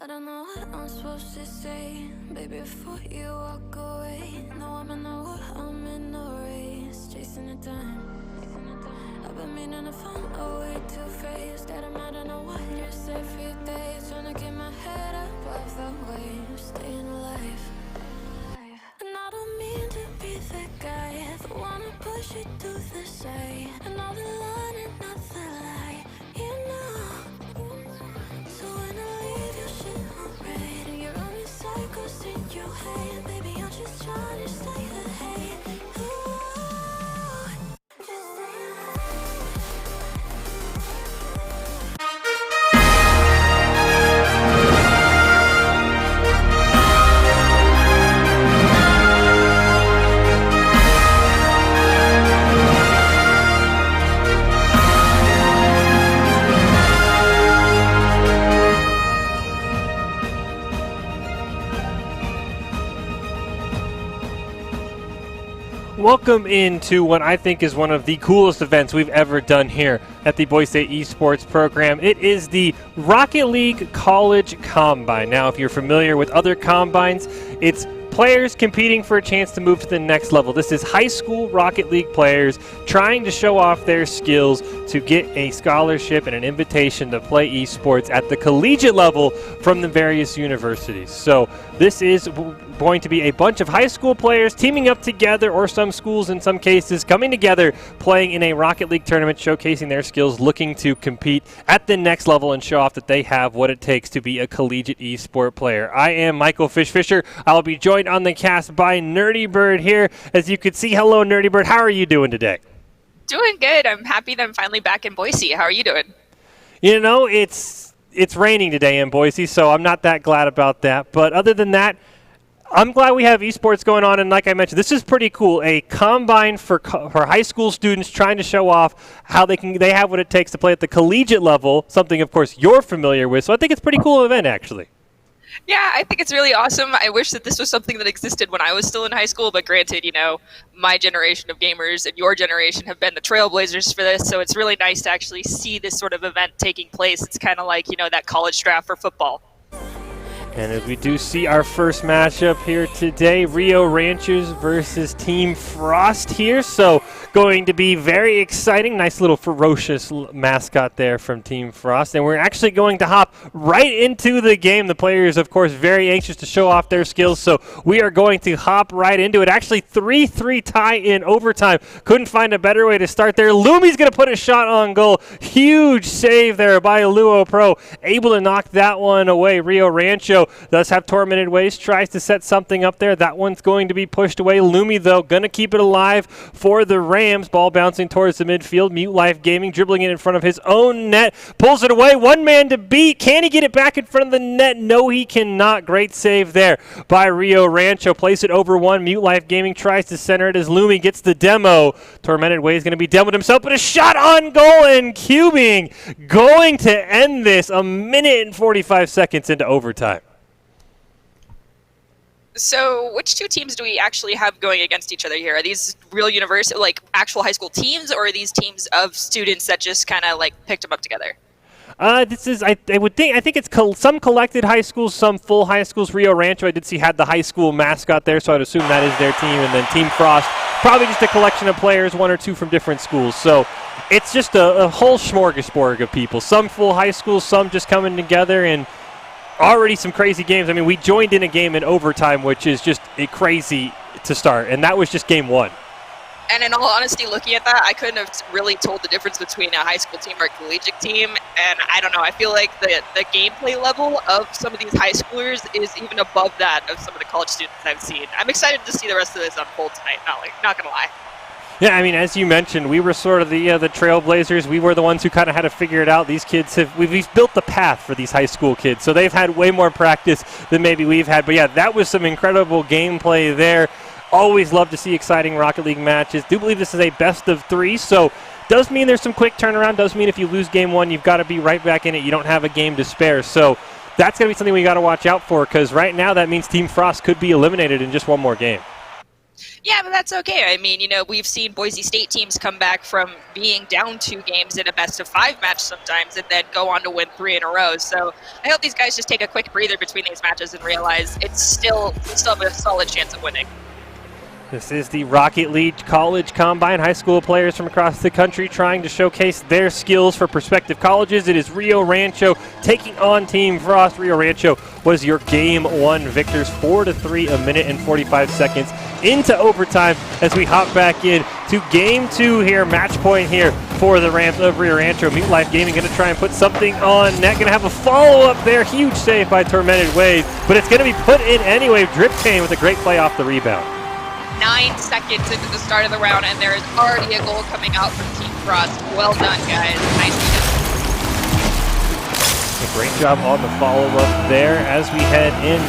I don't know what I'm supposed to say, baby, before you walk away. No, I'm in no war, I'm in no race, chasing the time. I've been meaning to find a way to face that I'm not in a what just every day, trying to keep my head above the waves, staying alive. And I don't mean to be the guy, the one to push it to the side, and all the line and not the lie, you know. So when I leave your shit on red, and you're running cycles in your head, baby, I'm just trying to stay ahead. Ooh, just stay ahead. Welcome into what I think is one of the coolest events we've ever done here at the Boise State Esports program. It is the Rocket League College Combine. Now, if you're familiar with other combines, it's players competing for a chance to move to the next level. This is high school Rocket League players trying to show off their skills to get a scholarship and an invitation to play esports at the collegiate level from the various universities. So this is going to be a bunch of high school players teaming up together, or some schools in some cases coming together, playing in a Rocket League tournament, showcasing their skills, looking to compete at the next level and show off that they have what it takes to be a collegiate esport player. I am Michael Fisher. I'll be joined on the cast by Nerdy Bird here. As you can see, hello Nerdy Bird, how are you doing today? Doing good. I'm happy that I'm finally back in Boise. How are you doing? You know, it's raining today in Boise, so I'm not that glad about that. But other than that, I'm glad we have esports going on, and like I mentioned, this is pretty cool. A combine for high school students trying to show off how they have what it takes to play at the collegiate level, something, of course, you're familiar with. So I think it's a pretty cool event, actually. Yeah, I think it's really awesome. I wish that this was something that existed when I was still in high school, but granted, you know, my generation of gamers and your generation have been the trailblazers for this, so it's really nice to actually see this sort of event taking place. It's kind of like, you know, that college draft for football. And as we do see our first matchup here today, Rio Ranchers versus Team Frost here. So going to be very exciting. Nice little ferocious mascot there from Team Frost. And we're actually going to hop right into the game. The players, of course, very anxious to show off their skills. So we are going to hop right into it. Actually, 3-3 tie in overtime. Couldn't find a better way to start there. Lumi's going to put a shot on goal. Huge save there by Luo Pro. Able to knock that one away. Rio Rancho does have Tormented Waste, tries to set something up there. That one's going to be pushed away. Lumi, though, going to keep it alive for the Rams. Ball bouncing towards the midfield. Mute Life Gaming dribbling it in front of his own net. Pulls it away. One man to beat. Can he get it back in front of the net? No, he cannot. Great save there by Rio Rancho. Place it over one. Mute Life Gaming tries to center it as Lumi gets the demo. Tormented Way is going to be demoed himself, but a shot on goal, and cubing going to end this a minute and 45 seconds into overtime. So which two teams do we actually have going against each other here? Are these real university, like actual high school teams, or are these teams of students that just kind of like picked them up together? This is, I think it's some collected high schools, some full high schools. Rio Rancho, I did see, had the high school mascot there, so I'd assume that is their team. And then Team Frost, probably just a collection of players, one or two from different schools. So it's just a whole smorgasbord of people. Some full high schools, some just coming together, and already some crazy games. I mean, we joined in a game in overtime, which is just crazy to start, and that was just game one. And in all honesty, looking at that, I couldn't have really told the difference between a high school team or a collegiate team. And I don't know, I feel like the gameplay level of some of these high schoolers is even above that of some of the college students I've seen. I'm excited to see the rest of this unfold tonight, not gonna lie. Yeah, I mean, as you mentioned, we were sort of the trailblazers. We were the ones who kind of had to figure it out. These kids we've built the path for these high school kids, so they've had way more practice than maybe we've had. But yeah, that was some incredible gameplay there. Always love to see exciting Rocket League matches. Do believe this is a best of three, so does mean there's some quick turnaround. Does mean if you lose game one, you've got to be right back in it. You don't have a game to spare. So that's going to be something we got to watch out for, because right now that means Team Frost could be eliminated in just one more game. Yeah, but that's okay. I mean, we've seen Boise State teams come back from being down 2 games in a best-of-5 match sometimes and then go on to win 3 in a row. So I hope these guys just take a quick breather between these matches and realize we still have a solid chance of winning. This is the Rocket League College Combine. High school players from across the country trying to showcase their skills for prospective colleges. It is Rio Rancho taking on Team Frost. Rio Rancho was your Game 1 victors, 4-3, a minute and 45 seconds into overtime as we hop back in to Game 2 here. Match point here for the Rams of Rio Rancho. Mute Life Gaming going to try and put something on net. Going to have a follow-up there. Huge save by Tormented Wave, but it's going to be put in anyway. Driptane with a great play off the rebound. 9 seconds into the start of the round, and there is already a goal coming out from Team Frost. Well done, guys. Nicely done. A great job on the follow-up there as we head in.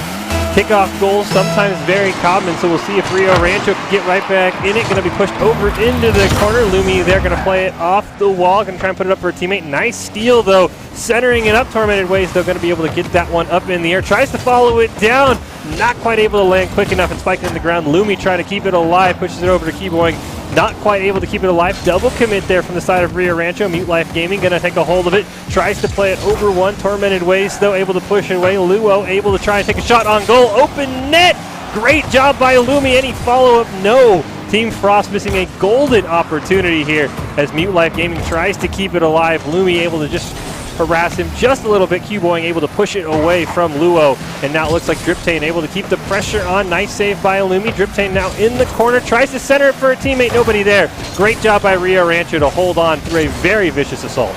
Kickoff goals, sometimes very common, so we'll see if Rio Rancho can get right back in it. Going to be pushed over into the corner. Lumi there going to play it off the wall. Going to try and put it up for a teammate. Nice steal, though. Centering it up. Tormented Waves, though, going to be able to get that one up in the air. Tries to follow it down. Not quite able to land quick enough and spike it in the ground. Lumi trying to keep it alive. Pushes it over to Keyboing. Not quite able to keep it alive. Double commit there from the side of Rio Rancho. Mute Life Gaming going to take a hold of it. Tries to play it over one. Tormented Waves, though, able to push it away. Luo able to try and take a shot on goal. Open net. Great job by Lumi. Any follow-up? No. Team Frost missing a golden opportunity here as Mute Life Gaming tries to keep it alive. Lumi able to just harass him just a little bit. Q-Boying able to push it away from Luo, and now it looks like Driptane able to keep the pressure on. Nice save by Illumi. Driptane now in the corner, tries to center it for a teammate. Nobody there. Great job by Rio Rancho to hold on through a very vicious assault.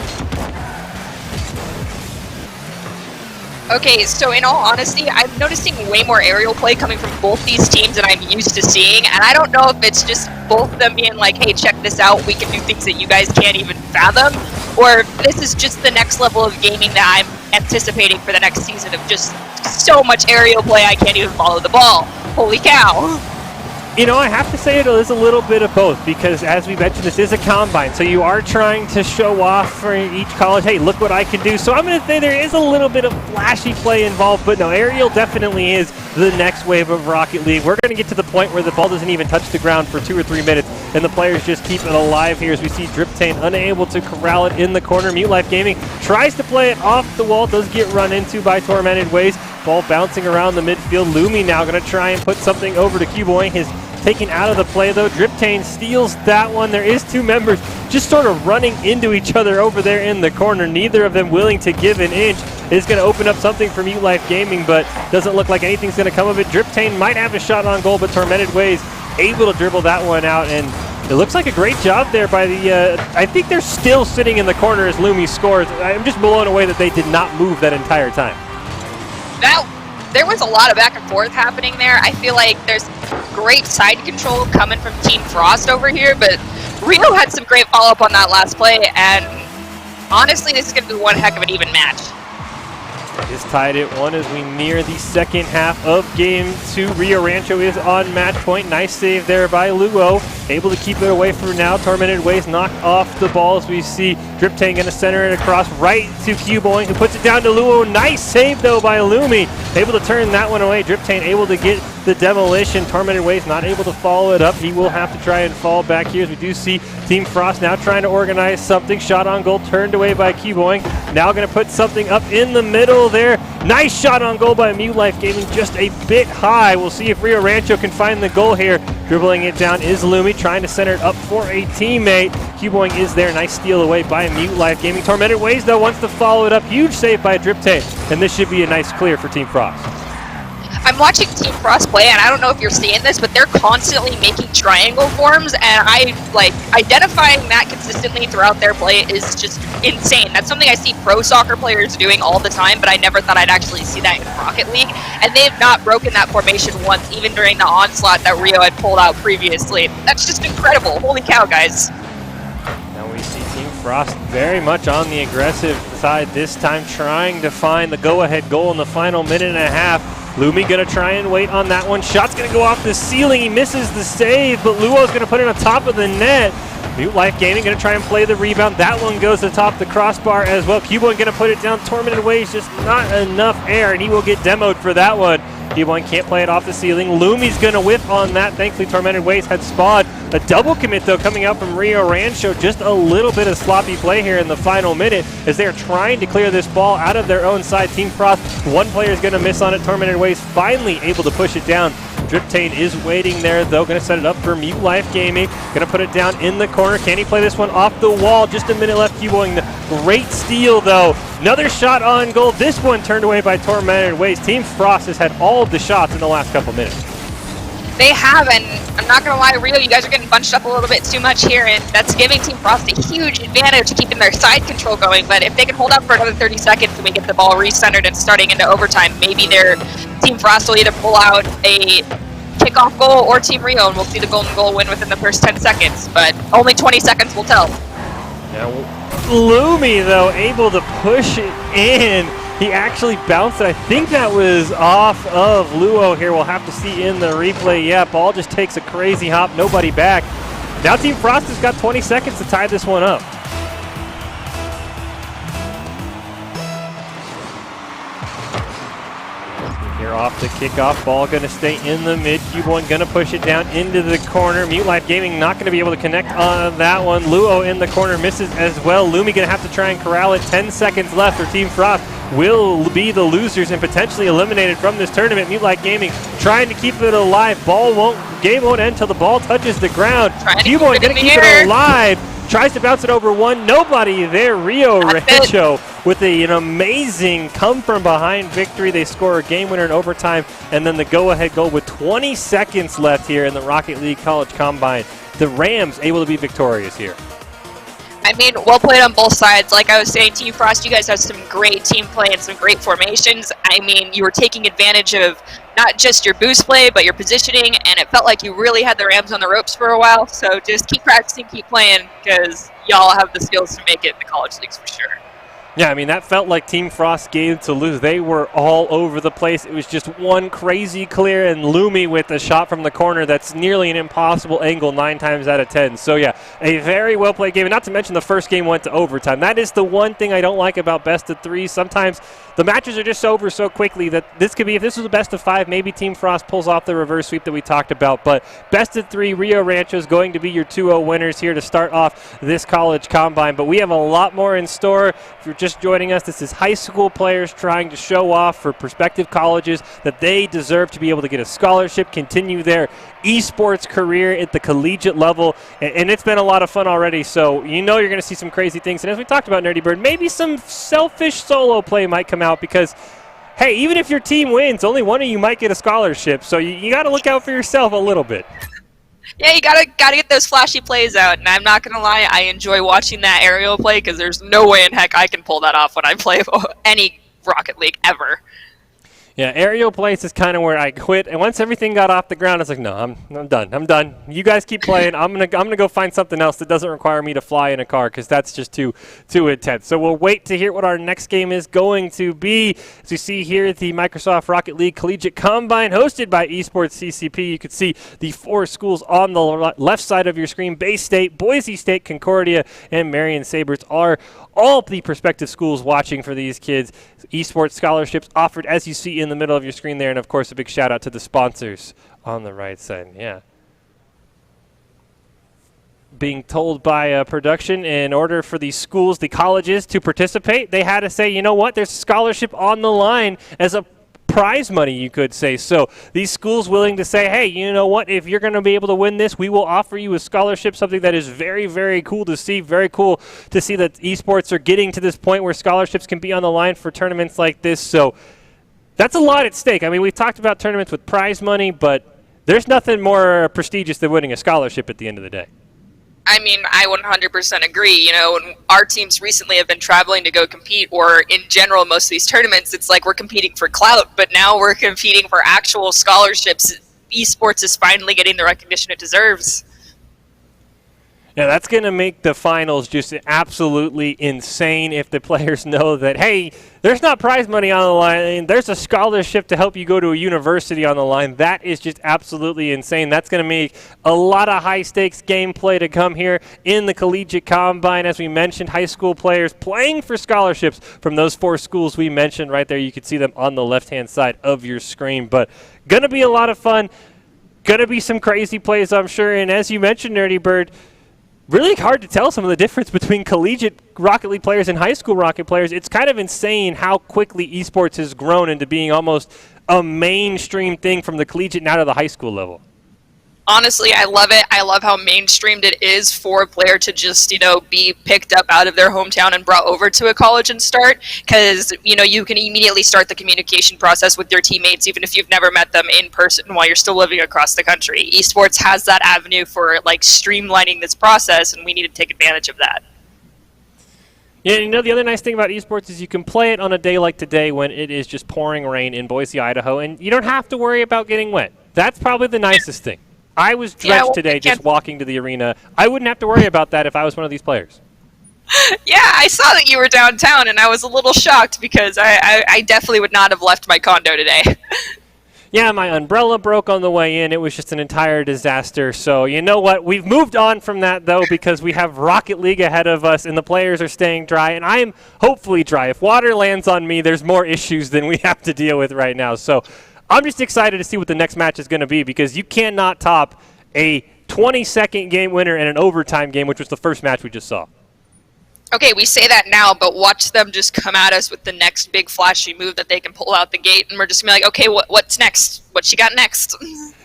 Okay, so in all honesty, I'm noticing way more aerial play coming from both these teams than I'm used to seeing, and I don't know if it's just both of them being like, hey, check this out, we can do things that you guys can't even fathom, or if this is just the next level of gaming that I'm anticipating for the next season of just so much aerial play I can't even follow the ball. Holy cow. You know, I have to say it is a little bit of both because, as we mentioned, this is a combine, so you are trying to show off for each college, hey, look what I can do. So I'm going to say there is a little bit of flashy play involved, but no, aerial definitely is the next wave of Rocket League. We're going to get to the point where the ball doesn't even touch the ground for 2 or 3 minutes, and the players just keep it alive here as we see Driptane unable to corral it in the corner. Mute Life Gaming tries to play it off the wall, does get run into by Tormented Waves. Ball bouncing around the midfield. Lumi now going to try and put something over to Q-Boy. His taken out of the play, though. Driptane steals that one. There is 2 members just sort of running into each other over there in the corner. Neither of them willing to give an inch. Is going to open up something for Mute Life Gaming, but doesn't look like anything's going to come of it. Driptane might have a shot on goal, but Tormented Waves able to dribble that one out, and it looks like a great job there by the, I think they're still sitting in the corner as Lumi scores. I'm just blown away that they did not move that entire time. There was a lot of back and forth happening there. I feel like there's great side control coming from Team Frost over here, but Rio had some great follow-up on that last play, and honestly, this is going to be one heck of an even match. Is tied at 1 as we near the second half of Game 2. Rio Rancho is on match point. Nice save there by Luo. Able to keep it away for now. Tormented Waves knocked off the ball as we see Driptane going to center it across right to Q-Boy, who puts it down to Luo. Nice save though by Illumi. Able to turn that one away. Driptane able to get the demolition. Tormented Waves not able to follow it up. He will have to try and fall back here as we do see Team Frost now trying to organize something. Shot on goal turned away by Q-Boy. Now going to put something up in the middle there. Nice shot on goal by Mute Life Gaming, just a bit high. We'll see if Rio Rancho can find the goal here. Dribbling it down is Lumi, trying to center it up for a teammate. Q-Boing is there. Nice steal away by Mute Life Gaming. Tormented Waves, though, wants to follow it up. Huge save by Driptane, and this should be a nice clear for Team Frost. I'm watching Team Frost play, and I don't know if you're seeing this, but they're constantly making triangle forms, and I like identifying that consistently throughout their play is just insane. That's something I see pro soccer players doing all the time, but I never thought I'd actually see that in Rocket League, and they have not broken that formation once, even during the onslaught that Rio had pulled out previously. That's just incredible. Holy cow, guys. Now we see Team Frost very much on the aggressive side this time, trying to find the go-ahead goal in the final minute and a half. Lumi going to try and wait on that one. Shot's going to go off the ceiling. He misses the save, but Luo's going to put it on top of the net. Mute Life Gaming going to try and play the rebound. That one goes to top the crossbar as well. Cubo going to put it down. Tormented Waves, just not enough air, and he will get demoed for that one. D1 can't play it off the ceiling. Lumi's going to whiff on that. Thankfully, Tormented Waves had spawed. A double commit, though, coming out from Rio Rancho. Just a little bit of sloppy play here in the final minute as they're trying to clear this ball out of their own side. Team Frost, one player is going to miss on it. Tormented Waves finally able to push it down. Driptane is waiting there, though. Going to set it up for Mute Life Gaming. Going to put it down in the corner. Can he play this one off the wall? Just a minute left. Cuboing the great steal, though. Another shot on goal. This one turned away by Tormented Waves. Team Frost has had all of the shots in the last couple minutes. They have, and I'm not going to lie, Rio, you guys are getting bunched up a little bit too much here, and that's giving Team Frost a huge advantage keeping their side control going. But if they can hold up for another 30 seconds and we get the ball recentered and starting into overtime, maybe their Team Frost will either pull out a kickoff goal or Team Rio, and we'll see the golden goal win within the first 10 seconds. But only 20 seconds will tell. Yeah, Lumi, though, able to push it in. He actually bounced it. I think that was off of Luo here. We'll have to see in the replay. Yeah, ball just takes a crazy hop. Nobody back. Now Team Frost has got 20 seconds to tie this one up. Here off the kickoff. Ball going to stay in the mid. Cube1 going to push it down into the corner. Mute Life Gaming not going to be able to connect on that one. Luo in the corner misses as well. Lumi going to have to try and corral it. 10 seconds left for Team Frost. Will be the losers and potentially eliminated from this tournament. Mute Life Gaming trying to keep it alive. Game won't end until the ball touches the ground. Cube1 going to keep it alive. Tries to bounce it over one. Nobody there. Rio Rancho with an amazing come-from-behind victory. They score a game winner in overtime, and then the go-ahead goal with 20 seconds left here in the Rocket League College Combine. The Rams able to be victorious here. I mean, well played on both sides. Like I was saying, Team Frost, you guys had some great team play and some great formations. I mean, you were taking advantage of not just your boost play, but your positioning, and it felt like you really had the Rams on the ropes for a while. So just keep practicing, keep playing, because y'all have the skills to make it in the college leagues for sure. Yeah, I mean, that felt like Team Frost's game to lose. They were all over the place. It was just one crazy clear, and Lumi with a shot from the corner that's nearly an impossible angle 9 times out of 10. So, yeah, a very well-played game. And not to mention the first game went to overtime. That is the one thing I don't like about best of 3. Sometimes the matches are just over so quickly that this could be, if this was a best of 5, maybe Team Frost pulls off the reverse sweep that we talked about. But best of 3, Rio Rancho is going to be your 2-0 winners here to start off this college combine. But we have a lot more in store. If you're just joining us, this is high school players trying to show off for prospective colleges that they deserve to be able to get a scholarship, continue their esports career at the collegiate level, and it's been a lot of fun already, so you know you're going to see some crazy things. And as we talked about, Nerdy Bird, maybe some selfish solo play might come out because, hey, even if your team wins, only one of you might get a scholarship, so you got to look out for yourself a little bit. Yeah, you gotta get those flashy plays out, and I'm not gonna lie, I enjoy watching that aerial play because there's no way in heck I can pull that off when I play any Rocket League ever. Yeah, aerial plays is kind of where I quit, and once everything got off the ground, I was like, no, I'm done. I'm done. You guys keep playing. I'm gonna go find something else that doesn't require me to fly in a car because that's just too intense. So we'll wait to hear what our next game is going to be. As you see here, the Microsoft Rocket League Collegiate Combine hosted by Esports CCP. You can see the 4 schools on the left side of your screen. Bay State, Boise State, Concordia, and Marion Sabres are all the prospective schools watching for these kids. Esports scholarships offered, as you see in the middle of your screen there, and of course a big shout out to the sponsors on the right side. Yeah. Being told by production, in order for the schools, the colleges to participate, they had to say, you know what, there's a scholarship on the line as a prize money, you could say. So these schools willing to say, hey, you know what, if you're going to be able to win this, we will offer you a scholarship, something that is very, very cool to see. Very cool to see that esports are getting to this point where scholarships can be on the line for tournaments like this. So that's a lot at stake. I mean, we've talked about tournaments with prize money, but there's nothing more prestigious than winning a scholarship at the end of the day. I mean, I 100% agree. You know, when our teams recently have been traveling to go compete, or in general, most of these tournaments, it's like we're competing for clout, but now we're competing for actual scholarships. Esports is finally getting the recognition it deserves. Yeah, that's going to make the finals just absolutely insane if the players know that, hey, there's not prize money on the line. There's a scholarship to help you go to a university on the line. That is just absolutely insane. That's going to make a lot of high-stakes gameplay to come here in the Collegiate Combine. As we mentioned, high school players playing for scholarships from those 4 schools we mentioned right there. You can see them on the left-hand side of your screen. But going to be a lot of fun. Going to be some crazy plays, I'm sure. And as you mentioned, Nerdy Bird, really hard to tell some of the difference between collegiate Rocket League players and high school Rocket players. It's kind of insane how quickly esports has grown into being almost a mainstream thing from the collegiate now to the high school level. Honestly, I love it. I love how mainstreamed it is for a player to just, be picked up out of their hometown and brought over to a college and start. Because, you can immediately start the communication process with your teammates, even if you've never met them in person while you're still living across the country. Esports has that avenue for, streamlining this process, and we need to take advantage of that. Yeah, the other nice thing about esports is you can play it on a day like today when it is just pouring rain in Boise, Idaho, and you don't have to worry about getting wet. That's probably the nicest thing. I was drenched today just walking to the arena. I wouldn't have to worry about that if I was one of these players. Yeah, I saw that you were downtown, and I was a little shocked because I definitely would not have left my condo today. Yeah, my umbrella broke on the way in. It was just an entire disaster. So you know what? We've moved on from that, though, because we have Rocket League ahead of us, and the players are staying dry, and I am hopefully dry. If water lands on me, there's more issues than we have to deal with right now. So I'm just excited to see what the next match is going to be, because you cannot top a 20-second game winner and an overtime game, which was the first match we just saw. Okay, we say that now, but watch them just come at us with the next big flashy move that they can pull out the gate, and we're just going to be like, okay, what's next? What she got next?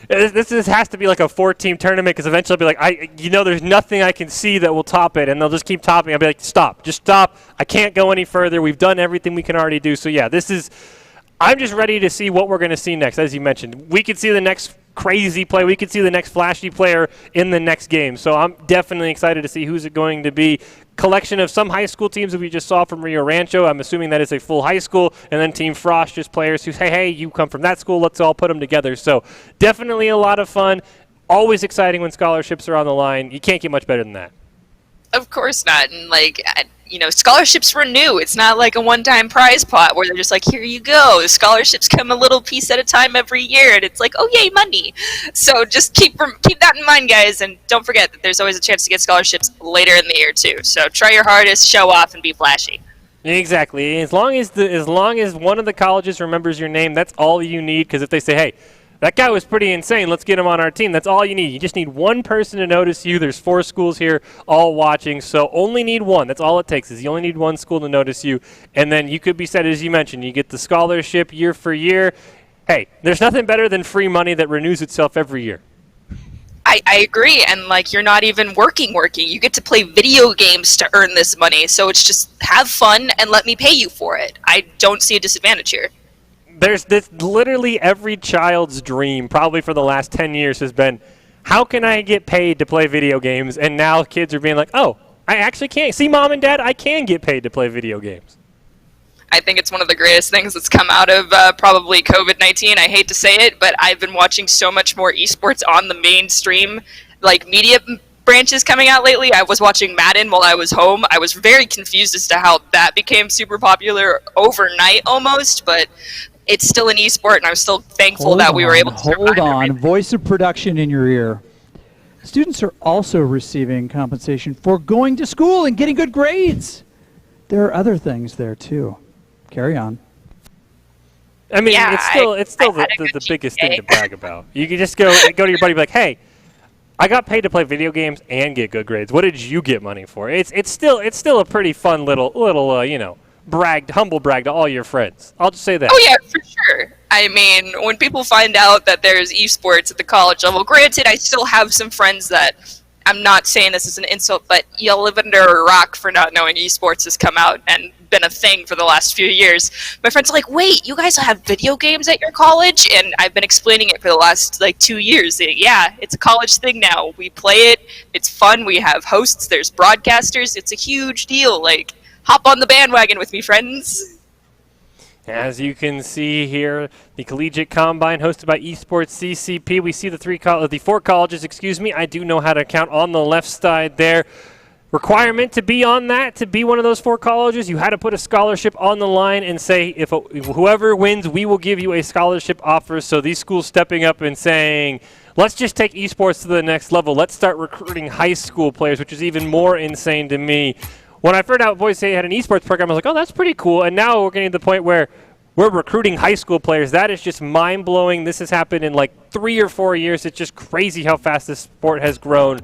This has to be like a 4-team tournament, because eventually I'll be like, there's nothing I can see that will top it, and they'll just keep topping. I'll be like, stop, just stop. I can't go any further. We've done everything we can already do. So yeah, I'm just ready to see what we're going to see next. As you mentioned, we could see the next crazy play. We could see the next flashy player in the next game. So I'm definitely excited to see who's it going to be. Collection of some high school teams that we just saw from Rio Rancho. I'm assuming that is a full high school. And then Team Frost, just players who say, hey, you come from that school. Let's all put them together. So definitely a lot of fun. Always exciting when scholarships are on the line. You can't get much better than that. Of course not. And, scholarships renew. It's not like a one-time prize pot where they're just like, here you go. The scholarships come a little piece at a time every year, and it's like, oh, yay, money. So just keep that in mind, guys, and don't forget that there's always a chance to get scholarships later in the year, too. So try your hardest, show off, and be flashy. Exactly. As long as one of the colleges remembers your name, that's all you need, because if they say, hey, that guy was pretty insane, let's get him on our team, that's all you need. You just need one person to notice you. There's 4 schools here all watching, so only need one. That's all it takes, is you only need one school to notice you. And then you could be set, as you mentioned, you get the scholarship year for year. Hey, there's nothing better than free money that renews itself every year. I agree, and you're not even working. You get to play video games to earn this money, so it's just have fun and let me pay you for it. I don't see a disadvantage here. There's this, literally every child's dream, probably for the last 10 years, has been, how can I get paid to play video games? And now kids are being like, oh, I actually can't. See, Mom and Dad, I can get paid to play video games. I think it's one of the greatest things that's come out of probably COVID-19. I hate to say it, but I've been watching so much more esports on the mainstream, media branches coming out lately. I was watching Madden while I was home. I was very confused as to how that became super popular overnight almost, but it's still an esport, and I'm still thankful that we were able to survive. Hold on. Voice of production in your ear. Students are also receiving compensation for going to school and getting good grades. There are other things there, too. Carry on. I mean, yeah, it's still the biggest thing to brag about. You can just go to your buddy and be like, hey, I got paid to play video games and get good grades. What did you get money for? It's still a pretty fun little humble brag to all your friends. I'll just say that. Oh yeah, for sure. I mean, when people find out that there's esports at the college level, granted, I still have some friends that, I'm not saying this as an insult, but you'll live under a rock for not knowing esports has come out and been a thing for the last few years. My friends are like, wait, you guys have video games at your college? And I've been explaining it for the last 2 years. Yeah, it's a college thing now. We play it. It's fun. We have hosts. There's broadcasters. It's a huge deal. Hop on the bandwagon with me, friends. As you can see here, the Collegiate Combine hosted by Esports CCP. We see the four colleges, I do know how to count on the left side there. Requirement to be on that, to be one of those four colleges, you had to put a scholarship on the line and say, if whoever wins, we will give you a scholarship offer. So these schools stepping up and saying, let's just take esports to the next level. Let's start recruiting high school players, which is even more insane to me. When I found out Boise State had an esports program, I was like, oh, that's pretty cool. And now we're getting to the point where we're recruiting high school players. That is just mind-blowing. This has happened in like 3 or 4 years. It's just crazy how fast this sport has grown.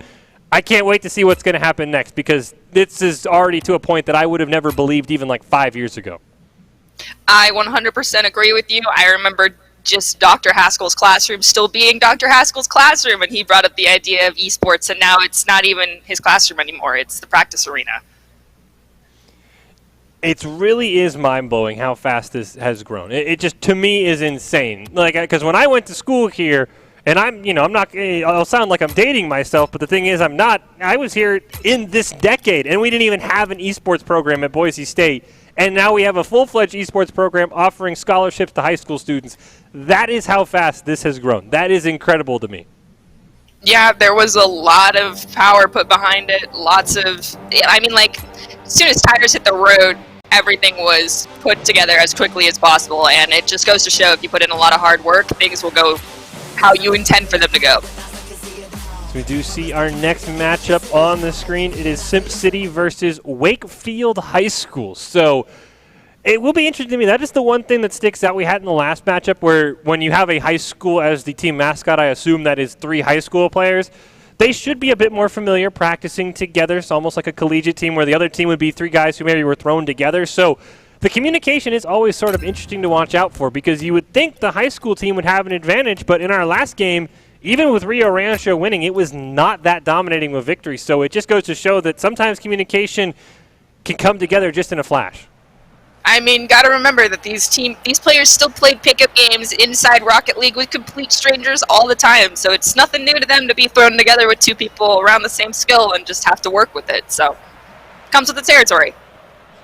I can't wait to see what's going to happen next, because this is already to a point that I would have never believed even like 5 years ago. I 100% agree with you. I remember just Dr. Haskell's classroom still being Dr. Haskell's classroom, and he brought up the idea of esports, and now it's not even his classroom anymore. It's the practice arena. It really is mind-blowing how fast this has grown. It just, to me, is insane. Like, because when I went to school here, and I'll sound like I'm dating myself, but the thing is, I'm not. I was here in this decade, and we didn't even have an esports program at Boise State. And now we have a full-fledged esports program offering scholarships to high school students. That is how fast this has grown. That is incredible to me. Yeah, there was a lot of power put behind it. As soon as tires hit the road, everything was put together as quickly as possible. And it just goes to show, if you put in a lot of hard work, things will go how you intend for them to go. So we do see our next matchup on the screen. It is Simp City versus Wakefield High School. So it will be interesting to me. That is the one thing that sticks out. We had in the last matchup where when you have a high school as the team mascot, I assume that is 3 high school players. They should be a bit more familiar practicing together. It's almost like a collegiate team where the other team would be 3 guys who maybe were thrown together. So the communication is always sort of interesting to watch out for, because you would think the high school team would have an advantage, but in our last game, even with Rio Rancho winning, it was not that dominating of victory. So it just goes to show that sometimes communication can come together just in a flash. I mean, got to remember that these players still played pickup games inside Rocket League with complete strangers all the time. So it's nothing new to them to be thrown together with 2 people around the same skill and just have to work with it. So it comes with the territory.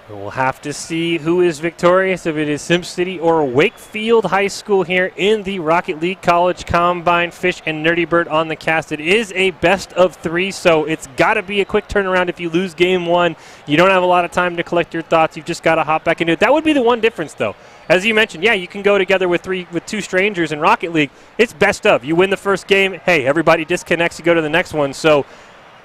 We'll have to see who is victorious, if it is Simp City or Wakefield High School here in the Rocket League College Combine. Fish and Nerdy Bird on the cast. It is a best of 3, so it's got to be a quick turnaround. If you lose game 1, you don't have a lot of time to collect your thoughts. You've just got to hop back into it. That would be the one difference, though. As you mentioned, yeah, you can go together with 2 strangers in Rocket League. It's best of. You win the first game, hey, everybody disconnects, you go to the next one. So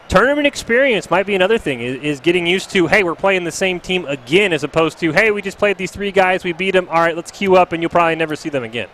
tournament experience might be another thing, is getting used to, hey, we're playing the same team again, as opposed to, hey, we just played these 3 guys, we beat them, all right, let's queue up, and you'll probably never see them again.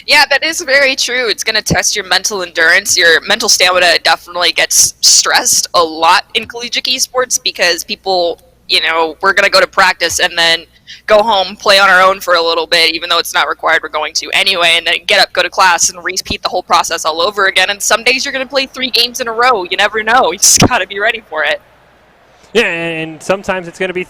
Yeah, that is very true. It's going to test your mental endurance. Your mental stamina definitely gets stressed a lot in collegiate esports, because people, we're going to go to practice and then go home, play on our own for a little bit, even though it's not required, we're going to anyway, and then get up, go to class, and repeat the whole process all over again. And some days you're going to play 3 games in a row. You never know. You just got to be ready for it. Yeah, and sometimes it's going to be,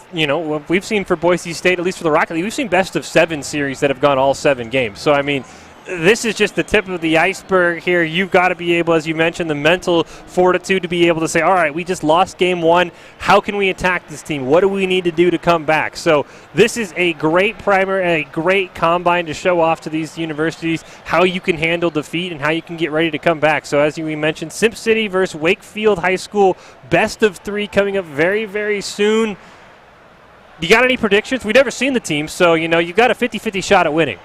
we've seen for Boise State, at least for the Rocket League, we've seen best of 7 series that have gone all 7 games. So, I mean, this is just the tip of the iceberg here. You've got to be able, as you mentioned, the mental fortitude to be able to say, all right, we just lost game 1. How can we attack this team? What do we need to do to come back? So this is a great primer and a great combine to show off to these universities how you can handle defeat and how you can get ready to come back. So as we mentioned, Simp City versus Wakefield High School, best of 3 coming up very, very soon. You got any predictions? We've never seen the team, so, you've got a 50-50 shot at winning.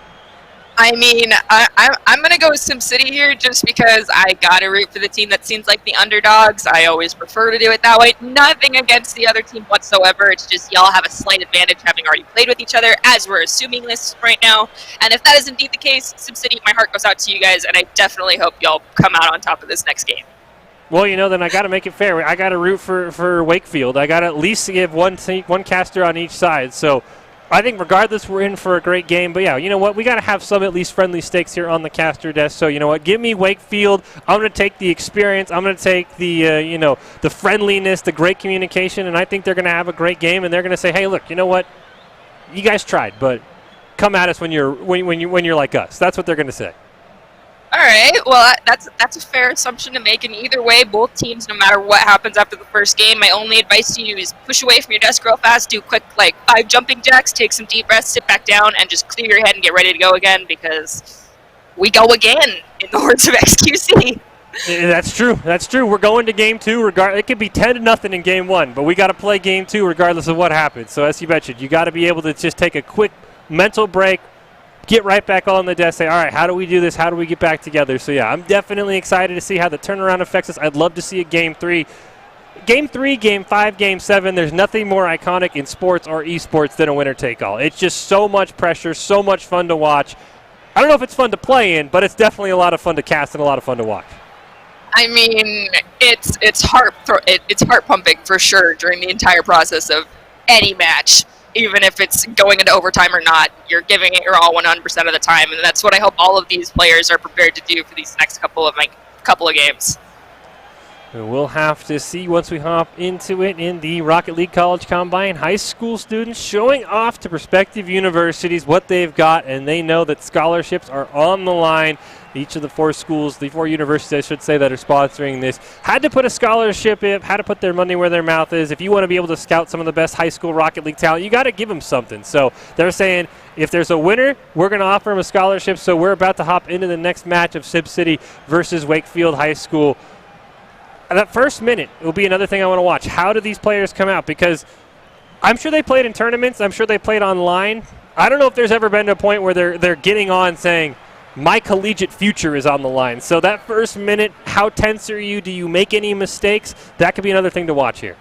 I mean, I'm going to go with Sim City here just because I got to root for the team that seems like the underdogs. I always prefer to do it that way. Nothing against the other team whatsoever. It's just y'all have a slight advantage having already played with each other, as we're assuming this right now. And if that is indeed the case, Sim City, my heart goes out to you guys, and I definitely hope y'all come out on top of this next game. Well, then I got to make it fair. I got to root for Wakefield. I got to at least give one caster on each side. So I think regardless, we're in for a great game. But, yeah, you know what? We got to have some at least friendly stakes here on the caster desk. So, you know what? Give me Wakefield. I'm going to take the experience. I'm going to take the, the friendliness, the great communication. And I think they're going to have a great game. And they're going to say, hey, look, you know what? You guys tried, but come at us when you're like us. That's what they're going to say. All right. Well, that's a fair assumption to make. And either way, both teams, no matter what happens after the first game, my only advice to you is push away from your desk real fast, do quick 5 jumping jacks, take some deep breaths, sit back down and just clear your head and get ready to go again, because we go again, in the words of XQC. That's true. That's true. We're going to game 2. It could be 10-0 in game 1, but we got to play game 2 regardless of what happens. So as you mentioned, you got to be able to just take a quick mental break, get right back on the desk, say, all right, how do we do this? How do we get back together? So, yeah, I'm definitely excited to see how the turnaround affects us. I'd love to see a game 3. Game 3, Game 5, Game 7, there's nothing more iconic in sports or esports than a winner-take-all. It's just so much pressure, so much fun to watch. I don't know if it's fun to play in, but it's definitely a lot of fun to cast and a lot of fun to watch. I mean, it's heart pumping for sure during the entire process of any match, even if it's going into overtime or not. You're giving it your all 100% of the time, and that's what I hope all of these players are prepared to do for these next couple of games. We'll have to see once we hop into it in the Rocket League College Combine. High school students showing off to prospective universities what they've got, and they know that scholarships are on the line. Each of the 4 schools, the 4 universities, I should say, that are sponsoring this, had to put a scholarship in, had to put their money where their mouth is. If you want to be able to scout some of the best high school Rocket League talent, you got to give them something. So they're saying, if there's a winner, we're going to offer them a scholarship. So we're about to hop into the next match of Sib City versus Wakefield High School. That first minute will be another thing I want to watch. How do these players come out? Because I'm sure they played in tournaments. I'm sure they played online. I don't know if there's ever been to a point where they're getting on saying, my collegiate future is on the line. So that first minute, how tense are you? Do you make any mistakes? That could be another thing to watch here.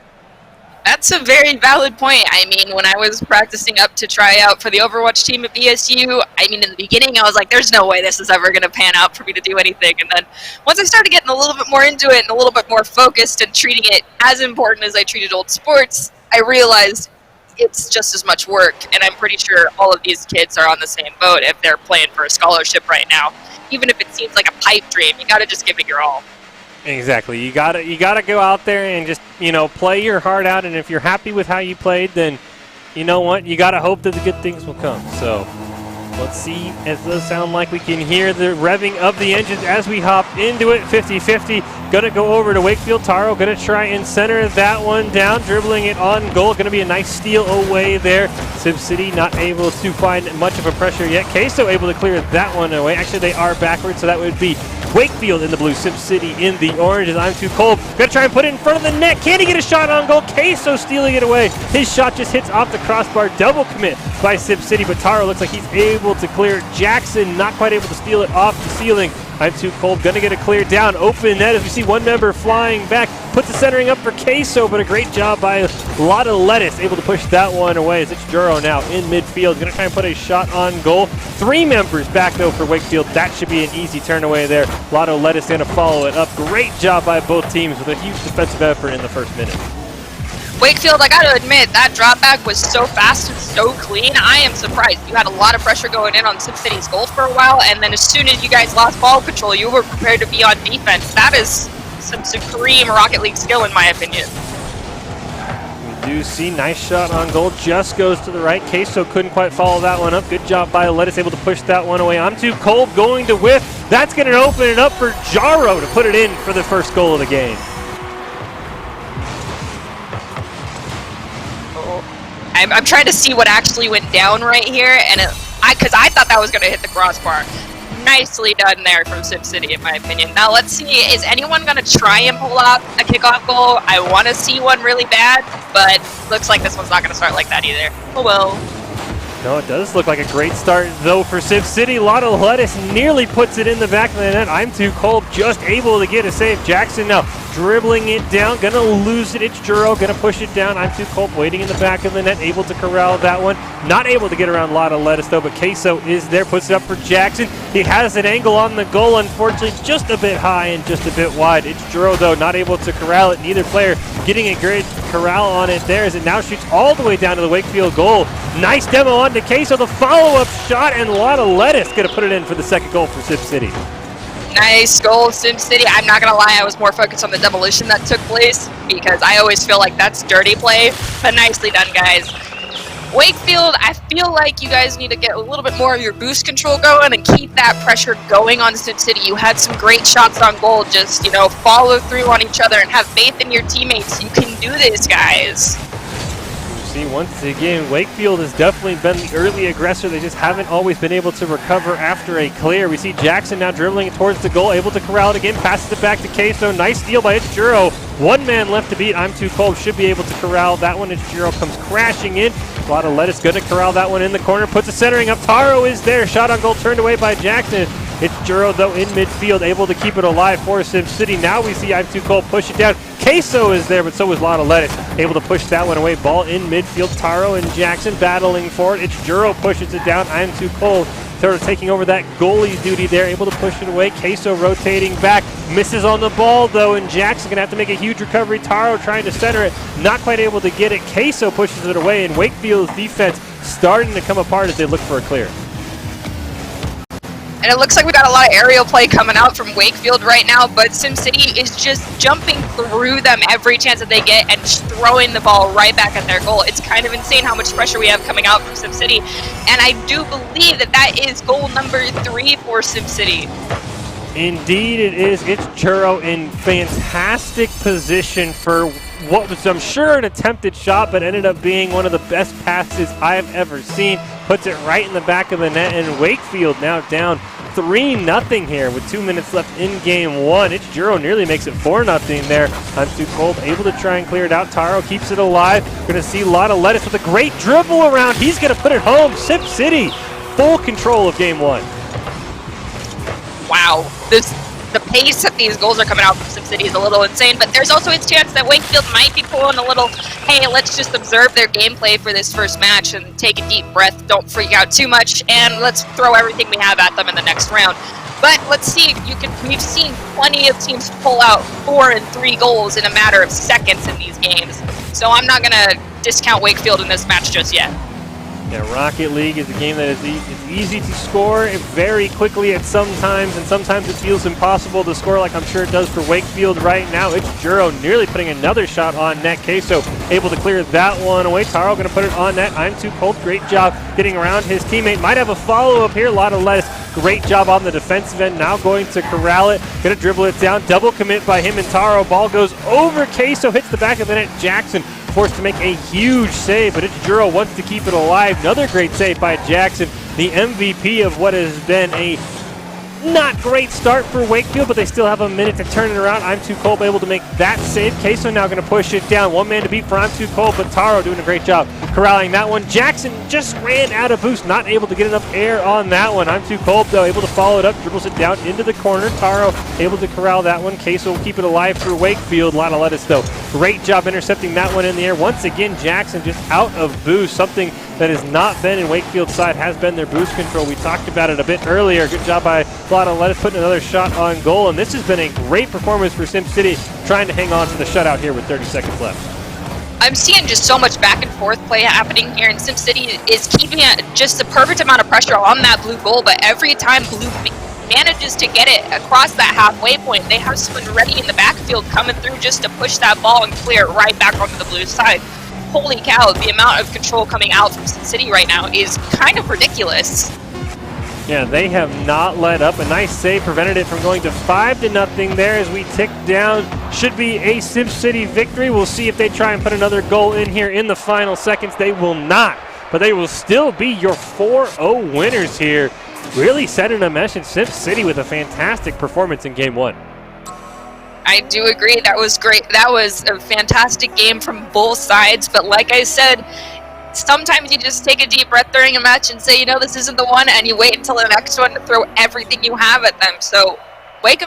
That's a very valid point. I mean, when I was practicing up to try out for the Overwatch team at BSU, I mean, in the beginning, I was like, there's no way this is ever going to pan out for me to do anything. And then once I started getting a little bit more into it and a little bit more focused and treating it as important as I treated old sports, I realized it's just as much work. And I'm pretty sure all of these kids are on the same boat if they're playing for a scholarship right now. Even if it seems like a pipe dream, you got to just give it your all. Exactly. You gotta go out there and just, play your heart out. And if you're happy with how you played, then you know what? You gotta hope that the good things will come. So let's see. It does sound like we can hear the revving of the engines as we hop into it. 50-50. Gonna go over to Wakefield. Taro gonna try and center that one down, dribbling it on goal. Gonna be a nice steal away there. Sib City not able to find much of a pressure yet. Queso able to clear that one away. Actually, they are backwards, so that would be Wakefield in the blue, Sib City in the orange. As I'm too cold. Gonna try and put it in front of the net. Can he get a shot on goal? Queso stealing it away. His shot just hits off the crossbar. Double commit by Sib City, but Taro looks like he's able to clear. Jackson not quite able to steal it off the ceiling. I'm too cold. Gonna get it cleared down. Open net as we see one member flying back. Puts the centering up for Queso, but a great job by Lotta Lettuce. Able to push that one away as it's Juro now in midfield. Gonna try and put a shot on goal. 3 members back though for Wakefield. That should be an easy turn away there. Lotta Lettuce gonna follow it up. Great job by both teams with a huge defensive effort in the first minute. Wakefield, I gotta admit, that drop back was so fast and so clean. I am surprised. You had a lot of pressure going in on Sib City's goals for a while, and then as soon as you guys lost ball control, you were prepared to be on defense. That is some supreme Rocket League skill, in my opinion. We do see nice shot on goal. Just goes to the right. Queso couldn't quite follow that one up. Good job by Lettuce, able to push that one away. I'm too cold, going to whiff. That's going to open it up for Jaro to put it in for the first goal of the game. I'm trying to see what actually went down right here, and because I thought that was going to hit the crossbar. Nicely done there from Sib City, in my opinion. Now let's see, is anyone going to try and pull out a kickoff goal? I want to see one really bad, but looks like this one's not going to start like that either. Oh well. No, it does look like a great start, though, for Sib City. Lotta Lettuce nearly puts it in the back of the net. I'm too cold, just able to get a save. Jackson now dribbling it down, gonna lose it. It's Juro, gonna push it down. I'm too cold, waiting in the back of the net, able to corral that one. Not able to get around Lotta Lettuce, though, but Queso is there, puts it up for Jackson. He has an angle on the goal, unfortunately, just a bit high and just a bit wide. It's Juro, though, not able to corral it. Neither player getting a great corral on it there as it now shoots all the way down to the Wakefield goal. Nice demo on to Queso, the follow-up shot, and Lotta Lettuce gonna put it in for the second goal for Sib City. Nice goal, Sim City. I'm not going to lie, I was more focused on the demolition that took place because I always feel like that's dirty play, but nicely done, guys. Wakefield, I feel like you guys need to get a little bit more of your boost control going and keep that pressure going on Sim City. You had some great shots on goal. Just, You follow through on each other and have faith in your teammates. You can do this, guys. see, once again, Wakefield has definitely been the early aggressor. They just haven't always been able to recover after a clear. We see Jackson now dribbling towards the goal, able to corral it again, passes it back to Queso. Nice steal by Ichijuro. One man left to beat. I'm Too Cold should be able to corral that one. Ichijuro comes crashing in. A lot of lettuce, going to corral that one in the corner. Puts a centering up. Taro is there. Shot on goal turned away by Jackson. Ichijuro, though, in midfield, able to keep it alive for SimCity. Now we see I'm Too Cold push it down. Queso is there, but so is Lotta Lettuce. Able to push that one away. Ball in midfield. Taro and Jackson battling for it. Ichijuro pushes it down. I'm Too Cold sort of taking over that goalie duty there. Able to push it away. Queso rotating back. Misses on the ball, though, and Jackson going to have to make a huge recovery. Taro trying to center it. Not quite able to get it. Queso pushes it away, and Wakefield's defense starting to come apart as they look for a clear. And it looks like we got a lot of aerial play coming out from Wakefield right now, but SimCity is just jumping through them every chance that they get and just throwing the ball right back at their goal. It's kind of insane how much pressure we have coming out from SimCity, and I do believe that that is goal number 3 for SimCity. Indeed it is. Ichijuro in fantastic position for what was, I'm sure, an attempted shot, but ended up being one of the best passes I've ever seen. Puts it right in the back of the net, and Wakefield now down 3-0 here with 2 minutes left in game 1. Ichijuro nearly makes it 4-0 there. I'm Too Cold able to try and clear it out. Taro keeps it alive. Going to see Lotta Lettuce with a great dribble around. He's going to put it home. SimCity full control of game 1. Wow, the pace that these goals are coming out from SimCity is a little insane, but there's also a chance that Wakefield might be pulling a little, hey, let's just observe their gameplay for this first match and take a deep breath, don't freak out too much, and let's throw everything we have at them in the next round. But let's see, we've seen plenty of teams pull out 4 and 3 goals in a matter of seconds in these games, so I'm not going to discount Wakefield in this match just yet. Yeah, Rocket League is a game that is easy to score very quickly at some times, and sometimes it feels impossible to score like I'm sure it does for Wakefield right now. Ichijuro nearly putting another shot on net. Queso able to clear that one away. Taro going to put it on net. I'm Too Cold. Great job getting around his teammate. Might have a follow-up here. Lotta Lettuce. Great job on the defensive end. Now going to corral it. Going to dribble it down. Double commit by him and Taro. Ball goes over Queso. Hits the back of the net. Jackson forced to make a huge save, but Ichijuro wants to keep it alive. Another great save by Jackson, the MVP of what has been a not great start for Wakefield, but they still have a minute to turn it around. I'm Too Cold able to make that save. Queso now going to push it down. One man to beat for I'm Too Cold, but Taro doing a great job corralling that one. Jackson just ran out of boost, not able to get enough air on that one. I'm Too Cold, though, able to follow it up, dribbles it down into the corner. Taro able to corral that one. Queso will keep it alive for Wakefield. Lotta Lettuce, though, great job intercepting that one in the air. Once again, Jackson just out of boost, something that has not been in Wakefield's side, has been their boost control. We talked about it a bit earlier. Good job by Lotta Lettuce putting another shot on goal, and this has been a great performance for SimCity, trying to hang on to the shutout here with 30 seconds left. I'm seeing just so much back and forth play happening here, and SimCity is keeping just the perfect amount of pressure on that blue goal, but every time blue manages to get it across that halfway point, they have someone ready in the backfield coming through just to push that ball and clear it right back onto the blue side. Holy cow, the amount of control coming out from SimCity right now is kind of ridiculous. Yeah, they have not let up. A nice save prevented it from going to 5-0 there as we tick down. Should be a SimCity victory. We'll see if they try and put another goal in here in the final seconds. They will not, but they will still be your 4-0 winners here. Really setting a mesh in SimCity with a fantastic performance in game 1. I do agree. That was great. That was a fantastic game from both sides. But like I said, sometimes you just take a deep breath during a match and say, you know, this isn't the one, and you wait until the next one to throw everything you have at them. So, Wake.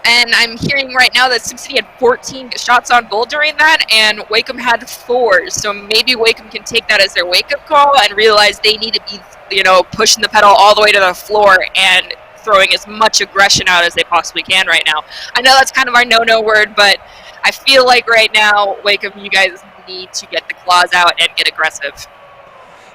And I'm hearing right now that SimCity had 14 shots on goal during that, and Wakeham had 4. So maybe Wakeham can take that as their wake-up call and realize they need to be, you know, pushing the pedal all the way to the floor and throwing as much aggression out as they possibly can right now. I know that's kind of our no-no word, but I feel like right now, Wakeham, you guys need to get the claws out and get aggressive.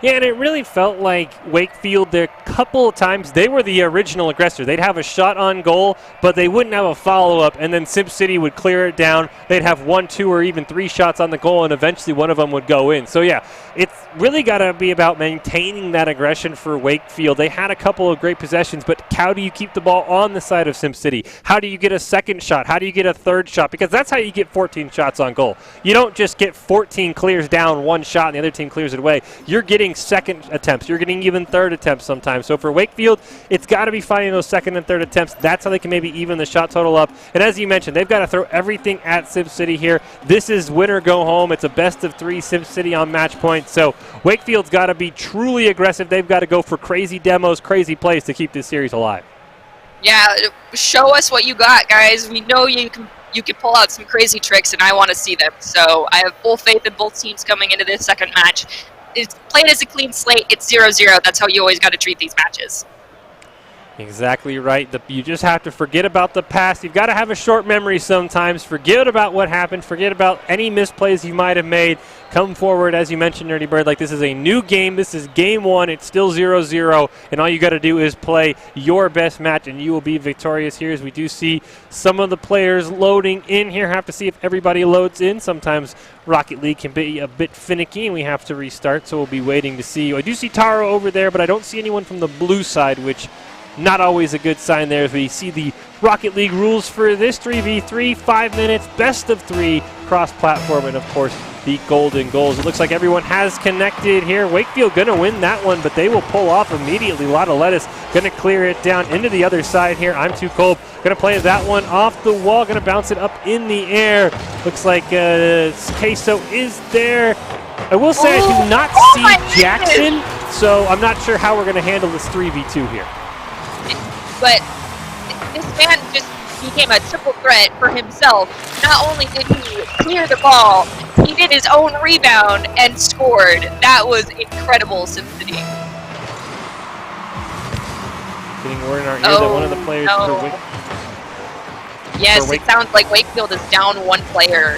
Yeah, and it really felt like Wakefield, their couple of times they were the original aggressor. They'd have a shot on goal, but they wouldn't have a follow-up, and then Sim City would clear it down. They'd have 1, 2, or even 3 shots on the goal, and eventually one of them would go in. So yeah, it's really got to be about maintaining that aggression for Wakefield. They had a couple of great possessions, but how do you keep the ball on the side of Sim City? How do you get a second shot? How do you get a third shot? Because that's how you get 14 shots on goal. You don't just get 14 clears down, 1 shot, and the other team clears it away. You're getting second attempts. You're getting even third attempts sometimes. So for Wakefield, it's got to be finding those second and third attempts. That's how they can maybe even the shot total up. And as you mentioned, they've got to throw everything at Sim City here. This is win or go home. It's a best of 3 Sim City on match point. So Wakefield's got to be truly aggressive. They've got to go for crazy demos, crazy plays to keep this series alive. Yeah, show us what you got, guys. We know you can pull out some crazy tricks, and I want to see them. So I have full faith in both teams coming into this second match. It's played as a clean slate. It's 0-0. That's how you always got to treat these matches. Exactly right. You just have to forget about the past. You've got to have a short memory sometimes. Forget about what happened. Forget about any misplays you might have made. Come forward, as you mentioned, Nerdy Bird, like this is a new game. This is game 1. It's still 0-0, and all you got to do is play your best match, and you will be victorious here. As we do see some of the players loading in here. Have to see if everybody loads in. Sometimes Rocket League can be a bit finicky, and we have to restart, so we'll be waiting to see. I do see Taro over there, but I don't see anyone from the blue side, which not always a good sign there as we see the Rocket League rules for this 3v3, 5 minutes, best of 3, cross-platform, and of course the golden goals. It looks like everyone has connected here. Wakefield going to win that one, but they will pull off immediately. Lotta Lettuce going to clear it down into the other side here. I'm Too Cold going to play that one off the wall, going to bounce it up in the air. Looks like Queso is there. I will say I do not see Jackson, so I'm not sure how we're going to handle this 3v2 here. But this man just became a triple threat for himself. Not only did he clear the ball, he did his own rebound and scored. That was incredible, Sim City. Getting word in our ear that one of the players Yes, it sounds like Wakefield is down 1 player.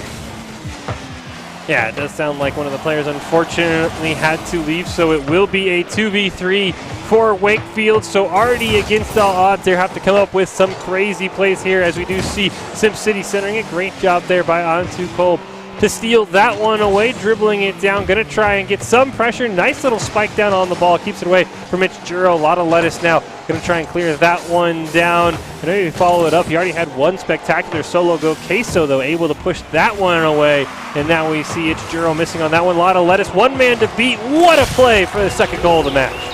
Yeah, it does sound like one of the players unfortunately had to leave, so it will be a 2v3 for Wakefield. So already against all odds, they have to come up with some crazy plays here, as we do see Sim City centering it. Great job there by Onto Kolb to steal that one away, dribbling it down. Going to try and get some pressure. Nice little spike down on the ball. Keeps it away from Ichijiro. A lot of lettuce now. Going to try and clear that one down. And maybe follow it up. He already had one spectacular solo go. Queso, though, able to push that one away. And now we see Ichijiro missing on that one. A lot of lettuce. 1 man to beat. What a play for the second goal of the match.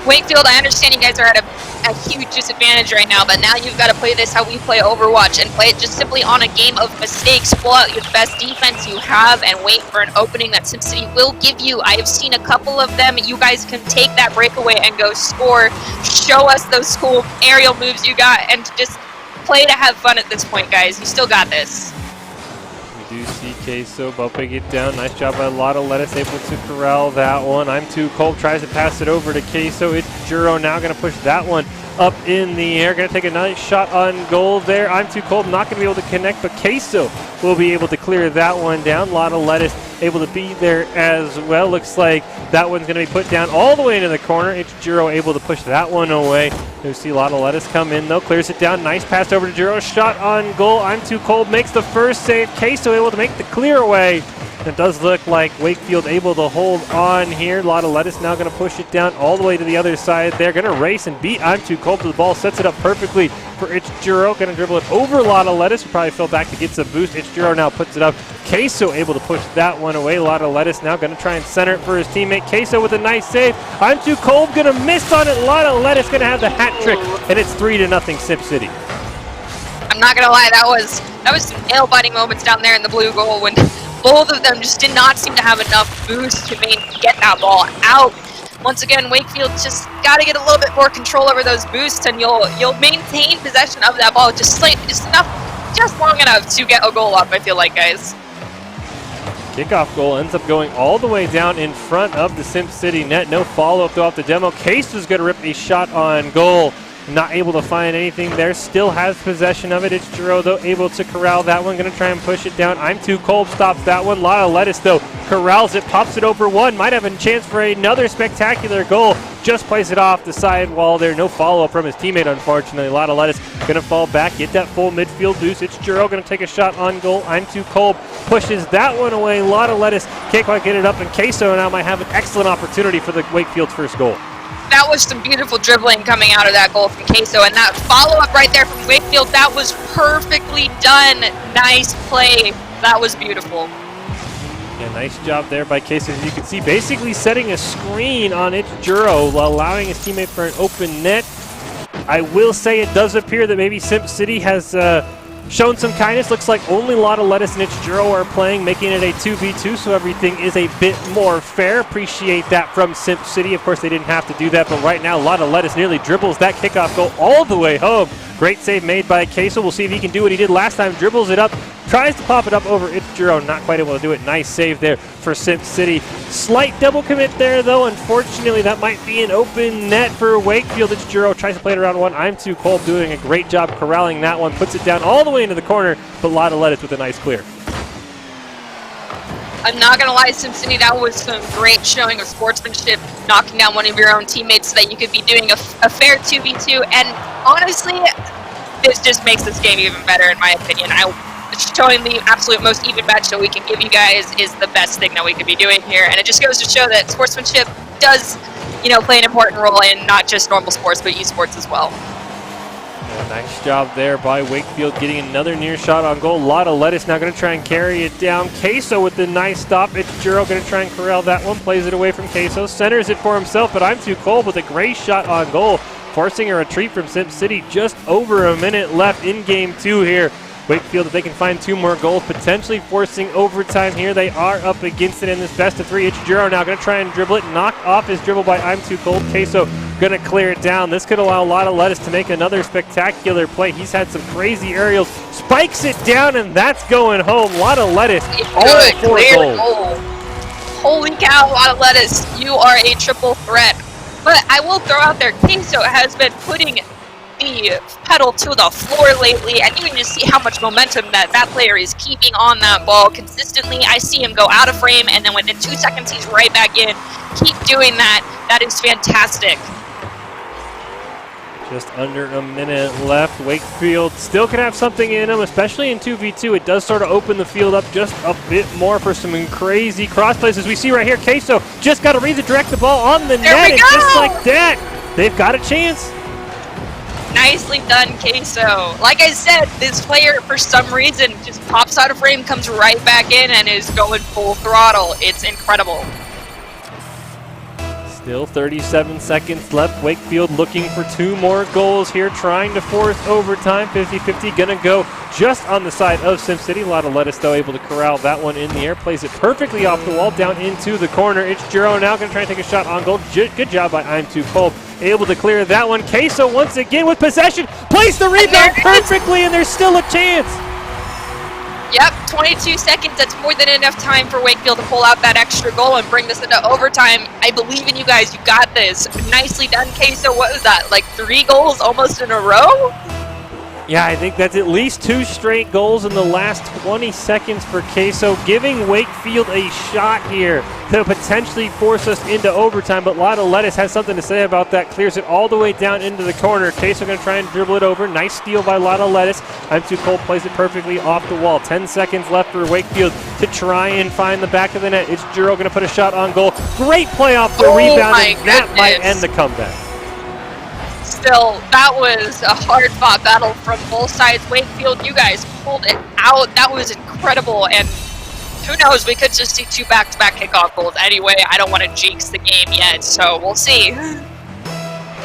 Wakefield, I understand you guys are at a huge disadvantage right now, but now you've got to play this how we play Overwatch and play it just simply on a game of mistakes. Pull out your best defense you have and wait for an opening that SimCity will give you. I have seen a couple of them. You guys can take that breakaway and go score. Show us those cool aerial moves you got and just play to have fun at this point, guys. You still got this. We do see Queso bumping it down. Nice job by Lotta Lettuce, able to corral that one. I'm Too Cold, tries to pass it over to Queso. It's Juro now going to push that one up in the air. Going to take a nice shot on goal there. I'm Too Cold, not going to be able to connect, but Queso will be able to clear that one down. Lotta Lettuce able to be there as well. Looks like that one's going to be put down all the way into the corner. It's Juro able to push that one away. You see Lotta Lettuce come in though, clears it down. Nice pass over to Juro. Shot on goal. I'm Too Cold makes the first save. Queso able to make the clear away. It does look like Wakefield able to hold on here. Lotta Lettuce now going to push it down all the way to the other side. They're going to race and beat I'm Too Cold to the ball. Sets it up perfectly for Ichijiro. Going to dribble it over Lotta Lettuce, who probably fell back to get some boost. Ichijiro now puts it up. Queso able to push that one away. Lotta Lettuce now going to try and center it for his teammate. Queso with a nice save. I'm Too Cold going to miss on it. Lotta Lettuce going to have the hat trick, and it's 3-0 Sip City. I'm not going to lie, that was some nail-biting moments down there in the blue goal when both of them just did not seem to have enough boost to get that ball out. Once again, Wakefield just got to get a little bit more control over those boosts, and you'll maintain possession of that ball just long enough to get a goal up, I feel like, guys. Kickoff goal ends up going all the way down in front of the Sim City net. No follow-up though off the demo. Case is going to rip a shot on goal. Not able to find anything there. Still has possession of it. It's Jiro, though, able to corral that one. Going to try and push it down. I'm Too Cold stops that one. Lotta Lettuce, though, corrals it, pops it over one. Might have a chance for another spectacular goal. just plays it off the side wall there. No follow-up from his teammate, unfortunately. Lotta Lettuce going to fall back, get that full midfield boost. It's Juro going to take a shot on goal. I'm Too Cold pushes that one away. Lotta Lettuce can't quite get it up, and Queso now might have an excellent opportunity for the Wakefield's first goal. That was some beautiful dribbling coming out of that goal from Queso, and that follow-up right there from Wakefield, that was perfectly done. Nice play. That was beautiful. Yeah, nice job there by Queso. As you can see, basically setting a screen on It's Juro, allowing his teammate for an open net. I will say it does appear that maybe Simp City has shown some kindness. Looks like only Lotta Lettuce and It's Juro are playing, making it a 2v2, so everything is a bit more fair. Appreciate that from Simp City. Of course, they didn't have to do that, but right now, Lotta Lettuce nearly dribbles that kickoff goal all the way home. Great save made by Queso. We'll see if he can do what he did last time. Dribbles it up, tries to pop it up over It's Juro. Not quite able to do it. Nice save there for Simp City. Slight double commit there, though. Unfortunately, that might be an open net for Wakefield. It's Juro tries to play it around one. I'm Too Cold doing a great job corralling that one. Puts it down all the way into the corner, but Lotta Lettuce with a nice clear. I'm not going to lie, Sim City, that was some great showing of sportsmanship, knocking down one of your own teammates so that you could be doing a fair 2v2. And honestly, this just makes this game even better, in my opinion. Showing the absolute most even match that we can give you guys is the best thing that we could be doing here. And it just goes to show that sportsmanship does, play an important role in not just normal sports, but esports as well. Yeah, nice job there by Wakefield, getting another near shot on goal. Lotta Lettuce now going to try and carry it down. Queso with the nice stop. It's Juro going to try and corral that one. Plays it away from Queso. Centers it for himself, but I'm Too Cold with a great shot on goal, forcing a retreat from Simp City. Just over a minute left in game 2 here. Wakefield, if they can find 2 more goals, potentially forcing overtime here. They are up against it in this best of 3. It's Juro now going to try and dribble it. Knocked off his dribble by I'm Too Cold. Queso going to clear it down. This could allow Lotta Lettuce to make another spectacular play. He's had some crazy aerials. Spikes it down, and that's going home. Lotta Lettuce, all 4 goals. Holy cow, Lotta Lettuce, you are a triple threat. But I will throw out there, Queso has been putting the pedal to the floor lately, and you can just see how much momentum that player is keeping on that ball consistently. I see him go out of frame, and then within 2 seconds, he's right back in. Keep doing that. That is fantastic. Just under a minute left. Wakefield still can have something in them, especially in 2v2. It does sort of open the field up just a bit more for some crazy cross plays. As we see right here, Queso just got to redirect the ball on the net, and just like that, they've got a chance. Nicely done, Queso. Like I said, this player, for some reason, just pops out of frame, comes right back in, and is going full throttle. It's incredible. Still 37 seconds left. Wakefield looking for 2 more goals here, trying to force overtime. 50-50, gonna go just on the side of Sim City. Lotta Lettuce, though, able to corral that one in the air. Plays it perfectly off the wall, down into the corner. It's Juro now gonna try and take a shot on goal. Good job by I'm Too Cold. Able to clear that one. Queso once again with possession. Plays the rebound perfectly, and there's still a chance. Yep, 22 seconds. That's more than enough time for Wakefield to pull out that extra goal and bring this into overtime. I believe in you guys. You got this. Nicely done, Queso. What was that, like 3 goals almost in a row? Yeah, I think that's at least 2 straight goals in the last 20 seconds for Queso, giving Wakefield a shot here to potentially force us into overtime. But Lotta Lettuce has something to say about that. Clears it all the way down into the corner. Queso going to try and dribble it over. Nice steal by Lotta Lettuce. I'm Too Cold plays it perfectly off the wall. 10 seconds left for Wakefield to try and find the back of the net. It's Juro going to put a shot on goal. Great play off the rebound, and that might end the comeback. Still, that was a hard-fought battle from both sides. Wakefield, you guys pulled it out. That was incredible, and who knows, we could just see 2 back-to-back kickoff goals. Anyway, I don't want to jinx the game yet, so we'll see.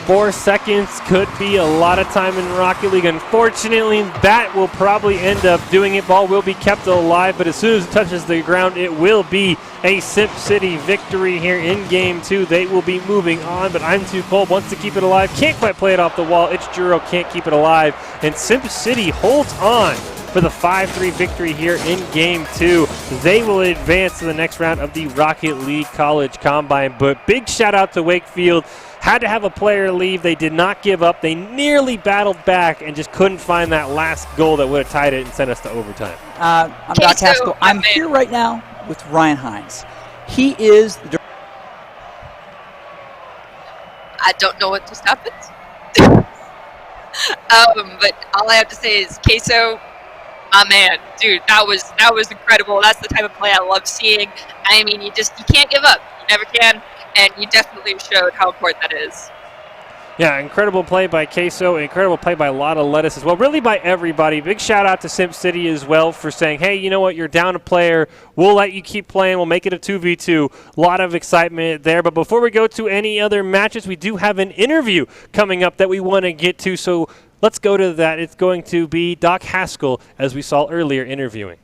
4 seconds could be a lot of time in Rocket League. Unfortunately, that will probably end up doing it. Ball will be kept alive, but as soon as it touches the ground, it will be a Simp City victory here in game 2. They will be moving on, but I'm Too Cold wants to keep it alive. Can't quite play it off the wall. It's Juro, can't keep it alive. And Simp City holds on for the 5-3 victory here in game 2. They will advance to the next round of the Rocket League College Combine. But big shout out to Wakefield. Had to have a player leave. They did not give up. They nearly battled back and just couldn't find that last goal that would have tied it and sent us to overtime. I'm Doc Haskell. I'm here right now with Ryan Hines. He is the I don't know what just happened. But all I have to say is Queso, my man, dude, that was incredible. That's the type of play I love seeing. I mean, you can't give up. You never can, and you definitely showed how important that is. Yeah, incredible play by Queso, incredible play by Lotta Lettuce as well. Really by everybody. Big shout out to Simp City as well for saying, hey, you know what, you're down a player. We'll let you keep playing. We'll make it a 2v2. A lot of excitement there. But before we go to any other matches, we do have an interview coming up that we want to get to. So let's go to that. It's going to be Doc Haskell, as we saw earlier, interviewing.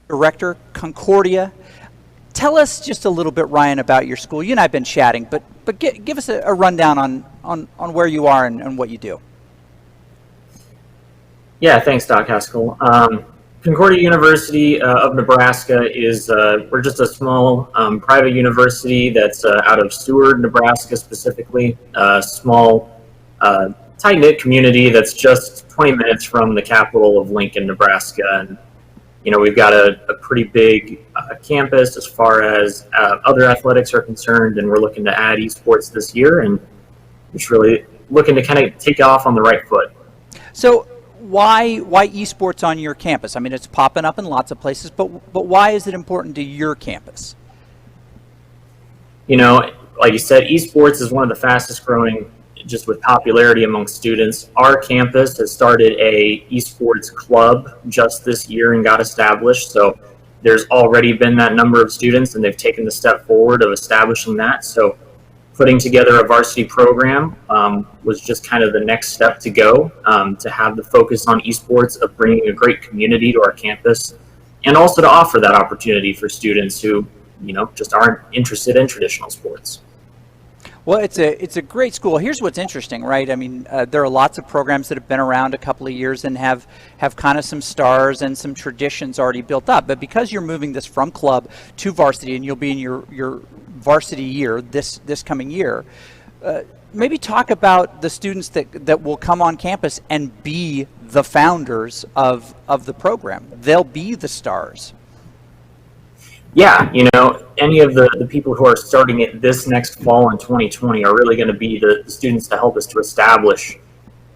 Director, Concordia. Tell us just a little bit, Ryan, about your school. You and I have been chatting, but give us a rundown on where you are and what you do. Yeah, thanks, Doc Haskell. Concordia University of Nebraska is we're just a small private university that's out of Seward, Nebraska specifically. A small, tight-knit community that's just 20 minutes from the capital of Lincoln, Nebraska. And you know, we've got a pretty big campus as far as other athletics are concerned, and we're looking to add esports this year, and just really looking to kind of take off on the right foot. So why esports on your campus? I mean, it's popping up in lots of places, but why is it important to your campus? You know, like you said, esports is one of the fastest growing, just with popularity among students. Our campus has started a esports club just this year and got established. So there's already been that number of students, and they've taken the step forward of establishing that. So putting together a varsity program was just kind of the next step to go, to have the focus on esports, of bringing a great community to our campus, and also to offer that opportunity for students who, you know, just aren't interested in traditional sports. Well, it's a great school. Here's what's interesting, right? I mean, there are lots of programs that have been around a couple of years and have kind of some stars and some traditions already built up. But because you're moving this from club to varsity, and you'll be in your varsity year this coming year, maybe talk about the students that will come on campus and be the founders of the program. They'll be the stars. Yeah, you know, any of the people who are starting it this next fall in 2020 are really going to be the students to help us to establish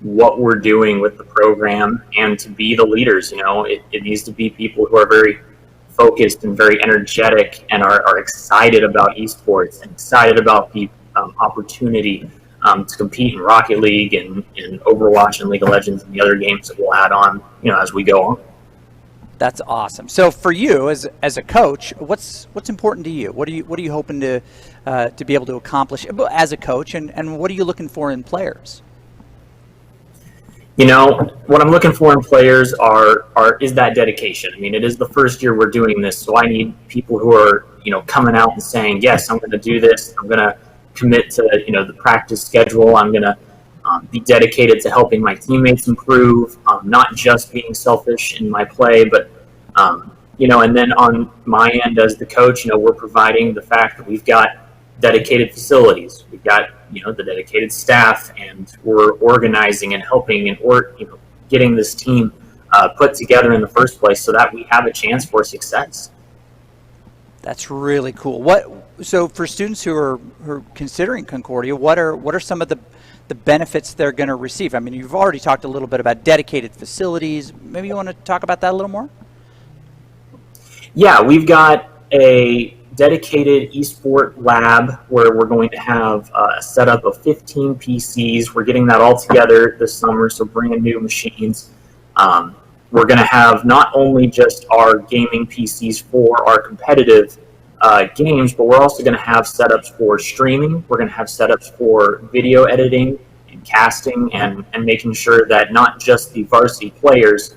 what we're doing with the program and to be the leaders. You know, it needs to be people who are very focused and very energetic and are excited about esports and excited about the opportunity to compete in Rocket League and in Overwatch and League of Legends and the other games that we'll add on, you know, as we go on. That's awesome. So for you as a coach, what's important to you? What are you hoping to be able to accomplish as a coach, and what are you looking for in players? You know, what I'm looking for in players is that dedication. I mean, it is the first year we're doing this, so I need people who are, you know, coming out and saying, yes, I'm going to do this. I'm going to commit to, you know, the practice schedule. I'm going to be dedicated to helping my teammates improve, not just being selfish in my play, but, you know, and then on my end as the coach, you know, we're providing the fact that we've got dedicated facilities. We've got, you know, the dedicated staff, and we're organizing and helping and, you know, getting this team put together in the first place so that we have a chance for success. That's really cool. So for students who are considering Concordia, what are some of the benefits they're going to receive? I mean, you've already talked a little bit about dedicated facilities. Maybe you want to talk about that a little more? Yeah, we've got a dedicated esport lab where we're going to have a setup of 15 PCs. We're getting that all together this summer, so bringing new machines. We're going to have not only just our gaming PCs for our competitive games, but we're also going to have setups for streaming. We're going to have setups for video editing and casting, and making sure that not just the varsity players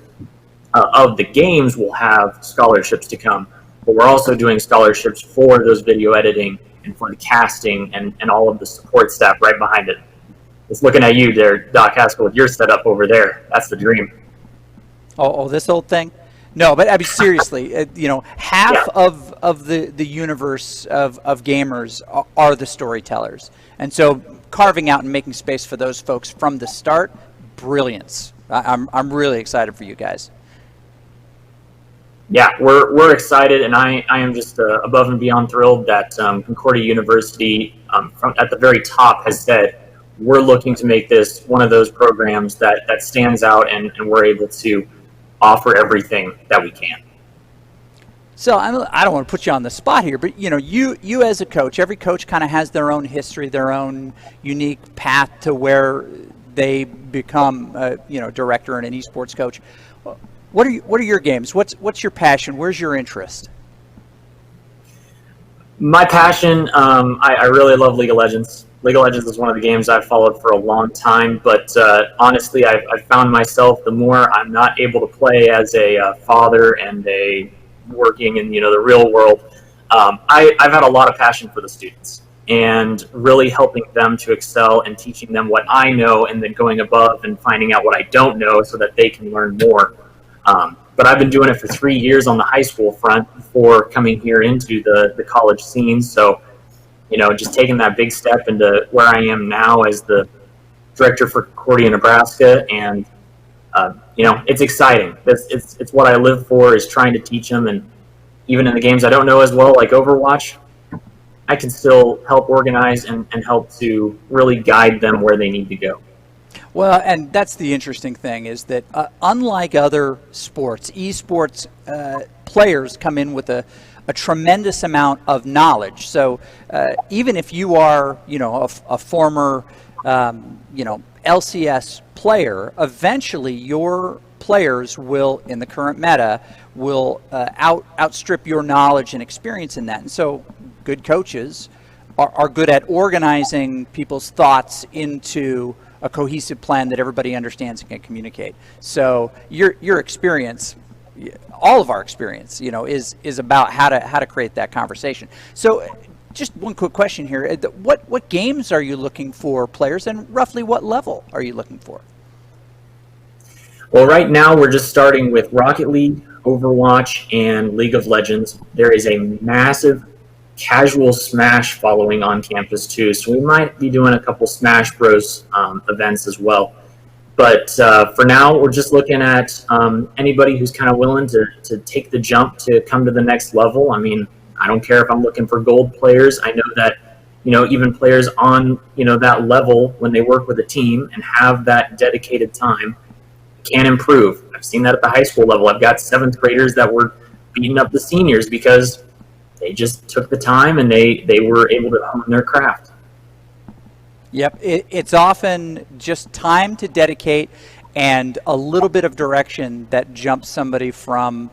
of the games will have scholarships to come, but we're also doing scholarships for those video editing and for the casting and all of the support staff right behind it. Just looking at you there, Doc Haskell, with your setup over there. That's the dream. Oh, this old thing? No, but I mean, seriously, you know, half of the universe of gamers are the storytellers. And so carving out and making space for those folks from the start, brilliance. I'm really excited for you guys. Yeah, we're excited, and I am just above and beyond thrilled that Concordia University, at the very top, has said we're looking to make this one of those programs that stands out, and we're able to offer everything that we can. So I don't want to put you on the spot here, but you as a coach, every coach kind of has their own history, their own unique path to where they become director and an esports coach. What are your games? What's your passion? Where's your interest? My passion, I really love League of Legends. League of Legends is one of the games I've followed for a long time, but honestly, I've found myself, the more I'm not able to play as a father and a working in the real world, I've had a lot of passion for the students and really helping them to excel and teaching them what I know, and then going above and finding out what I don't know so that they can learn more. But I've been doing it for 3 years on the high school front before coming here into the college scene. So, just taking that big step into where I am now as the director for Concordia, Nebraska, and it's exciting. It's what I live for, is trying to teach them, and even in the games I don't know as well, like Overwatch, I can still help organize and help to really guide them where they need to go. Well, and that's the interesting thing, is that unlike other sports, esports players come in with a tremendous amount of knowledge. So even if you are, a former, LCS player, eventually your players will, in the current meta, will outstrip your knowledge and experience in that. And so good coaches are good at organizing people's thoughts into a cohesive plan that everybody understands and can communicate. So your experience, all of our experience, is about how to create that conversation. So just one quick question here. What games are you looking for players, and roughly what level are you looking for? Well, right now we're just starting with Rocket League, Overwatch, and League of Legends. There is a massive casual Smash following on campus too, so we might be doing a couple Smash Bros events as well. But for now, we're just looking at anybody who's kind of willing to take the jump to come to the next level. I mean, I don't care if I'm looking for gold players. I know that even players on that level, when they work with a team and have that dedicated time, can improve. I've seen that at the high school level. I've got 7th graders that were beating up the seniors because they just took the time and they were able to hone their craft. Yep, it's often just time to dedicate and a little bit of direction that jumps somebody from,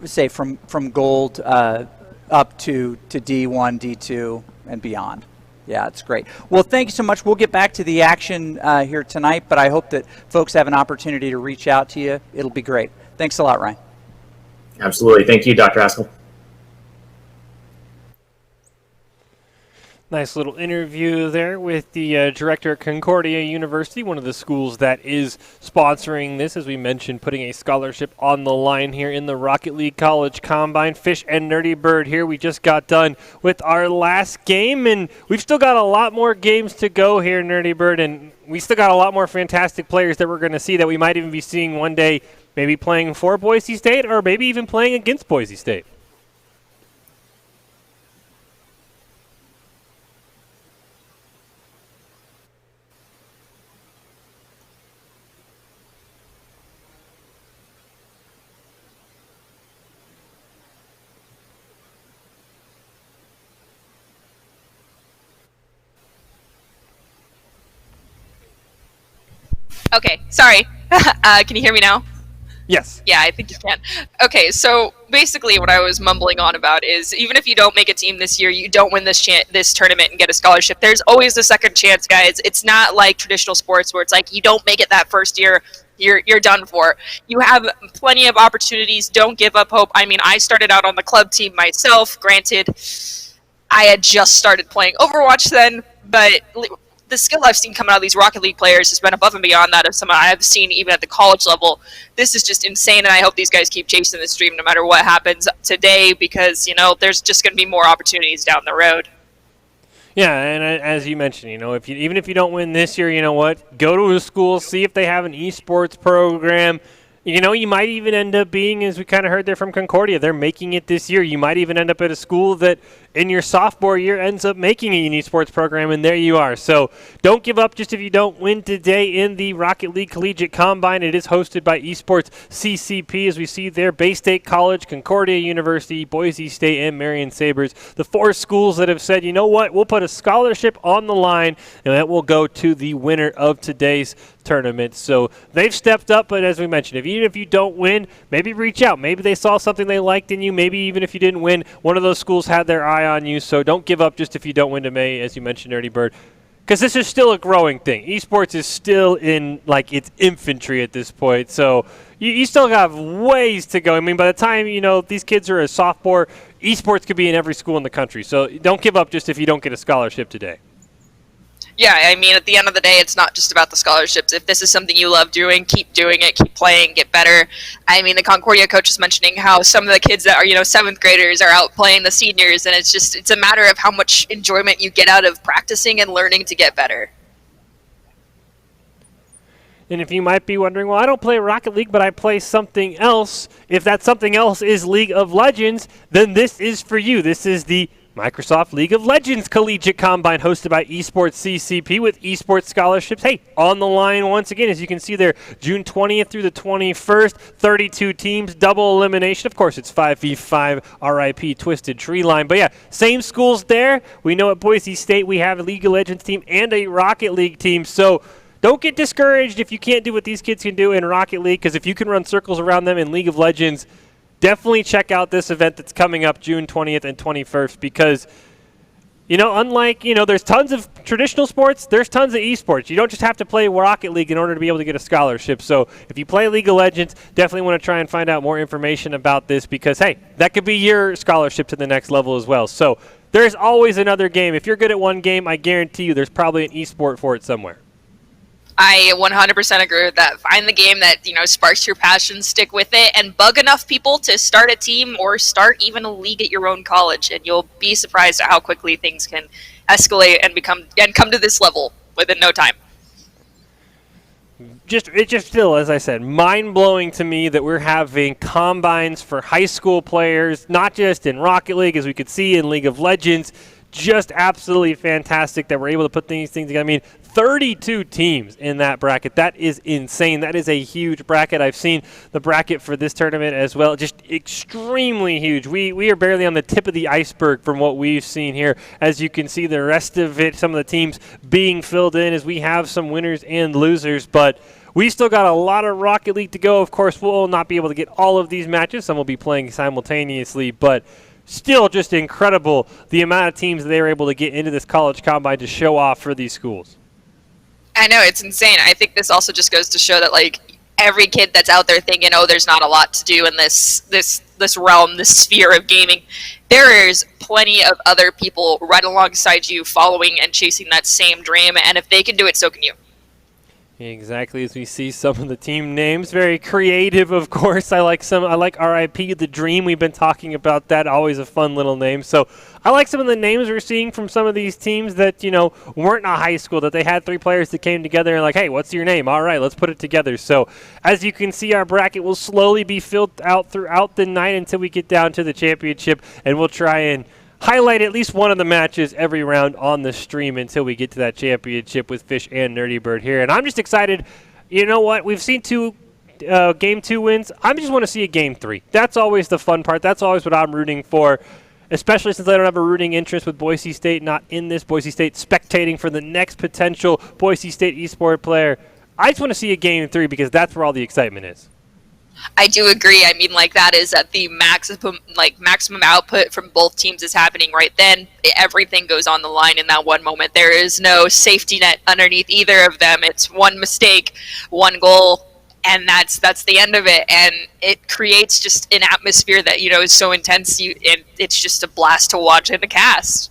say from gold up to D1, D2, and beyond. Yeah, it's great. Well, thank you so much. We'll get back to the action here tonight, but I hope that folks have an opportunity to reach out to you. It'll be great. Thanks a lot, Ryan. Absolutely. Thank you, Dr. Haskell. Nice little interview there with the director at Concordia University, one of the schools that is sponsoring this, as we mentioned, putting a scholarship on the line here in the Rocket League College Combine. Fish and Nerdy Bird here. We just got done with our last game, and we've still got a lot more games to go here, Nerdy Bird, and we still got a lot more fantastic players that we're going to see that we might even be seeing one day, maybe playing for Boise State or maybe even playing against Boise State. Okay, sorry. Can you hear me now? Yes. Yeah, I think you can. Okay, so basically what I was mumbling on about is even if you don't make a team this year, you don't win this tournament and get a scholarship, there's always a second chance, guys. It's not like traditional sports where it's like you don't make it that first year, you're done for. You have plenty of opportunities. Don't give up hope. I mean, I started out on the club team myself. Granted, I had just started playing Overwatch then, but the skill I've seen coming out of these Rocket League players has been above and beyond that of some I've seen even at the college level. This is just insane, and I hope these guys keep chasing this dream no matter what happens today, because, there's just going to be more opportunities down the road. Yeah, and as you mentioned, even if you don't win this year, you know what? Go to a school, see if they have an esports program, You know, you might even end up being, as we kind of heard there from Concordia, they're making it this year. You might even end up at a school that in your sophomore year ends up making a Esports program, and there you are. So don't give up just if you don't win today in the Rocket League Collegiate Combine. It is hosted by Esports CCP, as we see there, Bay State College, Concordia University, Boise State, and Marion Sabres. The 4 schools that have said, you know what, we'll put a scholarship on the line, and that will go to the winner of today's tournament. So they've stepped up, but as we mentioned, even if you don't win, maybe reach out. Maybe they saw something they liked in you. Maybe even if you didn't win, one of those schools had their eye on you. So don't give up just if you don't win today, as you mentioned, Nerdy Bird, because this is still a growing thing. Esports is still in like its infantry at this point. So you still have ways to go. I mean, by the time, you know, these kids are a sophomore, esports could be in every school in the country. So don't give up just if you don't get a scholarship today. Yeah, I mean, at the end of the day, it's not just about the scholarships. If this is something you love doing it, keep playing, get better. I mean, the Concordia coach was mentioning how some of the kids that are, 7th graders are out playing the seniors, and it's a matter of how much enjoyment you get out of practicing and learning to get better. And if you might be wondering, well, I don't play Rocket League, but I play something else. If that something else is League of Legends, then this is for you. This is the Microsoft League of Legends Collegiate Combine, hosted by Esports CCP with esports scholarships. Hey, on the line once again, as you can see there, June 20th through the 21st, 32 teams, double elimination. Of course, it's 5v5 RIP Twisted Tree Line. But yeah, same schools there. We know at Boise State we have a League of Legends team and a Rocket League team. So don't get discouraged if you can't do what these kids can do in Rocket League, because if you can run circles around them in League of Legends, definitely check out this event that's coming up June 20th and 21st, because, unlike, there's tons of traditional sports, there's tons of esports. You don't just have to play Rocket League in order to be able to get a scholarship. So if you play League of Legends, definitely want to try and find out more information about this, because, hey, that could be your scholarship to the next level as well. So there's always another game. If you're good at one game, I guarantee you there's probably an esport for it somewhere. I 100% agree with that. Find the game that, sparks your passion, stick with it, and bug enough people to start a team or start even a league at your own college, and you'll be surprised at how quickly things can escalate and come to this level within no time. It just still, as I said, mind-blowing to me that we're having combines for high school players, not just in Rocket League, as we could see in League of Legends. Just absolutely fantastic that we're able to put these things together. I mean, 32 teams in that bracket. That is insane. That is a huge bracket. I've seen the bracket for this tournament as well. Just extremely huge. We are barely on the tip of the iceberg from what we've seen here. As you can see, the rest of it, some of the teams being filled in, as we have some winners and losers. But we still got a lot of Rocket League to go. Of course, we'll not be able to get all of these matches. Some will be playing simultaneously, but still just incredible the amount of teams they were able to get into this college combine to show off for these schools. I know, it's insane. I think this also just goes to show that, every kid that's out there thinking, there's not a lot to do in this realm, this sphere of gaming, there is plenty of other people right alongside you following and chasing that same dream, and if they can do it, so can you. Exactly, as we see some of the team names, very creative, of course. I like RIP The Dream. We've been talking about that, always a fun little name. So I like some of the names we're seeing from some of these teams that, weren't in a high school, that they had 3 players that came together and hey, what's your name? All right, let's put it together. So as you can see, our bracket will slowly be filled out throughout the night until we get down to the championship, and we'll try and highlight at least one of the matches every round on the stream until we get to that championship with Fish and Nerdy Bird here. And I'm just excited. You know what? We've seen game 2 wins. I just want to see a game 3. That's always the fun part. That's always what I'm rooting for, especially since I don't have a rooting interest with Boise State, not in this. Boise State spectating for the next potential Boise State esport player. I just want to see a game 3 because that's where all the excitement is. I do agree. I mean, that is at the maximum output from both teams is happening right then. Everything goes on the line in that one moment. There is no safety net underneath either of them. It's one mistake, one goal, and that's the end of it. And it creates just an atmosphere that, is so intense, and it's just a blast to watch in the cast.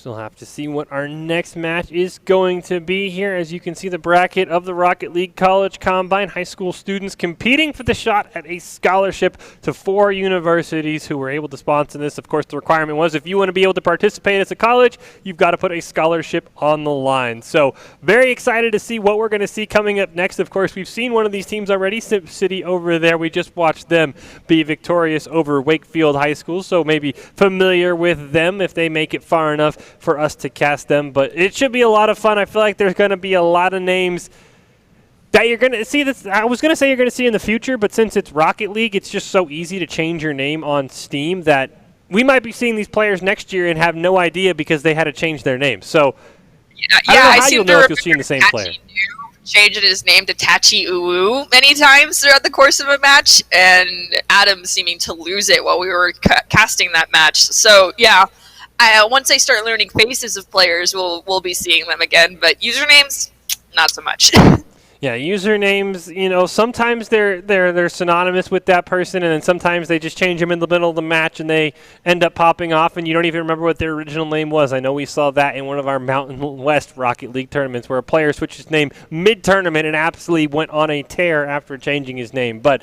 So we'll have to see what our next match is going to be here. As you can see, the bracket of the Rocket League College Combine. High school students competing for the shot at a scholarship to 4 universities who were able to sponsor this. Of course, the requirement was if you want to be able to participate as a college, you've got to put a scholarship on the line. So very excited to see what we're going to see coming up next. Of course, we've seen one of these teams already, Simp City over there. We just watched them be victorious over Wakefield High School, so maybe familiar with them if they make it far enough for us to cast them. But it should be a lot of fun. I feel like there's going to be a lot of names that you're going to see. This, I was going to say you're going to see in the future, but since it's Rocket League, it's just so easy to change your name on Steam that we might be seeing these players next year and have no idea because they had to change their name. So I don't know how you'll know if you'll see the same player. Changed his name to Tachi Uwu many times throughout the course of a match, and Adam seeming to lose it while we were casting that match. So yeah, once I start learning faces of players, we'll be seeing them again. But usernames, not so much. Yeah, usernames, you know, sometimes they're synonymous with that person, and then sometimes they just change them in the middle of the match and they end up popping off and you don't even remember what their original name was. I know we saw that in one of our Mountain West Rocket League tournaments where a player switched his name mid-tournament and absolutely went on a tear after changing his name. But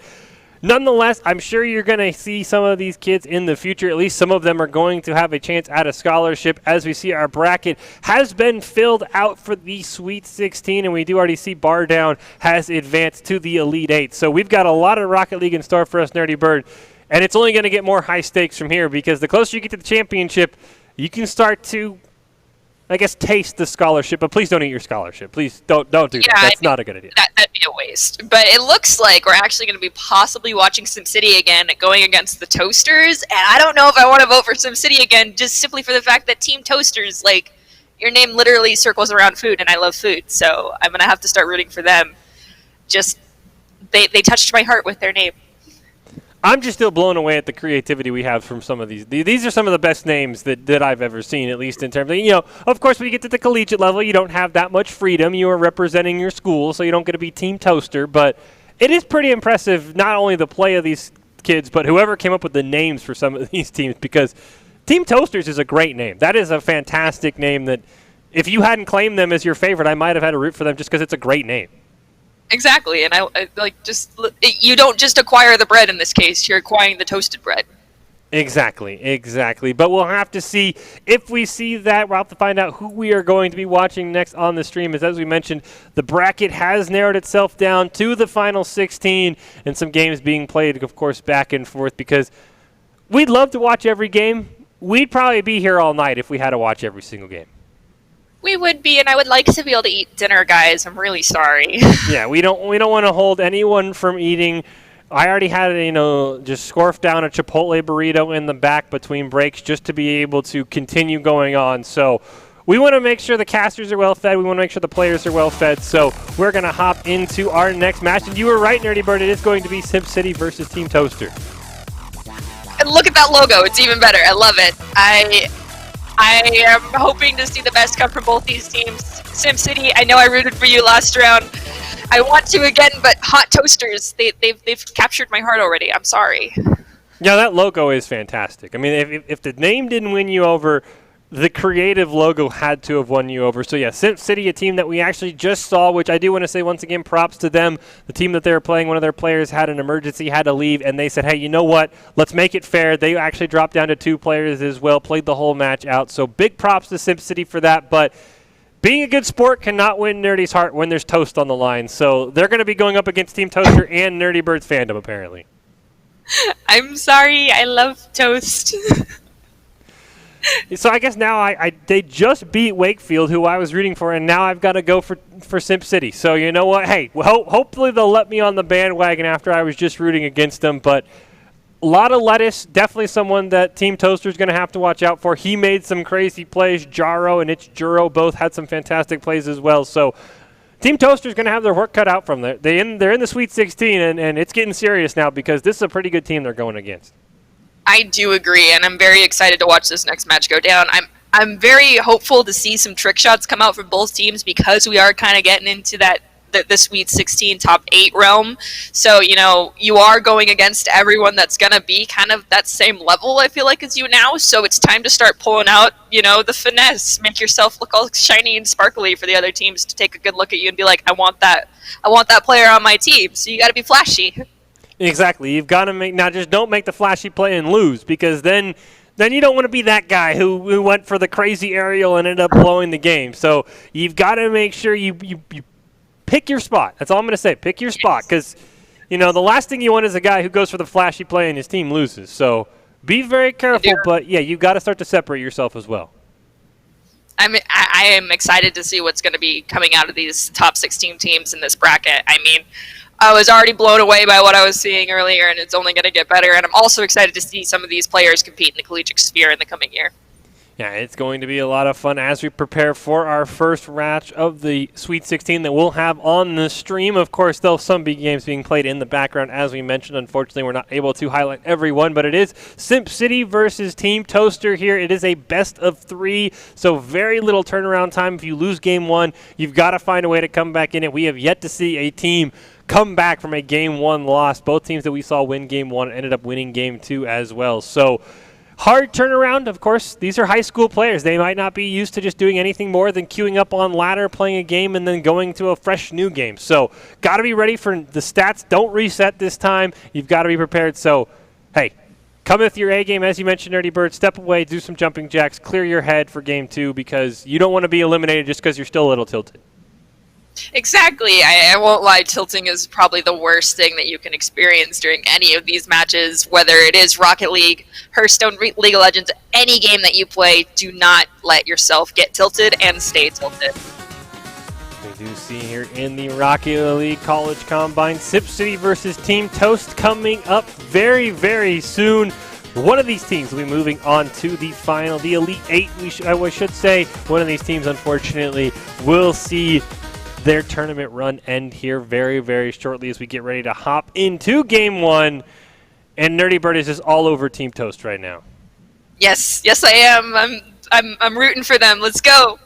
nonetheless, I'm sure you're going to see some of these kids in the future. At least some of them are going to have a chance at a scholarship. As we see, our bracket has been filled out for the Sweet 16, and we do already see Bar Down has advanced to the Elite 8. So we've got a lot of Rocket League in store for us, Nerdy Bird, and it's only going to get more high stakes from here because the closer you get to the championship, you can start to, I guess, taste the scholarship, but please don't eat your scholarship. Please don't do that. That's not a good idea. That'd be a waste. But it looks like we're actually going to be possibly watching SimCity again going against the Toasters, and I don't know if I want to vote for SimCity again just simply for the fact that Team Toasters, like, your name literally circles around food, and I love food, so I'm going to have to start rooting for them. Just, they touched my heart with their name. I'm just still blown away at the creativity we have from some of these. These are some of the best names that I've ever seen, at least in terms of, you know, of course, when you get to the collegiate level, you don't have that much freedom. You are representing your school, so you don't get to be Team Toaster. But it is pretty impressive, not only the play of these kids, but whoever came up with the names for some of these teams, because Team Toasters is a great name. That is a fantastic name that if you hadn't claimed them as your favorite, I might have had to root for them just because it's a great name. Exactly, and I like just you don't just acquire the bread in this case; you're acquiring the toasted bread. Exactly. But we'll have to see if we see that. We'll have to find out who we are going to be watching next on the stream. As we mentioned, the bracket has narrowed itself down to the final 16, and some games being played, of course, back and forth. Because we'd love to watch every game. We'd probably be here all night if we had to watch every single game. We would be, and I would like to be able to eat dinner, guys. I'm really sorry. Yeah, we don't want to hold anyone from eating. I already had, just scarf down a Chipotle burrito in the back between breaks just to be able to continue going on. So we want to make sure the casters are well fed. We want to make sure the players are well fed. So we're going to hop into our next match. And you were right, Nerdy Bird. It is going to be SimCity versus Team Toaster. And look at that logo. It's even better. I love it. I am hoping to see the best come from both these teams. SimCity, I know I rooted for you last round. I want to again, but Hot Toasters, they've captured my heart already. I'm sorry. Yeah, that logo is fantastic. I mean, if the name didn't win you over, the creative logo had to have won you over. So, yeah, SimCity, a team that we actually just saw, which I do want to say once again, props to them. The team that they were playing, one of their players had an emergency, had to leave, and they said, hey, you know what? Let's make it fair. They actually dropped down to 2 players as well, played the whole match out. So, big props to SimCity for that. But being a good sport cannot win Nerdy's heart when there's toast on the line. So, they're going to be going up against Team Toaster and Nerdy Bird's fandom, apparently. I'm sorry. I love toast. So I guess now they just beat Wakefield, who I was rooting for, and now I've got to go for SimCity. So you know what? Hey, hopefully they'll let me on the bandwagon after I was just rooting against them. But a lot of lettuce, definitely someone that Team Toaster is going to have to watch out for. He made some crazy plays. Jaro and Juro both had some fantastic plays as well. So Team Toaster is going to have their work cut out from there. They're in the Sweet 16, and it's getting serious now because this is a pretty good team they're going against. I do agree, and I'm very excited to watch this next match go down. I'm very hopeful to see some trick shots come out from both teams because we are kind of getting into that the Sweet 16 top 8 realm. So, you know, you are going against everyone that's going to be kind of that same level, I feel like, as you now. So it's time to start pulling out, you know, the finesse, make yourself look all shiny and sparkly for the other teams to take a good look at you and be like, I want that player on my team. So you got to be flashy. Exactly. You've got to make, now just don't make the flashy play and lose, because then you don't want to be that guy who went for the crazy aerial and ended up blowing the game. So you've got to make sure you pick your spot. That's all I'm going to say. Pick your spot, because, you know, the last thing you want is a guy who goes for the flashy play and his team loses. So be very careful, but, yeah, you've got to start to separate yourself as well. I am excited to see what's going to be coming out of these top 16 teams in this bracket. I mean, I was already blown away by what I was seeing earlier, and it's only going to get better. And I'm also excited to see some of these players compete in the collegiate sphere in the coming year. Yeah, it's going to be a lot of fun as we prepare for our first match of the Sweet 16 that we'll have on the stream. Of course, there'll some big games being played in the background, as we mentioned. Unfortunately, we're not able to highlight everyone, but it is Simp City versus Team Toaster here. It is a best of 3, so very little turnaround time. If you lose game 1, you've got to find a way to come back in it. We have yet to see a team come back from a game 1 loss. Both teams that we saw win game 1 ended up winning game 2 as well. So hard turnaround. Of course, these are high school players. They might not be used to just doing anything more than queuing up on ladder, playing a game, and then going to a fresh new game. So got to be ready for the stats. Don't reset this time. You've got to be prepared. So, hey, come with your A game. As you mentioned, Nerdy Bird, step away, do some jumping jacks, clear your head for game 2, because you don't want to be eliminated just because you're still a little tilted. Exactly. I won't lie, tilting is probably the worst thing that you can experience during any of these matches, whether it is Rocket League, Hearthstone, League of Legends, any game that you play. Do not let yourself get tilted and stay tilted. We do see here in the Rocket League College Combine, Simp City versus Team Toast coming up very, very soon. One of these teams will be moving on to the final, the Elite 8, I should say. One of these teams, unfortunately, will see their tournament run end here very, very shortly as we get ready to hop into game 1. And Nerdy Bird is just all over Team Toast right now. Yes, I am. I'm rooting for them. Let's go.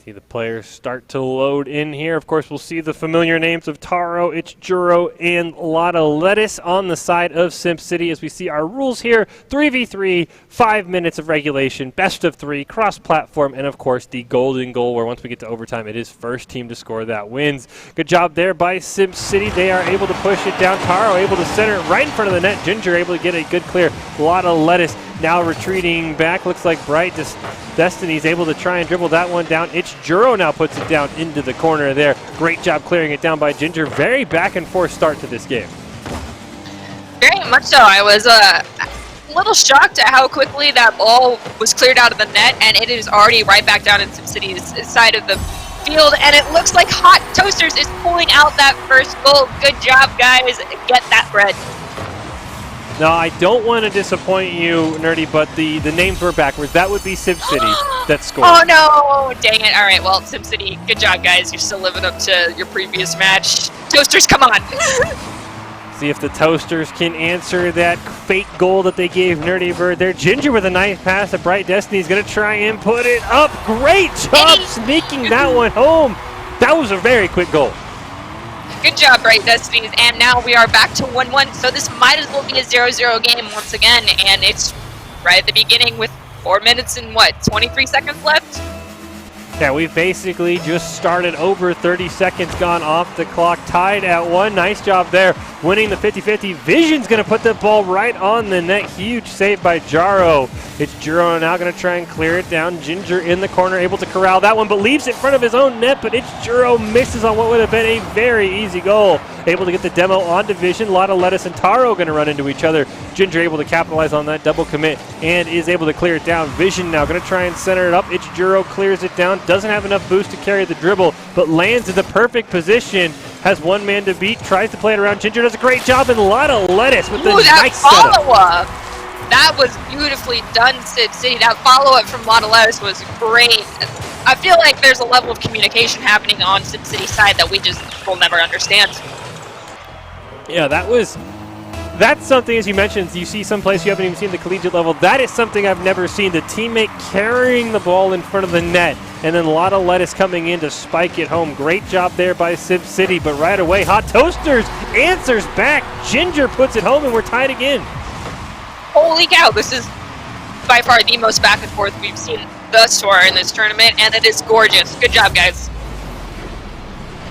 See the players start to load in here. Of course, we'll see the familiar names of Taro, Ichijuro, and Lotta Lettuce on the side of Simp City as we see our rules here. 3v3, 5 minutes of regulation, best of 3, cross-platform, and of course the golden goal where once we get to overtime, it is first team to score that wins. Good job there by Simp City. They are able to push it down. Taro able to center it right in front of the net. Ginger able to get a good clear. Lotta Lettuce now retreating back. Looks like Bright Destiny's able to try and dribble that one down. Ichijuro now puts it down into the corner there. Great job clearing it down by Ginger. Very back and forth start to this game. Very much so. I was a little shocked at how quickly that ball was cleared out of the net, and it is already right back down in Simp City's side of the field, and it looks like Hot Toasters is pulling out that first goal. Good job, guys. Get that bread. Now, I don't want to disappoint you, Nerdy, but the names were backwards. That would be Simp City that scored. Oh, no. Dang it. All right, well, Simp City, good job, guys. You're still living up to your previous match. Toasters, come on. See if the Toasters can answer that fake goal that they gave Nerdy Bird there. Ginger with a nice pass to Bright Destiny. He's going to try and put it up. Great job sneaking that one home. That was a very quick goal. Good job, Bright Destinies. And now we are back to 1-1. So this might as well be a 0-0 game once again. And it's right at the beginning with 4 minutes and, 23 seconds left? Yeah, we've basically just started over 30 seconds gone off the clock, tied at 1. Nice job there, winning the 50-50. Vision's going to put the ball right on the net. Huge save by Jaro. It's Jaro now going to try and clear it down. Ginger in the corner, able to corral that one, but leaves it in front of his own net, but it's Jaro misses on what would have been a very easy goal. Able to get the demo onto Vision. Lotta Lettuce and Taro going to run into each other. Ginger able to capitalize on that double commit and is able to clear it down. Vision now going to try and center it up. Ichijuro clears it down. Doesn't have enough boost to carry the dribble, but lands in the perfect position. Has one man to beat. Tries to play it around. Ginger does a great job, and Lotta Lettuce with the nice follow-up. That was beautifully done, Simp City. That follow-up from Lotta Lettuce was great. I feel like there's a level of communication happening on Simp City's side that we just will never understand. Yeah, that was That's something, as you mentioned, you see someplace you haven't even seen the collegiate level. That is something I've never seen. The teammate carrying the ball in front of the net, and then a lot of lettuce coming in to spike it home. Great job there by Sim City, but right away, Hot Toasters answers back. Ginger puts it home, and we're tied again. Holy cow, this is by far the most back and forth we've seen thus far in this tournament, and it is gorgeous. Good job, guys.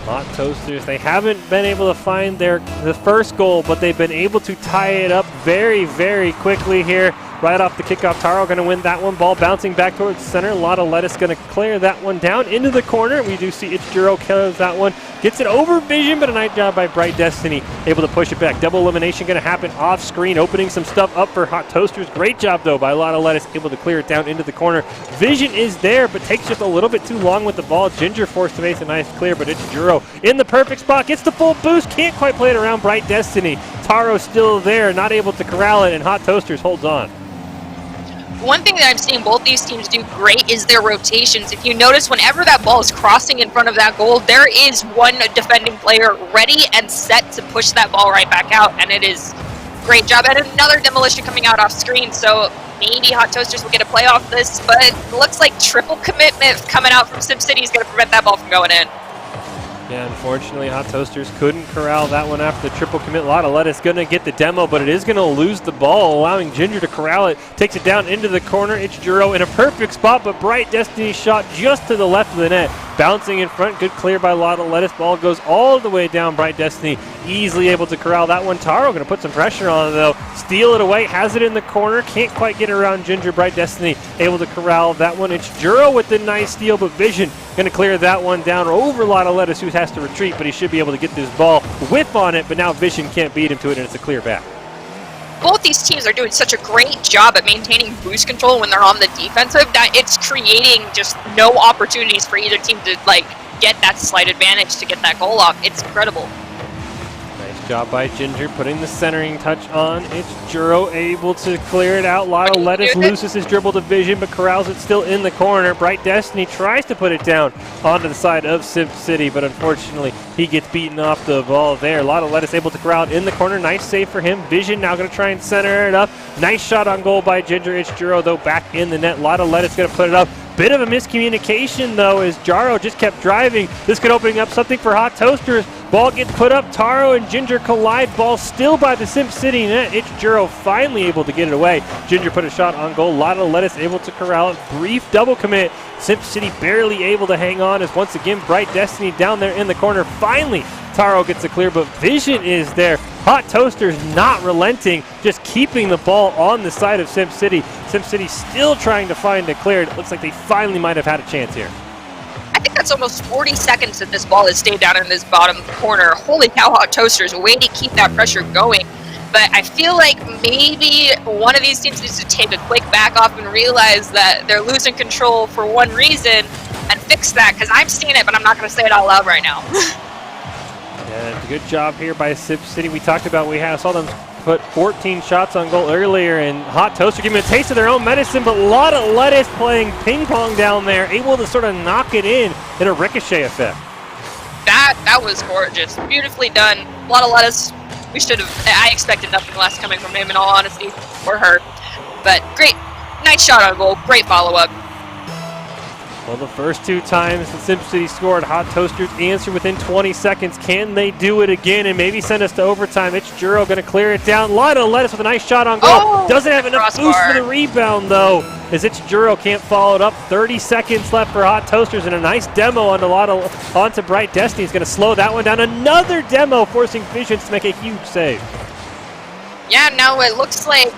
Hot Toasters, they haven't been able to find the first goal, but they've been able to tie it up very, very quickly here. Right off the kickoff, Taro going to win that one. Ball bouncing back towards the center. A lot of lettuce going to clear that one down into the corner. We do see Ichijiro kills that one. Gets it over Vision, but a nice job by Bright Destiny. Able to push it back. Double elimination going to happen off screen, opening some stuff up for Hot Toasters. Great job, though, by a lot of lettuce. Able to clear it down into the corner. Vision is there, but takes just a little bit too long with the ball. Ginger forced to make a nice clear, but Ichijiro in the perfect spot. Gets the full boost. Can't quite play it around Bright Destiny. Taro still there, not able to corral it, and Hot Toasters holds on. One thing that I'm seeing both these teams do great is their rotations. If you notice, whenever that ball is crossing in front of that goal, there is one defending player ready and set to push that ball right back out, and it is great job. And another demolition coming out off screen, so maybe Hot Toasters will get a play off this, but it looks like triple commitment coming out from SimCity is going to prevent that ball from going in. Yeah, unfortunately, Hot Toasters couldn't corral that one after the triple commit. A lot of lettuce going to get the demo, but it is going to lose the ball, allowing Ginger to corral it. Takes it down into the corner. Ichijiro in a perfect spot, but Bright Destiny shot just to the left of the net. Bouncing in front, good clear by Lotta Lettuce. Ball goes all the way down. Bright Destiny easily able to corral that one. Taro going to put some pressure on it, though. Steal it away, has it in the corner. Can't quite get around Ginger. Bright Destiny able to corral that one. Ichijiro with the nice steal, but Vision going to clear that one down over Lotta Lettuce, who has to retreat, but he should be able to get this ball, whip on it, but now Vision can't beat him to it, and it's a clear back. Both these teams are doing such a great job at maintaining boost control when they're on the defensive that it's creating just no opportunities for either team to get that slight advantage to get that goal off. It's incredible. Nice job by Ginger putting the centering touch on. Ichijiro able to clear it out. Lotta Lettuce loses his dribble to Vision, but corrals it still in the corner. Bright Destiny tries to put it down onto the side of Sim City, but unfortunately he gets beaten off the ball there. Lotta Lettuce able to corral it in the corner. Nice save for him. Vision now going to try and center it up. Nice shot on goal by Ginger. Ichijiro, though, back in the net. Lotta Lettuce going to put it up. Bit of a miscommunication, though, as Jaro just kept driving. This could open up something for Hot Toasters. Ball gets put up. Taro and Ginger collide. Ball still by the Sim City net. Ichijiro finally able to get it away. Ginger put a shot on goal. Lotta Lettuce able to corral it. Brief double commit. Sim City barely able to hang on as once again Bright Destiny down there in the corner. Finally, Taro gets a clear, but Vision is there. Hot Toasters not relenting, just keeping the ball on the side of Sim City. Sim City still trying to find a clear. It looks like they finally might have had a chance here. I think that's almost 40 seconds that this ball has stayed down in this bottom corner. Holy cow, Hot Toasters, a way to keep that pressure going. But I feel like maybe one of these teams needs to take a quick back off and realize that they're losing control for one reason and fix that, because I'm seeing it, but I'm not going to say it out loud right now. Yeah, good job here by Sim City. We talked about saw them put 14 shots on goal earlier, and Hot Toaster giving a taste of their own medicine, but Lotta Lettuce playing ping pong down there, able to sort of knock it in a ricochet effect. That was gorgeous. Beautifully done. Lotta Lettuce. I expected nothing less coming from him, in all honesty, or her. But great, nice shot on goal, great follow-up. Well, the first two times that Sim City scored, Hot Toasters answer within 20 seconds. Can they do it again and maybe send us to overtime? Ichijiro going to clear it down. Lotta Lettuce with a nice shot on goal. Oh, doesn't have enough boost for the rebound, though, as Ichijiro can't follow it up. 30 seconds left for Hot Toasters, and a nice demo onto Bright Destiny. He's going to slow that one down. Another demo, forcing Visions to make a huge save. Yeah, now it looks like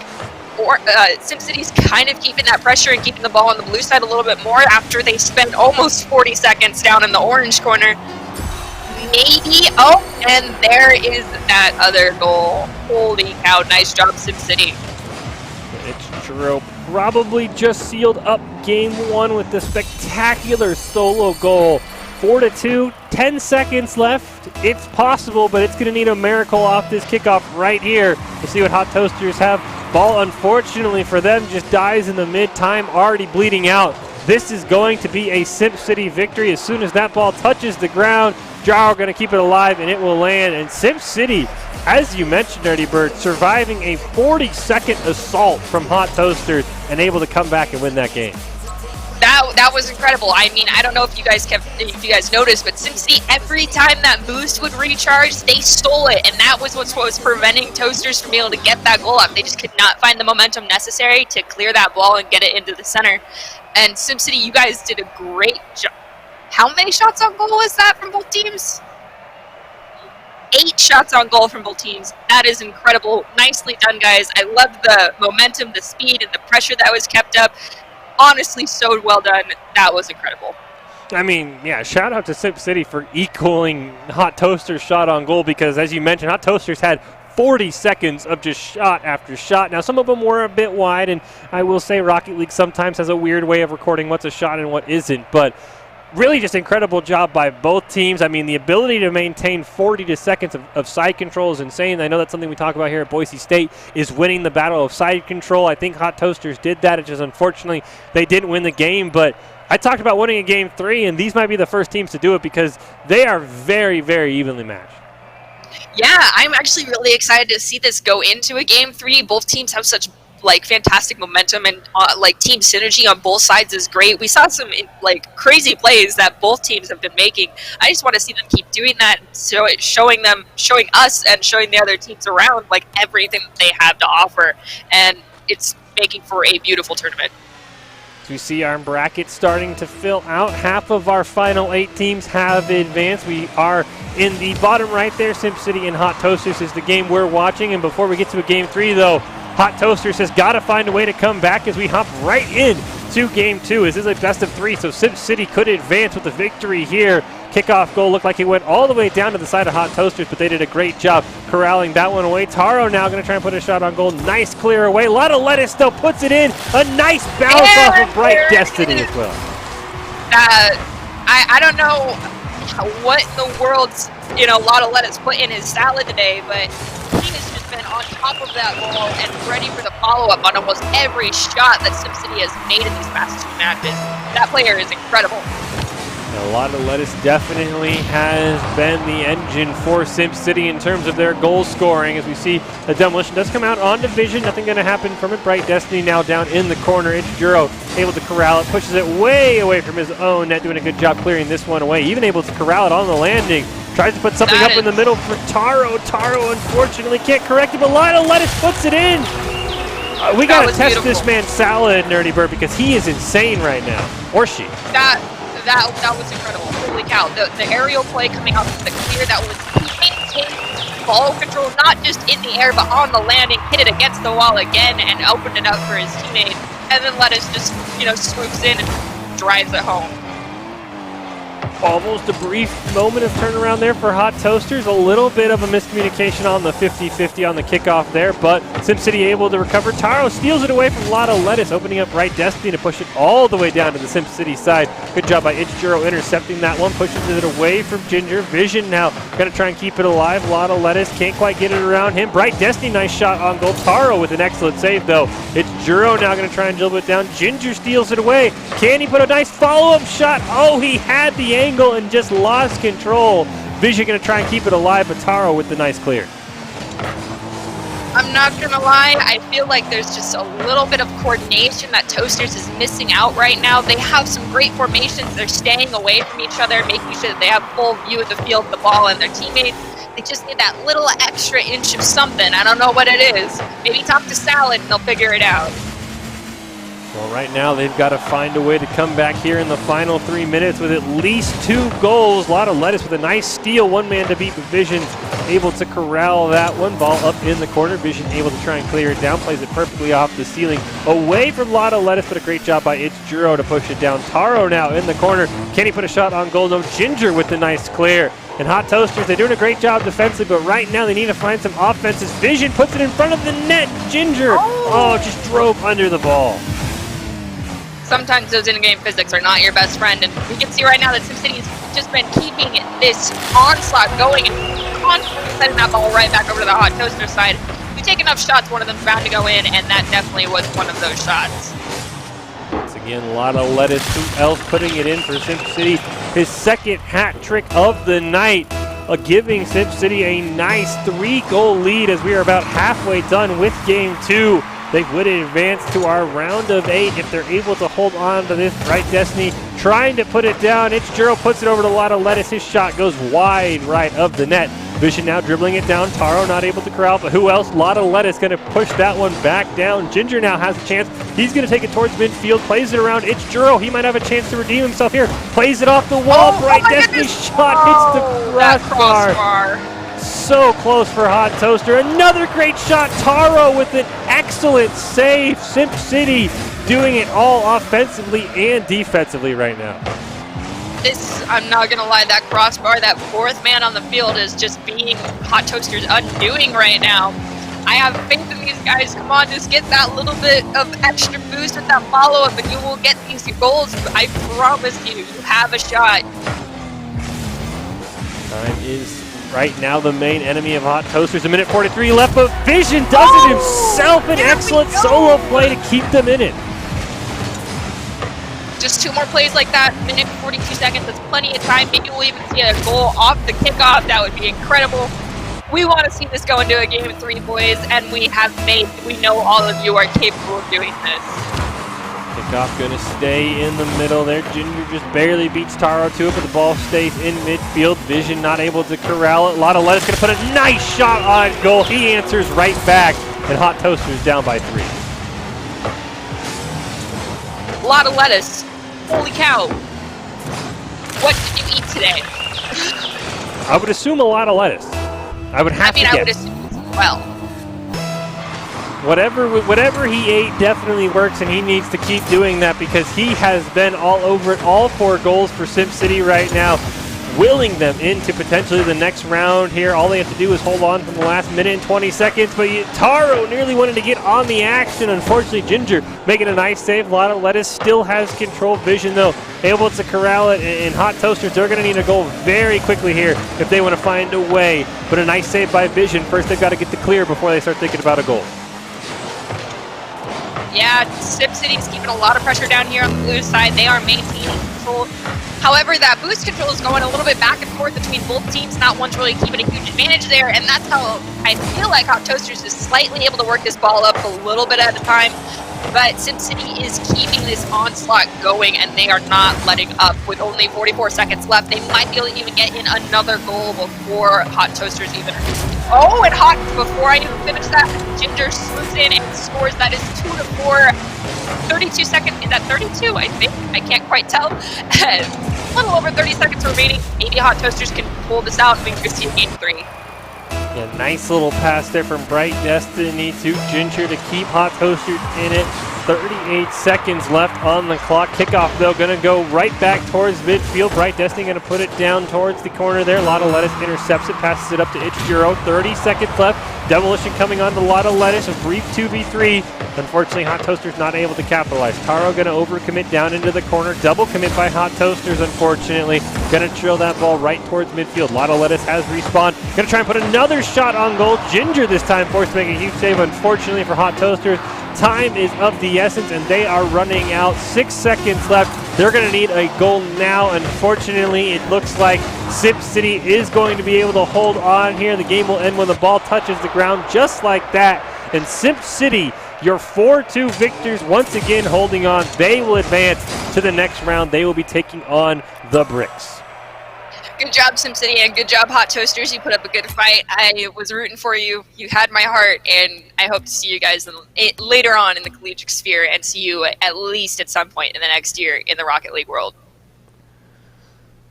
SimCity's kind of keeping that pressure and keeping the ball on the blue side a little bit more after they spend almost 40 seconds down in the orange corner. Maybe. Oh, and there is that other goal. Holy cow, nice job, SimCity. Ichijiro probably just sealed up game one with the spectacular solo goal. 4-2, 10 seconds left. It's possible, but it's going to need a miracle off this kickoff right here. We'll see what Hot Toasters have. Ball, unfortunately for them, just dies in the mid-time, already bleeding out. This is going to be a Sim City victory. As soon as that ball touches the ground, Jarl going to keep it alive, and it will land. And Sim City, as you mentioned, Nerdy Bird, surviving a 40-second assault from Hot Toasters and able to come back and win that game. That was incredible. I mean, I don't know if you guys noticed, but SimCity, every time that boost would recharge, they stole it, and that was what was preventing Toasters from being able to get that goal up. They just could not find the momentum necessary to clear that ball and get it into the center. And SimCity, you guys did a great job. How many shots on goal was that from both teams? 8 shots on goal from both teams. That is incredible. Nicely done, guys. I love the momentum, the speed, and the pressure that was kept up. Honestly, so well done. That was incredible. I mean, yeah, shout out to Sim City for equaling Hot Toasters' shot on goal because, as you mentioned, Hot Toasters had 40 seconds of just shot after shot. Now, some of them were a bit wide, and I will say Rocket League sometimes has a weird way of recording what's a shot and what isn't, but really just incredible job by both teams. I mean, the ability to maintain 40 seconds of side control is insane. I know that's something we talk about here at Boise State, is winning the battle of side control. I think Hot Toasters did that. It's just unfortunately they didn't win the game, but I talked about winning in Game 3, and these might be the first teams to do it because they are very, very evenly matched. Yeah, I'm actually really excited to see this go into a Game 3. Both teams have such fantastic momentum, and team synergy on both sides is great. We saw some crazy plays that both teams have been making. I just want to see them keep doing that, and showing us and showing the other teams around everything that they have to offer, and it's making for a beautiful tournament. As we see our bracket starting to fill out, half of our final 8 teams have advanced. We are in the bottom right there. Sim City and Hot Toasters is the game we're watching, and before we get to a Game 3 though, Hot Toasters has got to find a way to come back as we hop right in to Game 2. This is a best of 3, so Sim City could advance with the victory here. Kickoff goal looked like it went all the way down to the side of Hot Toasters, but they did a great job corralling that one away. Taro now going to try and put a shot on goal. Nice clear away. A lot of lettuce still puts it in. A nice bounce off of Bright Destiny as well. I don't know what in the world's a lot of lettuce put in his salad today, but he has just been on top of that ball and ready for the follow-up on almost every shot that SimCity has made in these past 2 matches. That player is incredible. A lot of lettuce definitely has been the engine for SimCity in terms of their goal scoring. As we see, the demolition does come out on division. Nothing going to happen from it. Bright Destiny now down in the corner. It's Juro able to corral it, pushes it way away from his own net, doing a good job clearing this one away. Even able to corral it on the landing. Tries to put something up in the middle for Taro. Taro unfortunately can't correct it, but a lot of lettuce puts it in. We got to test this man's salad, Nerdy Bird, because he is insane right now. Or she. That was incredible. Holy cow. The aerial play coming out of the clear, that was maintained ball control, not just in the air, but on the landing, hit it against the wall again and opened it up for his teammate. And then Lettuce just, swoops in and drives it home. Almost a brief moment of turnaround there for Hot Toasters. A little bit of a miscommunication on the 50-50 on the kickoff there, but SimCity able to recover. Taro steals it away from Lotto Lettuce, opening up Bright Destiny to push it all the way down to the SimCity side. Good job by Ichijuro intercepting that one, pushes it away from Ginger. Vision now going to try and keep it alive. Lotto Lettuce can't quite get it around him. Bright Destiny, nice shot on goal. Taro with an excellent save though. Ichijuro now going to try and dribble it down. Ginger steals it away. Can he put a nice follow-up shot? Oh, he had the angle and just lost control. Vision going to try and keep it alive, but Taro with the nice clear. I'm not going to lie, I feel like there's just a little bit of coordination that Toasters is missing out right now. They have some great formations. They're staying away from each other, making sure that they have full view of the field, the ball, and their teammates. They just need that little extra inch of something. I don't know what it is. Maybe talk to Salad and they'll figure it out. Well, right now they've got to find a way to come back here in the final 3 minutes with at least 2 goals. A lot of lettuce with a nice steal. One man to beat, but Vision able to corral that one. Ball up in the corner. Vision able to try and clear it down. Plays it perfectly off the ceiling. Away from Lotto Lettuce, but a great job by Ichijuro to push it down. Taro now in the corner. Can he put a shot on goal? No. Ginger with the nice clear. And Hot Toasters, they're doing a great job defensively, but right now they need to find some offenses. Vision puts it in front of the net. Ginger, just drove under the ball. Sometimes those in-game physics are not your best friend, and we can see right now that SimCity's just been keeping this onslaught going and constantly sending that ball right back over to the Hot Toaster side. If we take enough shots, one of them's bound to go in, and that definitely was one of those shots. Once again, a lot of lettuce. Who else putting it in for SimCity? his second hat trick of the night, giving Simp City a nice 3-goal lead as we are about halfway done with game 2. They would advance to our round of 8 if they're able to hold on to this. Bright Destiny trying to put it down. Ichijiro puts it over to Lotta Lettuce. His shot goes wide right of the net. Vision now dribbling it down. Taro not able to corral, but who else? Lotta Lettuce going to push that one back down. Ginger now has a chance. He's going to take it towards midfield, plays it around Ichijiro. He might have a chance to redeem himself here. Plays it off the wall. Bright Destiny's shot hits the crossbar. So close for Hot Toaster. Another great shot. Taro with an excellent save. Simp City doing it all offensively and defensively right now. I'm not going to lie, that crossbar, that fourth man on the field is just being Hot Toaster's undoing right now. I have faith in these guys. Come on, just get that little bit of extra boost with that follow-up and you will get these goals. I promise you, you have a shot. Time is right now the main enemy of Hot Toasters. A minute 43 left, but Vision does it himself. An excellent solo play to keep them in it. Just 2 more plays like that, minute 42 seconds, that's plenty of time. Maybe we'll even see a goal off the kickoff. That would be incredible. We want to see this go into a game 3, boys, and we have faith. We know all of you are capable of doing this. Kickoff going to stay in the middle there. Ginger just barely beats Taro to it, but the ball stays in midfield. Vision not able to corral it. Lotta Lettuce going to put a nice shot on goal. He answers right back, and Hot Toasters down by 3. Lotta Lettuce. Holy cow. What did you eat today? I would assume a lot of lettuce. I would have to guess. I would assume as well. Whatever he ate definitely works, and he needs to keep doing that because he has been all over it. All 4 goals for Simp City right now, willing them into potentially the next round here. All they have to do is hold on from the last minute and 20 seconds, but Taro nearly wanted to get on the action. Unfortunately, Ginger making a nice save. Lotta Lettuce still has control. Vision, though, able to corral it, and Hot Toasters, they're going to need a goal very quickly here if they want to find a way. But a nice save by Vision. First, they've got to get the clear before they start thinking about a goal. Yeah, Simp City's keeping a lot of pressure down here on the blue side. They are maintaining control. However, that boost control is going a little bit back and forth between both teams. Not one's really keeping a huge advantage there, and that's how I feel like Hot Toasters is slightly able to work this ball up a little bit at a time. But Simp City is keeping this onslaught going, and they are not letting up. With only 44 seconds left, they might be able to even get in another goal before Hot Toasters even. Oh, and before I even finish that, Ginger swoops in and scores. That is 2-4. 32 seconds. Is that 32? I think. I can't quite tell. A little over 30 seconds remaining. Maybe Hot Toasters can pull this out and we can see game 3. Yeah, nice little pass there from Bright Destiny to Ginger to keep Hot Toasters in it. 38 seconds left on the clock. Kickoff, though, going to go right back towards midfield. Bright Destiny going to put it down towards the corner there. Lotta Lettuce intercepts it, passes it up to Ichijiro. 30 seconds left. Demolition coming on to Lotta Lettuce. A brief 2v3. Unfortunately, Hot Toasters not able to capitalize. Taro going to overcommit down into the corner. Double commit by Hot Toasters, unfortunately. Going to trail that ball right towards midfield. Lotta Lettuce has respawned. Going to try and put another shot on goal. Ginger this time forced to make a huge save. Unfortunately for Hot Toasters, time is of the essence, and they are running out. 6 seconds left. They're going to need a goal now. Unfortunately, it looks like Simp City is going to be able to hold on here. The game will end when the ball touches the ground, just like that. And Simp City, your 4-2 victors, once again holding on. They will advance to the next round. They will be taking on the Bricks. Good job, Simp City, and good job, Hot Toasters. You put up a good fight. I was rooting for you. You had my heart, and I hope to see you guys later on in the collegiate sphere and see you at least at some point in the next year in the Rocket League world.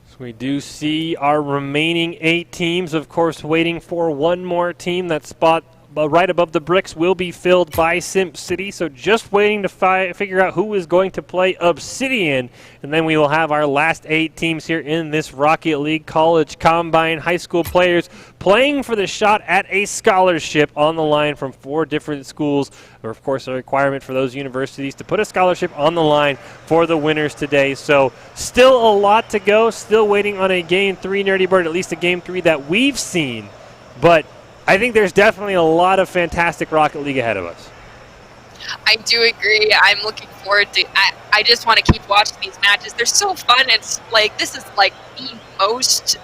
So we do see our remaining 8 teams, of course, waiting for one more team. That spot right above the Bricks will be filled by Simp City, so just waiting to figure out who is going to play Obsidian, and then we will have our last 8 teams here in this Rocket League College Combine. High school players playing for the shot at a scholarship on the line from 4 different schools, or of course a requirement for those universities to put a scholarship on the line for the winners today. So still a lot to go, still waiting on a Game 3 Nerdy Bird, at least a Game 3 that we've seen, but I think there's definitely a lot of fantastic Rocket League ahead of us. I do agree. I'm looking forward to. I just want to keep watching these matches. They're so fun. It's like this is like the most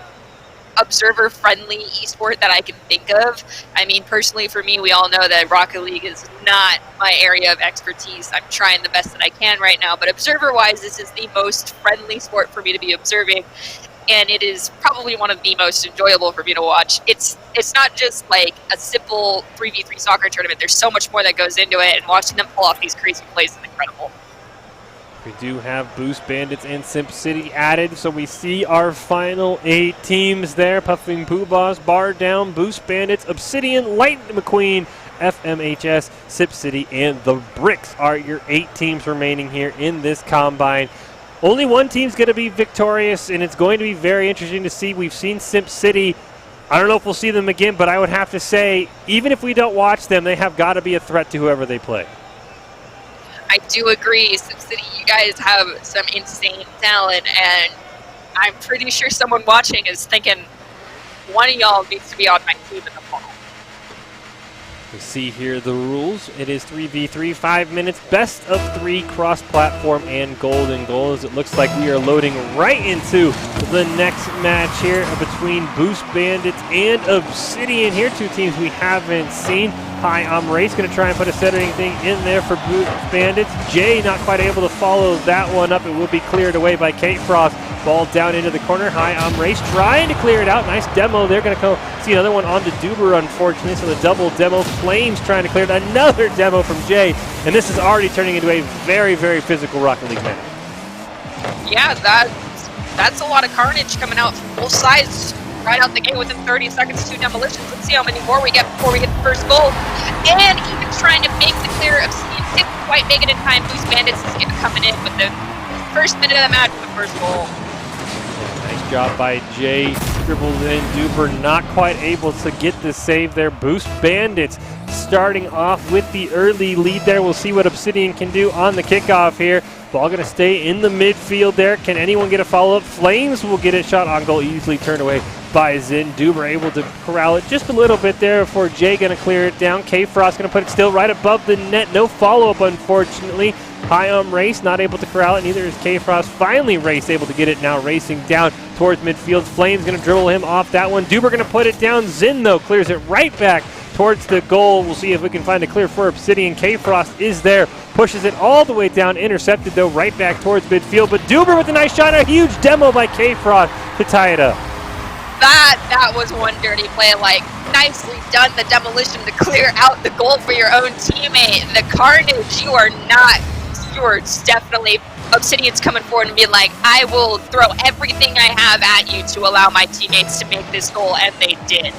observer-friendly esport that I can think of. I mean, personally, for me, we all know that Rocket League is not my area of expertise. I'm trying the best that I can right now, but observer-wise, this is the most friendly sport for me to be observing, and it is probably one of the most enjoyable for me to watch. It's not just like a simple 3v3 soccer tournament. There's so much more that goes into it, and watching them pull off these crazy plays is incredible. We do have Boost Bandits and Simp City added, so we see our final 8 teams there. Puffing Poobahs, Bar Down, Boost Bandits, Obsidian, Light McQueen, FMHS, Simp City, and the Bricks are your 8 teams remaining here in this combine. Only one team's going to be victorious, and it's going to be very interesting to see. We've seen Simp City. I don't know if we'll see them again, but I would have to say, even if we don't watch them, they have got to be a threat to whoever they play. I do agree. SimCity, you guys have some insane talent, and I'm pretty sure someone watching is thinking one of y'all needs to be on my team in the fall. We see here the rules. It is 3v3, 5 minutes, best of 3 cross-platform and golden goals. It looks like we are loading right into the next match here between Boost Bandits and Obsidian here. 2 teams we haven't seen. Hi, I'm Race, going to try and put a centering thing in there for Boost Bandits. Jay not quite able to follow that one up. It will be cleared away by Kate Frost. Ball down into the corner. Hi, I'm Race trying to clear it out. Nice demo. They're going to go see another one on to Duber, unfortunately. So the double demo. Flames trying to clear it. Another demo from Jay. And this is already turning into a very, very physical Rocket League match. Yeah, that's a lot of carnage coming out from both sides. Right out the gate within 30 seconds, 2 demolitions. Let's see how many more we get before we get the first goal. And even trying to make the clear, Obsidian didn't quite make it in time. Boost Bandits is coming in with the first minute of the match with the first goal. Nice job by Jay. Dribbled in. Duper not quite able to get the save there. Boost Bandits starting off with the early lead there. We'll see what Obsidian can do on the kickoff here. Ball going to stay in the midfield there. Can anyone get a follow-up? Flames will get it. Shot on goal, easily turned away by Zin. Duber able to corral it just a little bit there before Jay going to clear it down. K-Frost going to put it still right above the net. No follow-up, unfortunately. High Race not able to corral it. Neither is K-Frost. Finally, Race able to get it now, racing down towards midfield. Flames going to dribble him off that one. Duber going to put it down. Zin, though, clears it right back towards the goal. We'll see if we can find a clear for Obsidian. K-Frost is there. Pushes it all the way down. Intercepted, though, right back towards midfield. But Duber with a nice shot. A huge demo by K-Frost to tie it up. That was one dirty play. Like, nicely done, the demolition to clear out the goal for your own teammate. The carnage, you are definitely, Obsidian's coming forward and being like, I will throw everything I have at you to allow my teammates to make this goal, and they did.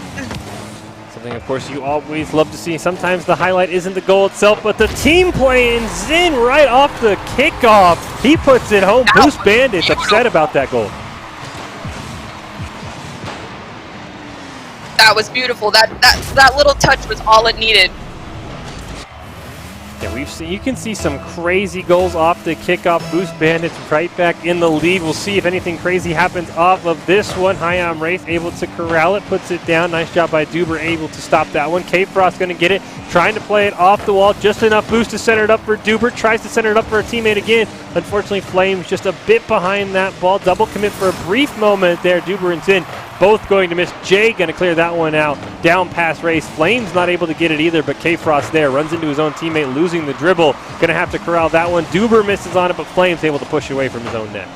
Something, of course, you always love to see. Sometimes the highlight isn't the goal itself, but the team play and Zin right off the kickoff. He puts it home. Boost Bandits upset about that goal. That was beautiful. That little touch was all it needed. Yeah, you can see some crazy goals off the kickoff. Boost Bandits right back in the lead. We'll see if anything crazy happens off of this one. Hayam Rafe able to corral it, puts it down. Nice job by Duber, able to stop that one. K-Frost going to get it, trying to play it off the wall. Just enough boost to center it up for Duber. Tries to center it up for a teammate again. Unfortunately, Flames just a bit behind that ball. Double commit for a brief moment there. Duber and Zin both going to miss. Jay going to clear that one out. Down past Race. Flames not able to get it either, but K-Frost there. Runs into his own teammate, losing the dribble. Going to have to corral that one. Duber misses on it, but Flames able to push away from his own net.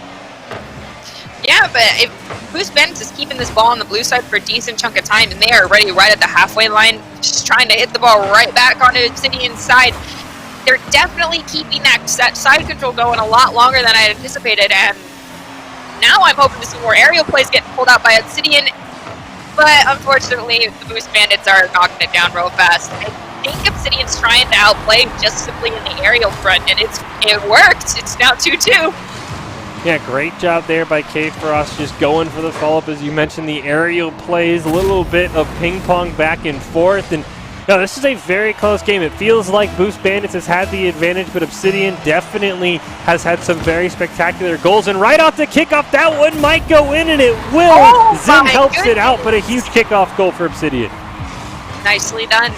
Yeah, but if Boost Bandits is keeping this ball on the blue side for a decent chunk of time, and they are already right at the halfway line, just trying to hit the ball right back onto Obsidian's side, they're definitely keeping that side control going a lot longer than I anticipated, and now I'm hoping to see more aerial plays getting pulled out by Obsidian, but unfortunately the Boost Bandits are knocking it down real fast. I think Obsidian's trying to outplay just simply in the aerial front, and it worked. It's now 2-2. Yeah, great job there by K-Frost, just going for the follow-up. As you mentioned, the aerial plays, a little bit of ping-pong back and forth, and no, this is a very close game. It feels like Boost Bandits has had the advantage, but Obsidian definitely has had some very spectacular goals. And right off the kickoff, that one might go in, and it will. Oh, Zim helps it out, but a huge kickoff goal for Obsidian. Nicely done.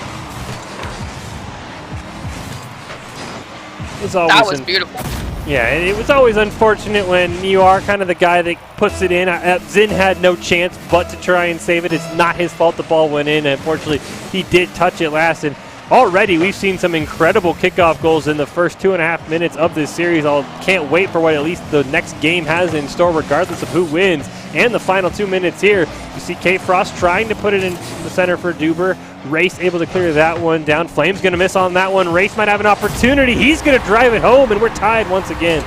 was always That was beautiful. Yeah, and it was always unfortunate when you are kind of the guy that puts it in. Zinn had no chance but to try and save it. It's not his fault the ball went in. Unfortunately, he did touch it last. And already we've seen some incredible kickoff goals in the first 2.5 minutes of this series. I can't wait for what at least the next game has in store, regardless of who wins. And the final 2 minutes here, you see K Frost trying to put it in the center for Duber. Race able to clear that one down. Flame's going to miss on that one. Race might have an opportunity. He's going to drive it home, and we're tied once again.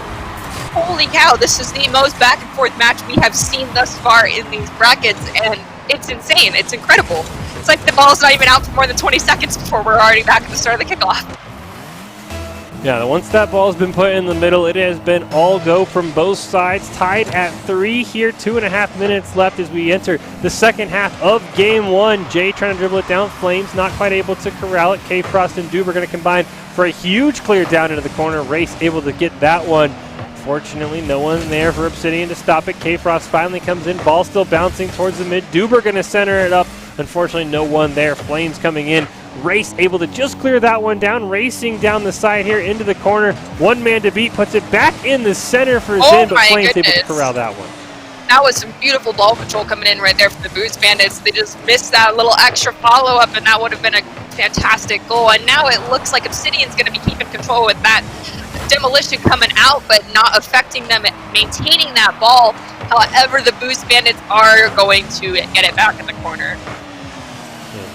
Holy cow, this is the most back and forth match we have seen thus far in these brackets, and it's insane. It's incredible. It's like the ball's not even out for more than 20 seconds before we're already back at the start of the kickoff. Yeah, once that ball's been put in the middle, it has been all go from both sides. Tied at 3 here, 2.5 minutes left as we enter the second half of game 1. Jay trying to dribble it down. Flames not quite able to corral it. K Frost and Dube are going to combine for a huge clear down into the corner. Race able to get that one. Fortunately, no one there for Obsidian to stop it. K Frost finally comes in. Ball still bouncing towards the mid. Duber going to center it up. Unfortunately, no one there. Flames coming in. Race able to just clear that one down. Racing down the side here into the corner. One man to beat. Puts it back in the center for Zinn, but Flames able to corral that one. That was some beautiful ball control coming in right there from the Boost Bandits. They just missed that little extra follow-up, and that would have been a fantastic goal. And now it looks like Obsidian's going to be keeping control with that demolition coming out, but not affecting them maintaining that ball. However, the Boost Bandits are going to get it back in the corner.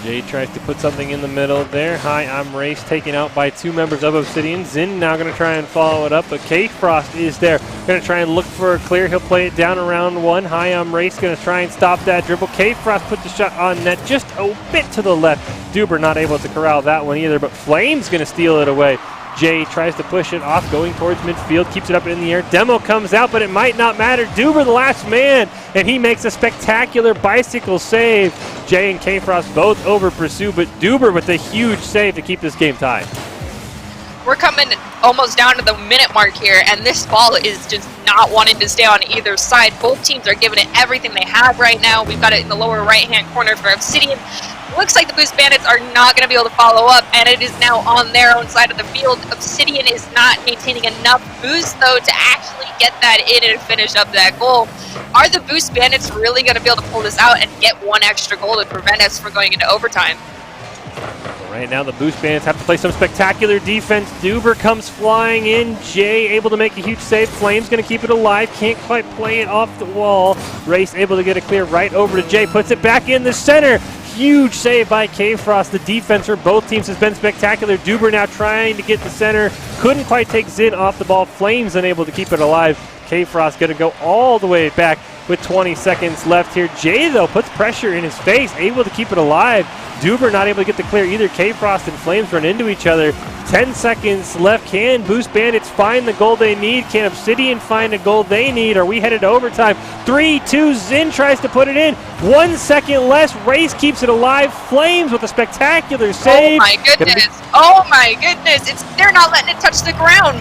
Jay tries to put something in the middle there. Hi, I'm Race, taken out by 2 members of Obsidian. Zinn now going to try and follow it up, but K Frost is there. Going to try and look for a clear. He'll play it down around 1. Hi, I'm Race, going to try and stop that dribble. K Frost put the shot on net just a bit to the left. Duber not able to corral that one either, but Flame's going to steal it away. Jay tries to push it off, going towards midfield, keeps it up in the air. Demo comes out, but it might not matter. Duber, the last man, and he makes a spectacular bicycle save. Jay and K Frost both over pursue, but Duber with a huge save to keep this game tied. We're coming almost down to the minute mark here, and this ball is just not wanting to stay on either side. Both teams are giving it everything they have right now. We've got it in the lower right-hand corner for Obsidian. Looks like the Boost Bandits are not going to be able to follow up, and it is now on their own side of the field. Obsidian is not maintaining enough boost, though, to actually get that in and finish up that goal. Are the Boost Bandits really going to be able to pull this out and get one extra goal to prevent us from going into overtime? Right now, the Boost Bandits have to play some spectacular defense. Duber comes flying in. Jay able to make a huge save. Flame's going to keep it alive. Can't quite play it off the wall. Race able to get a clear right over to Jay. Puts it back in the center. Huge save by K Frost. The defense for both teams has been spectacular. Duber now trying to get the center. Couldn't quite take Zinn off the ball. Flames unable to keep it alive. K Frost going to go all the way back with 20 seconds left here. Jay, though, puts pressure in his face, able to keep it alive. Duber not able to get the clear either. K Frost and Flames run into each other. 10 seconds left. Can Boost Bandits find the goal they need? Can Obsidian find a goal they need? Are we headed to overtime? 3-2. Zinn tries to put it in. 1 second less. Race keeps it alive. Flames with a spectacular save. Oh my goodness. Oh my goodness. They're not letting it touch the ground.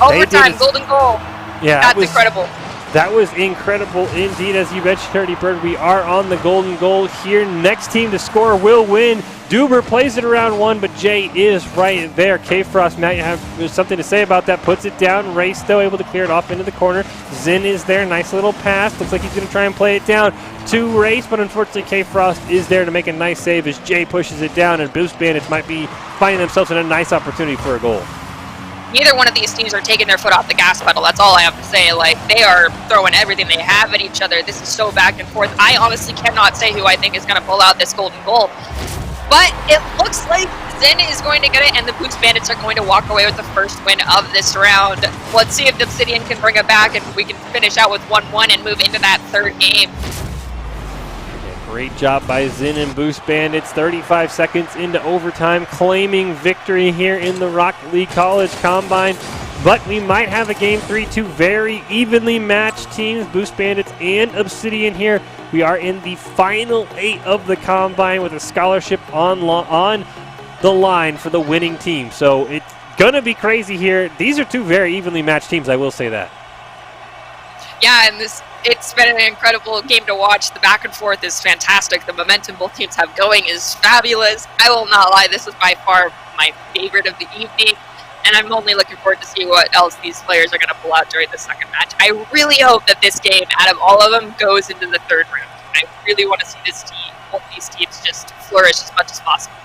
Overtime, golden goal. Yeah, that's incredible. That was incredible indeed. As you mentioned, Dirty Bird, we are on the golden goal here. Next team to score will win. Duber plays it around 1, but Jay is right there. K Frost, Matt, you have something to say about that. Puts it down. Race, though, able to clear it off into the corner. Zinn is there. Nice little pass. Looks like he's going to try and play it down to Race, but unfortunately, K Frost is there to make a nice save as Jay pushes it down, and Boost Bandits might be finding themselves in a nice opportunity for a goal. Neither one of these teams are taking their foot off the gas pedal. That's all I have to say. Like, they are throwing everything they have at each other. This is so back and forth. I honestly cannot say who I think is going to pull out this golden goal. But it looks like Zinn is going to get it, and the Boost Bandits are going to walk away with the first win of this round. Let's see if the Obsidian can bring it back, and we can finish out with 1-1 and move into that third game. Great job by Zinn and Boost Bandits. 35 seconds into overtime, claiming victory here in the Rocket League College Combine. But we might have a game 3-2, very evenly matched teams, Boost Bandits and Obsidian here. We are in the final 8 of the Combine with a scholarship on the line for the winning team. So it's going to be crazy here. These are 2 very evenly matched teams, I will say that. Yeah, and it's been an incredible game to watch. The back and forth is fantastic. The momentum both teams have going is fabulous. I will not lie, this is by far my favorite of the evening. And and I'm only looking forward to see what else these players are going to pull out during the second match. I really hope that this game, out of all of them, goes into the third round. I really want to see both these teams just flourish as much as possible.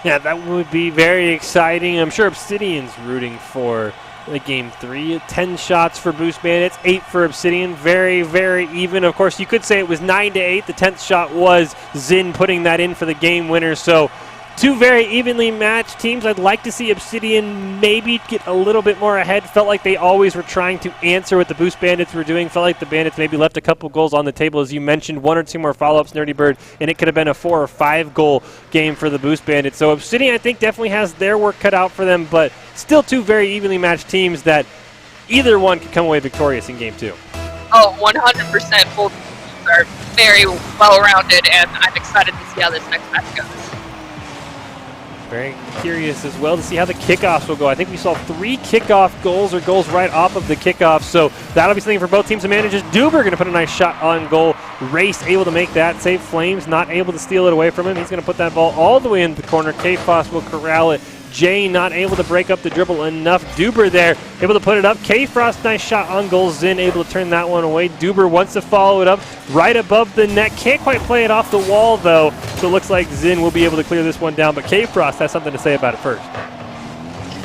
Yeah, that would be very exciting. I'm sure Obsidian's rooting for the game 3. 10 shots for Boost Bandits, 8 for Obsidian. Very, very even. Of course, you could say it was 9-8. The 10th shot was Zin putting that in for the game winner. So 2 very evenly matched teams. I'd like to see Obsidian maybe get a little bit more ahead. Felt like they always were trying to answer what the Boost Bandits were doing. Felt like the Bandits maybe left a couple goals on the table. As you mentioned, 1 or 2 more follow-ups, Nerdy Bird, and it could have been a 4 or 5 goal game for the Boost Bandits. So Obsidian, I think, definitely has their work cut out for them, but still 2 very evenly matched teams that either one could come away victorious in game 2. Oh, 100%. Both teams are very well-rounded, and I'm excited to see how this next match goes. Very curious as well to see how the kickoffs will go. I think we saw 3 kickoff goals or goals right off of the kickoff, so that'll be something for both teams to manage. Duber going to put a nice shot on goal. Race able to make that save. Flames not able to steal it away from him. He's going to put that ball all the way into the corner. K-Foss will corral it. Jay not able to break up the dribble enough. Duber there, able to put it up. K-Frost, nice shot on goal. Zin able to turn that one away. Duber wants to follow it up right above the net. Can't quite play it off the wall, though. So it looks like Zin will be able to clear this one down. But K-Frost has something to say about it first.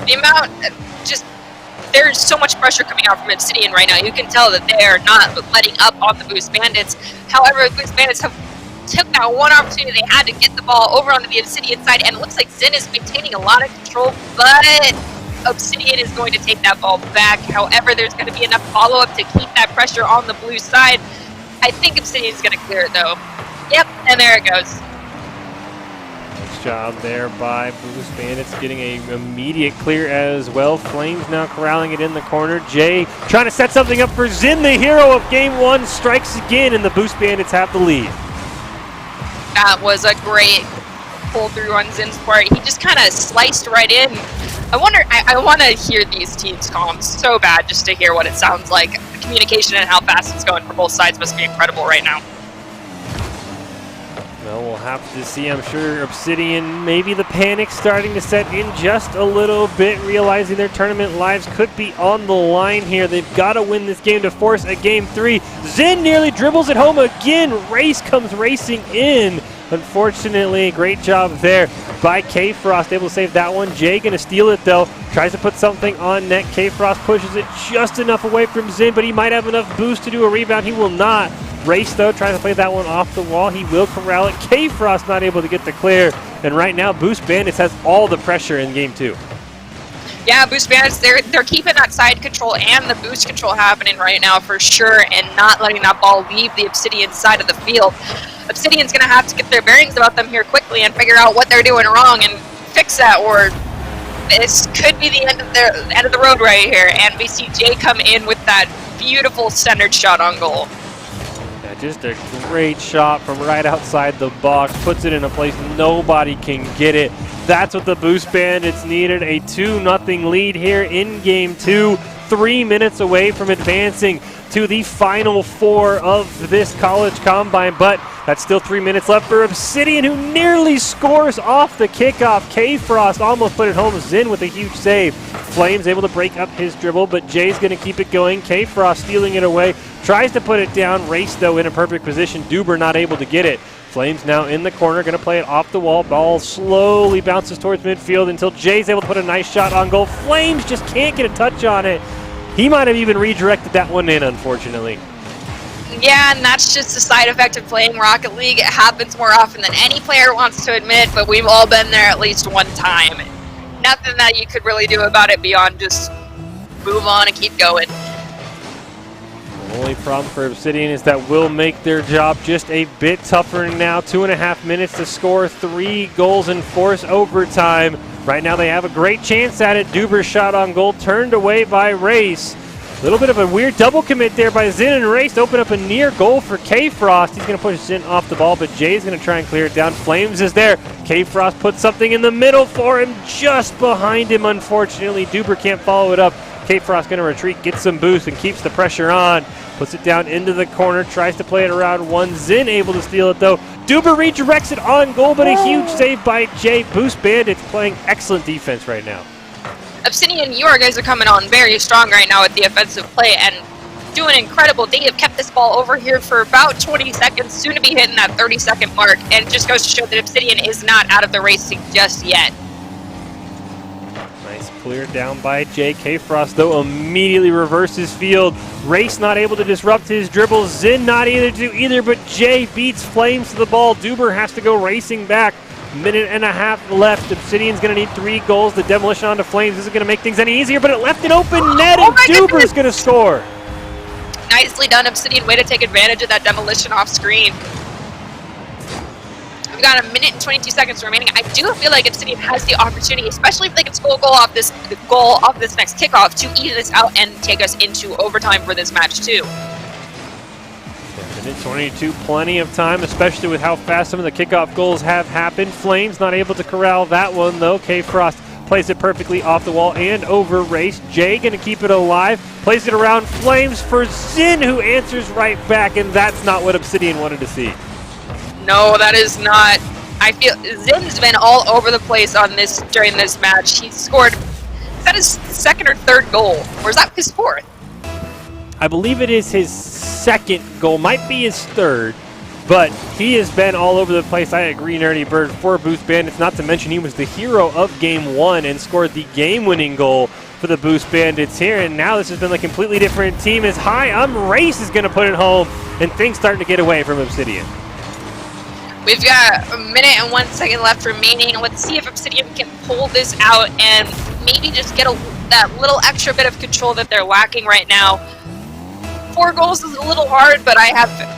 The amount, there's so much pressure coming out from Obsidian right now. You can tell that they are not letting up on the Boost Bandits. However, the Boost Bandits took that one opportunity they had to get the ball over onto the Obsidian side, and it looks like Zin is maintaining a lot of control, but Obsidian is going to take that ball back. However, there's going to be enough follow-up to keep that pressure on the blue side. I think Obsidian is going to clear it, though. Yep, and there it goes. Nice job there by Boost Bandits, getting a immediate clear as well. Flames now corralling it in the corner. Jay trying to set something up for Zin, the hero of game 1, strikes again, and the Boost Bandits have the lead. That was a great pull through on Zin's part. He just kind of sliced right in. I want to hear these teams' comms so bad just to hear what it sounds like. The communication and how fast it's going for both sides must be incredible right now. Well, we'll have to see. I'm sure Obsidian, maybe the panic starting to set in just a little bit, realizing their tournament lives could be on the line here. They've got to win this game to force a game 3. Zin nearly dribbles it home again. Race comes racing in. Unfortunately, great job there by K-Frost, able to save that one. Jay going to steal it, though. Tries to put something on net. K-Frost pushes it just enough away from Zin, but he might have enough boost to do a rebound. He will not. Race, though, tries to play that one off the wall. He will corral it. K-Frost not able to get the clear. And right now, Boost Bandits has all the pressure in game 2. Yeah, Boost Bandits, they're keeping that side control and the boost control happening right now for sure, and not letting that ball leave the Obsidian side of the field. Obsidian's going to have to get their bearings about them here quickly and figure out what they're doing wrong and fix that, or this could be the end of the road right here. And we see Jay come in with that beautiful centered shot on goal. Yeah, just a great shot from right outside the box. Puts it in a place nobody can get it. That's what the Boost Bandits needed. A 2-0 lead here in game 2. 3 minutes away from advancing to the final 4 of this college combine, but that's still 3 minutes left for Obsidian, who nearly scores off the kickoff. K-Frost almost put it home. Zin with a huge save. Flames able to break up his dribble, but Jay's going to keep it going. K-Frost stealing it away. Tries to put it down. Race, though, in a perfect position. Duber not able to get it. Flames now in the corner, going to play it off the wall. Ball slowly bounces towards midfield until Jay's able to put a nice shot on goal. Flames just can't get a touch on it. He might have even redirected that one in, unfortunately. Yeah, and that's just a side effect of playing Rocket League. It happens more often than any player wants to admit, but we've all been there at least one time. Nothing that you could really do about it beyond just move on and keep going. The only problem for Obsidian is that will make their job just a bit tougher now. 2.5 minutes to score 3 goals and force overtime. Right now they have a great chance at it. Duber's shot on goal turned away by Race. A little bit of a weird double commit there by Zin and Race to open up a near goal for K-Frost. He's going to push Zin off the ball, but Jay's going to try and clear it down. Flames is there. K-Frost puts something in the middle for him, just behind him, unfortunately. Duber can't follow it up. K-Frost going to retreat, gets some boost, and keeps the pressure on. Puts it down into the corner, tries to play it around one. Zin able to steal it, though. Duber redirects it on goal, but a huge save by Jay. Boost Bandits playing excellent defense right now. Obsidian, you guys are coming on very strong right now with the offensive play and doing incredible. They have kept this ball over here for about 20 seconds, soon to be hitting that 30-second mark, and it just goes to show that Obsidian is not out of the racing just yet. Nice clear down by J.K. Frost, though, immediately reverses field. Race not able to disrupt his dribble. Zin not able to do either, but Jay beats Flames to the ball. Duber has to go racing back. Minute and a half left. Obsidian's going to need 3 goals. The demolition onto Flames isn't going to make things any easier, but it left an open net, and Duber's going to score. Nicely done, Obsidian. Way to take advantage of that demolition off screen. We've got 1 minute and 22 seconds remaining. I do feel like Obsidian has the opportunity, especially if they can score a goal off this next kickoff, to ease this out and take us into overtime for this match too. Minute 22, plenty of time, especially with how fast some of the kickoff goals have happened. Flames not able to corral that one, though. K. Frost plays it perfectly off the wall and over Race. Jay going to keep it alive, plays it around Flames for Zin, who answers right back, and that's not what Obsidian wanted to see. No, that is not. I feel Zin's been all over the place on this during this match. He scored, is that his second or third goal? Or is that his fourth? I believe it is his second goal, might be his third, but he has been all over the place. I agree, Nerdy Bird, for Boost Bandits, not to mention he was the hero of Game 1 and scored the game-winning goal for the Boost Bandits here, and now this has been a completely different team as Race is going to put it home, and things starting to get away from Obsidian. We've got 1 minute and 1 second left remaining. Let's see if Obsidian can pull this out and maybe just get that little extra bit of control that they're lacking right now. 4 goals is a little hard, but I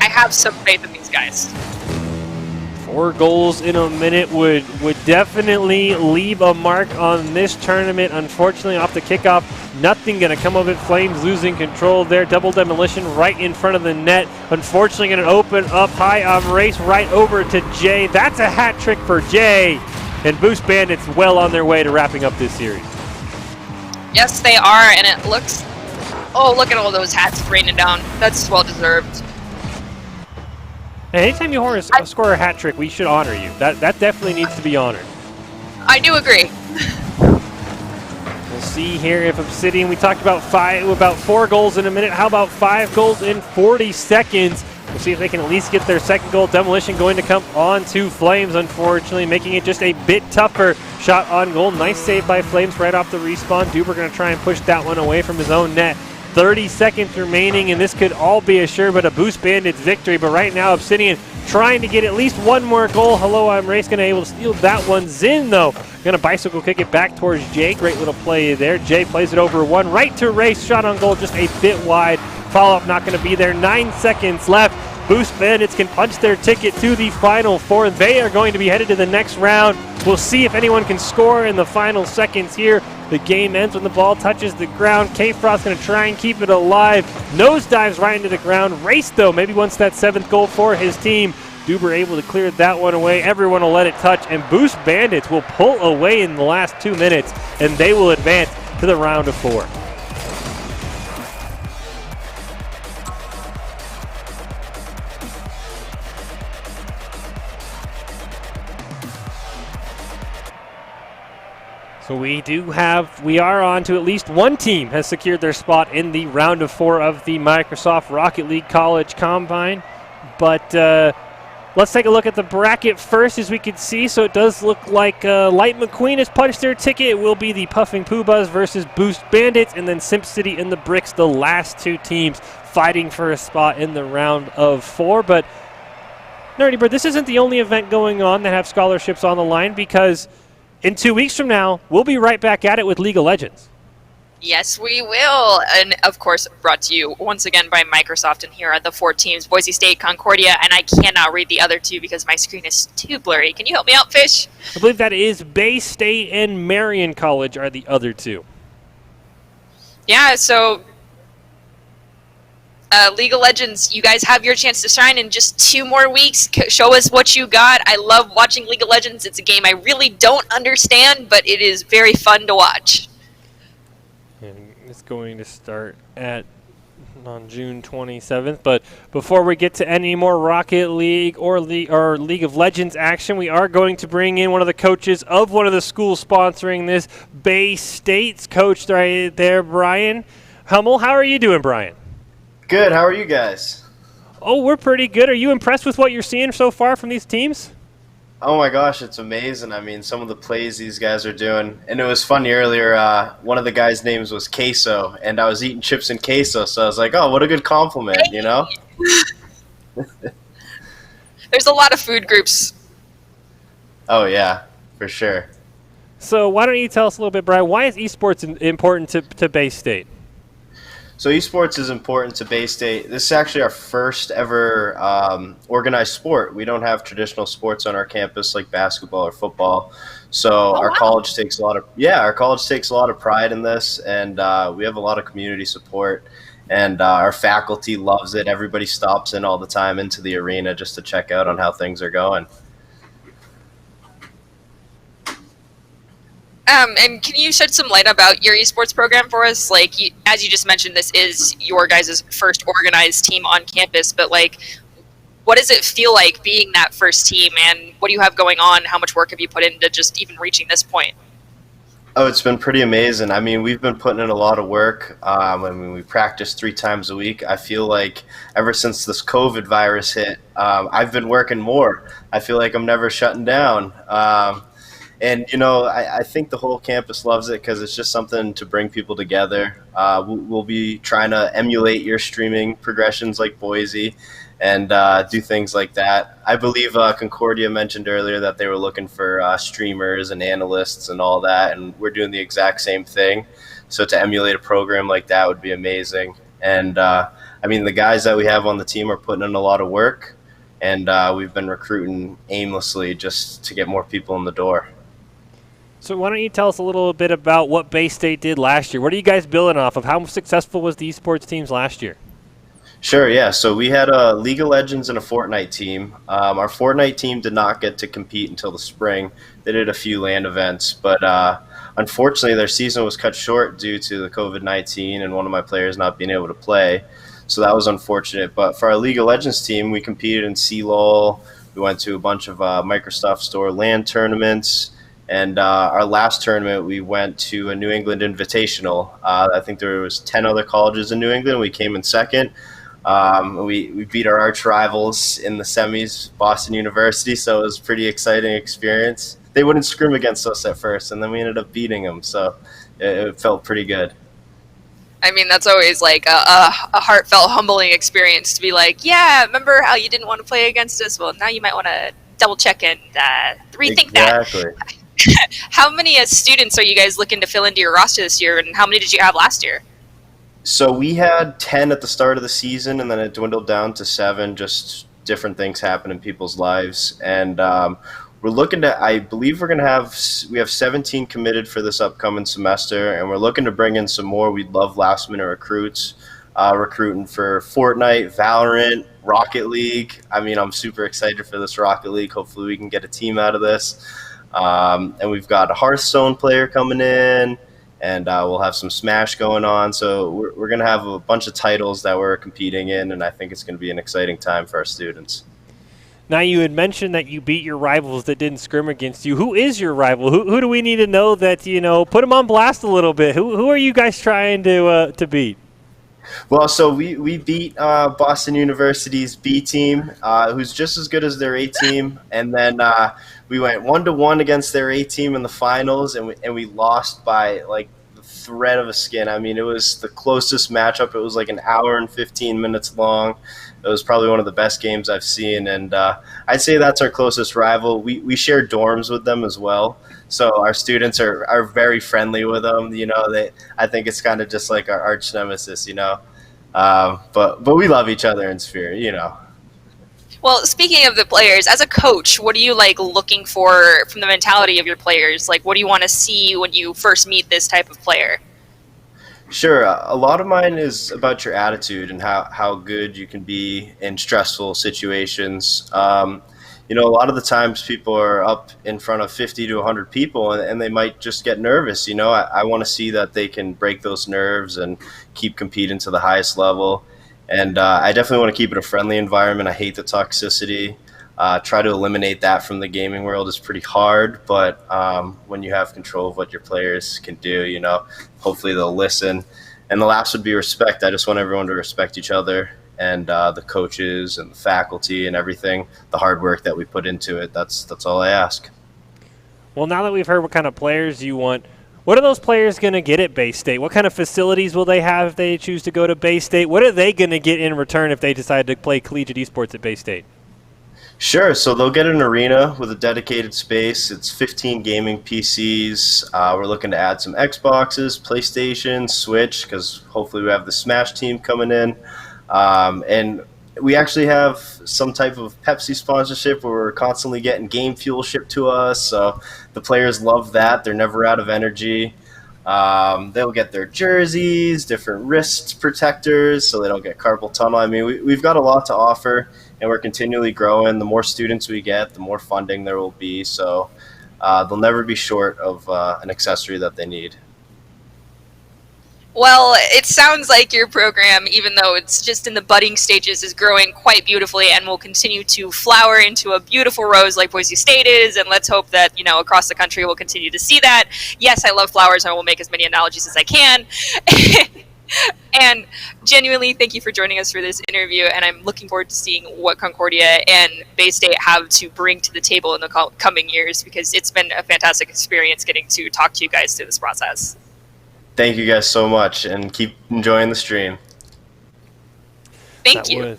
have some faith in these guys. 4 goals in a minute would definitely leave a mark on this tournament. Unfortunately, off the kickoff, nothing going to come of it. Flames losing control there. Double demolition right in front of the net. Unfortunately, going to open up high on Race right over to Jay. That's a hat trick for Jay. And Boost Bandits well on their way to wrapping up this series. Yes, they are, and it looks... Oh, look at all those hats raining down. That's well-deserved. And anytime you score a hat trick, we should honor you. That definitely needs to be honored. I do agree. We'll see here if Obsidian, we talked about 4 goals in a minute. How about 5 goals in 40 seconds? We'll see if they can at least get their second goal. Demolition going to come on to Flames, unfortunately, making it just a bit tougher. Shot on goal. Nice save by Flames right off the respawn. Duber going to try and push that one away from his own net. 30 seconds remaining, and this could all be a sure but a Boost Bandits victory. But right now, Obsidian trying to get at least 1 more goal. Hello, I'm Race, going to be able to steal that one. Zin, though, going to bicycle kick it back towards Jay. Great little play there. Jay plays it over 1 right to Race. Shot on goal just a bit wide. Follow-up not going to be there. 9 seconds left. Boost Bandits can punch their ticket to the Final Four. They are going to be headed to the next round. We'll see if anyone can score in the final seconds here. The game ends when the ball touches the ground. K-Frost going to try and keep it alive. Nosedives right into the ground. Race, though, maybe wants that 7th goal for his team. Duber able to clear that one away. Everyone will let it touch, and Boost Bandits will pull away in the last 2 minutes, and they will advance to the round of 4. So we are on to at least one team has secured their spot in the round of 4 of the Microsoft Rocket League College Combine. But let's take a look at the bracket first, as we can see. So it does look like Light McQueen has punched their ticket. It will be the Puffing Poobahs versus Boost Bandits, and then Simp City and the Bricks, the last 2 teams fighting for a spot in the round of 4. But Nerdy Bird, this isn't the only event going on that have scholarships on the line, because in 2 weeks from now, we'll be right back at it with League of Legends. Yes, we will. And, of course, brought to you once again by Microsoft. And here are the 4 teams, Boise State, Concordia, and I cannot read the other 2 because my screen is too blurry. Can you help me out, Fish? I believe that is Bay State and Marion College are the other 2. Yeah, so League of Legends, you guys have your chance to shine in just 2 more weeks. Show us what you got. I love watching League of Legends. It's a game I really don't understand, but it is very fun to watch. And it's going to start at on June 27th. But before we get to any more Rocket League or League of Legends action, we are going to bring in one of the coaches of one of the schools sponsoring this, Bay State's coach right there, Brian Hummel. How are you doing, Brian? Good. How are you guys? Oh, we're pretty good. Are you impressed with what you're seeing so far from these teams? Oh my gosh, it's amazing. I mean, some of the plays these guys are doing. And it was funny earlier, one of the guys' names was Queso, and I was eating chips and queso, so I was like, oh, what a good compliment, you know? There's a lot of food groups. Oh, yeah, for sure. So why don't you tell us a little bit, Brian, why is esports important to Bay State? So esports is important to Bay State. This is actually our first ever organized sport. We don't have traditional sports on our campus like basketball or football. So our college takes a lot of pride in this, and we have a lot of community support. And our faculty loves it. Everybody stops in all the time into the arena just to check out on how things are going. And can you shed some light about your esports program for us? Like, as you just mentioned, this is your guys' first organized team on campus, but like, what does it feel like being that first team, and what do you have going on? How much work have you put into just even reaching this point? Oh, it's been pretty amazing. I mean, we've been putting in a lot of work. We practice 3 times a week. I feel like ever since this COVID virus hit, I've been working more. I feel like I'm never shutting down. And, you know, I think the whole campus loves it because it's just something to bring people together. We'll be trying to emulate your streaming progressions like Boise and do things like that. I believe Concordia mentioned earlier that they were looking for streamers and analysts and all that, and we're doing the exact same thing. So to emulate a program like that would be amazing. And, I mean, the guys that we have on the team are putting in a lot of work, and we've been recruiting aimlessly just to get more people in the door. So why don't you tell us a little bit about what Bay State did last year? What are you guys building off of? How successful was the esports teams last year? Sure, yeah. So we had a League of Legends and a Fortnite team. Our Fortnite team did not get to compete until the spring. They did a few LAN events, but unfortunately their season was cut short due to the COVID-19 and one of my players not being able to play. So that was unfortunate. But for our League of Legends team, we competed in CLOL. We went to a bunch of Microsoft Store LAN tournaments. And our last tournament, we went to a New England Invitational. I think there was 10 other colleges in New England. We came in second. We beat our arch rivals in the semis, Boston University, so it was a pretty exciting experience. They wouldn't scrim against us at first, and then we ended up beating them, so it felt pretty good. I mean, that's always like a heartfelt, humbling experience to be like, yeah, remember how you didn't want to play against us? Well, now you might want to double check and rethink that. Exactly. How many students are you guys looking to fill into your roster this year, and how many did you have last year? So we had 10 at the start of the season, and then it dwindled down to 7, just different things happen in people's lives. And we're looking to, I believe we have 17 committed for this upcoming semester, and we're looking to bring in some more. We'd love last minute recruits, recruiting for Fortnite, Valorant, Rocket League. I mean, I'm super excited for this Rocket League. Hopefully we can get a team out of this. And we've got a Hearthstone player coming in, and we'll have some Smash going on. So we're going to have a bunch of titles that we're competing in, and I think it's going to be an exciting time for our students. Now, you had mentioned that you beat your rivals that didn't scrim against you. Who is your rival? Who do we need to know that, put them on blast a little bit? Who are you guys trying to beat? Well, so we beat Boston University's B team, who's just as good as their A team, and then we went 1-1 against their A team in the finals, and we lost by like the thread of a skin. I mean, it was the closest matchup. It was like an hour and 15 minutes long. It was probably one of the best games I've seen, and I'd say that's our closest rival. We share dorms with them as well, so our students are very friendly with them. I think it's kind of just like our arch nemesis, but we love each other in Sphere, Well, speaking of the players, as a coach, what are you looking for from the mentality of your players? Like, what do you want to see when you first meet this type of player? Sure. A lot of mine is about your attitude and how good you can be in stressful situations. a lot of the times people are up in front of 50 to 100 people, and they might just get nervous. I want to see that they can break those nerves and keep competing to the highest level. And I definitely want to keep it a friendly environment. I hate the toxicity. Try to eliminate that from the gaming world is pretty hard, but when you have control of what your players can do, hopefully they'll listen. And the last would be respect. I just want everyone to respect each other, and the coaches and the faculty and everything, the hard work that we put into it. That's all I ask. Well, now that we've heard what kind of players you want, what are those players going to get at Bay State? What kind of facilities will they have if they choose to go to Bay State? What are they going to get in return if they decide to play collegiate esports at Bay State? Sure. So they'll get an arena with a dedicated space. It's 15 gaming PCs. We're looking to add some Xboxes, PlayStation, Switch, because hopefully we have the Smash team coming in. And we actually have some type of Pepsi sponsorship where we're constantly getting game fuel shipped to us. So the players love that. They're never out of energy. They'll get their jerseys, different wrist protectors so they don't get carpal tunnel. I mean, we've got a lot to offer, and we're continually growing. The more students we get, the more funding there will be. So they'll never be short of an accessory that they need. Well, it sounds like your program, even though it's just in the budding stages, is growing quite beautifully and will continue to flower into a beautiful rose like Boise State is. And let's hope that, across the country we'll continue to see that. Yes, I love flowers, and I will make as many analogies as I can. And genuinely, thank you for joining us for this interview. And I'm looking forward to seeing what Concordia and Bay State have to bring to the table in the coming years, because it's been a fantastic experience getting to talk to you guys through this process. Thank you guys so much, and keep enjoying the stream. Thank you.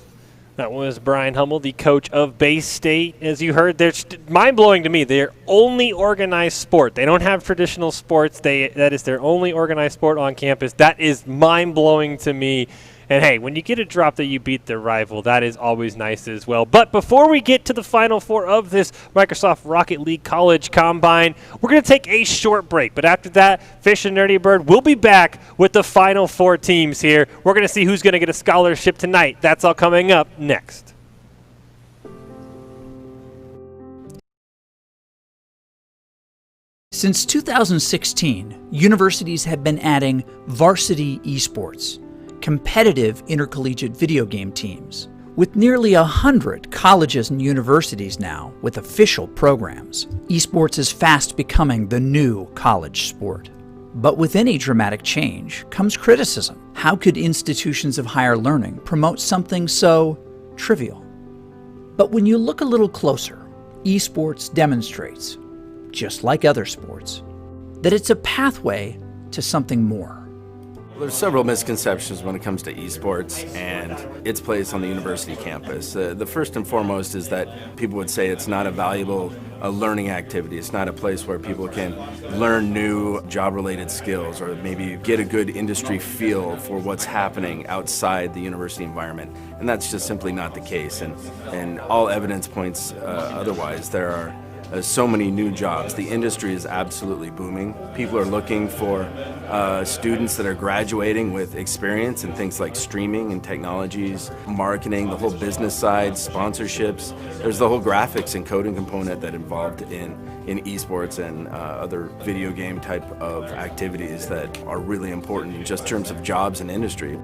That was Brian Hummel, the coach of Bay State. As you heard, they're mind-blowing to me. They're only organized sport. They don't have traditional sports. That is their only organized sport on campus. That is mind-blowing to me. And, hey, when you get a drop that you beat their rival, that is always nice as well. But before we get to the Final Four of this Microsoft Rocket League College Combine, we're going to take a short break. But after that, Fish and Nerdy Bird will be back with the Final Four teams here. We're going to see who's going to get a scholarship tonight. That's all coming up next. Since 2016, universities have been adding varsity esports, competitive intercollegiate video game teams, with nearly 100 colleges and universities now with official programs. Esports is fast becoming the new college sport. But with any dramatic change comes criticism. How could institutions of higher learning promote something so trivial? But when you look a little closer, esports demonstrates, just like other sports, that it's a pathway to something more. There's several misconceptions when it comes to esports and its place on the university campus. The first and foremost is that people would say it's not a valuable learning activity. It's not a place where people can learn new job-related skills or maybe get a good industry feel for what's happening outside the university environment. And that's just simply not the case. And all evidence points otherwise. There are so many new jobs. The industry is absolutely booming. People are looking for students that are graduating with experience in things like streaming and technologies, marketing, the whole business side, sponsorships. There's the whole graphics and coding component that involved in esports and other video game type of activities that are really important in just terms of jobs and industry.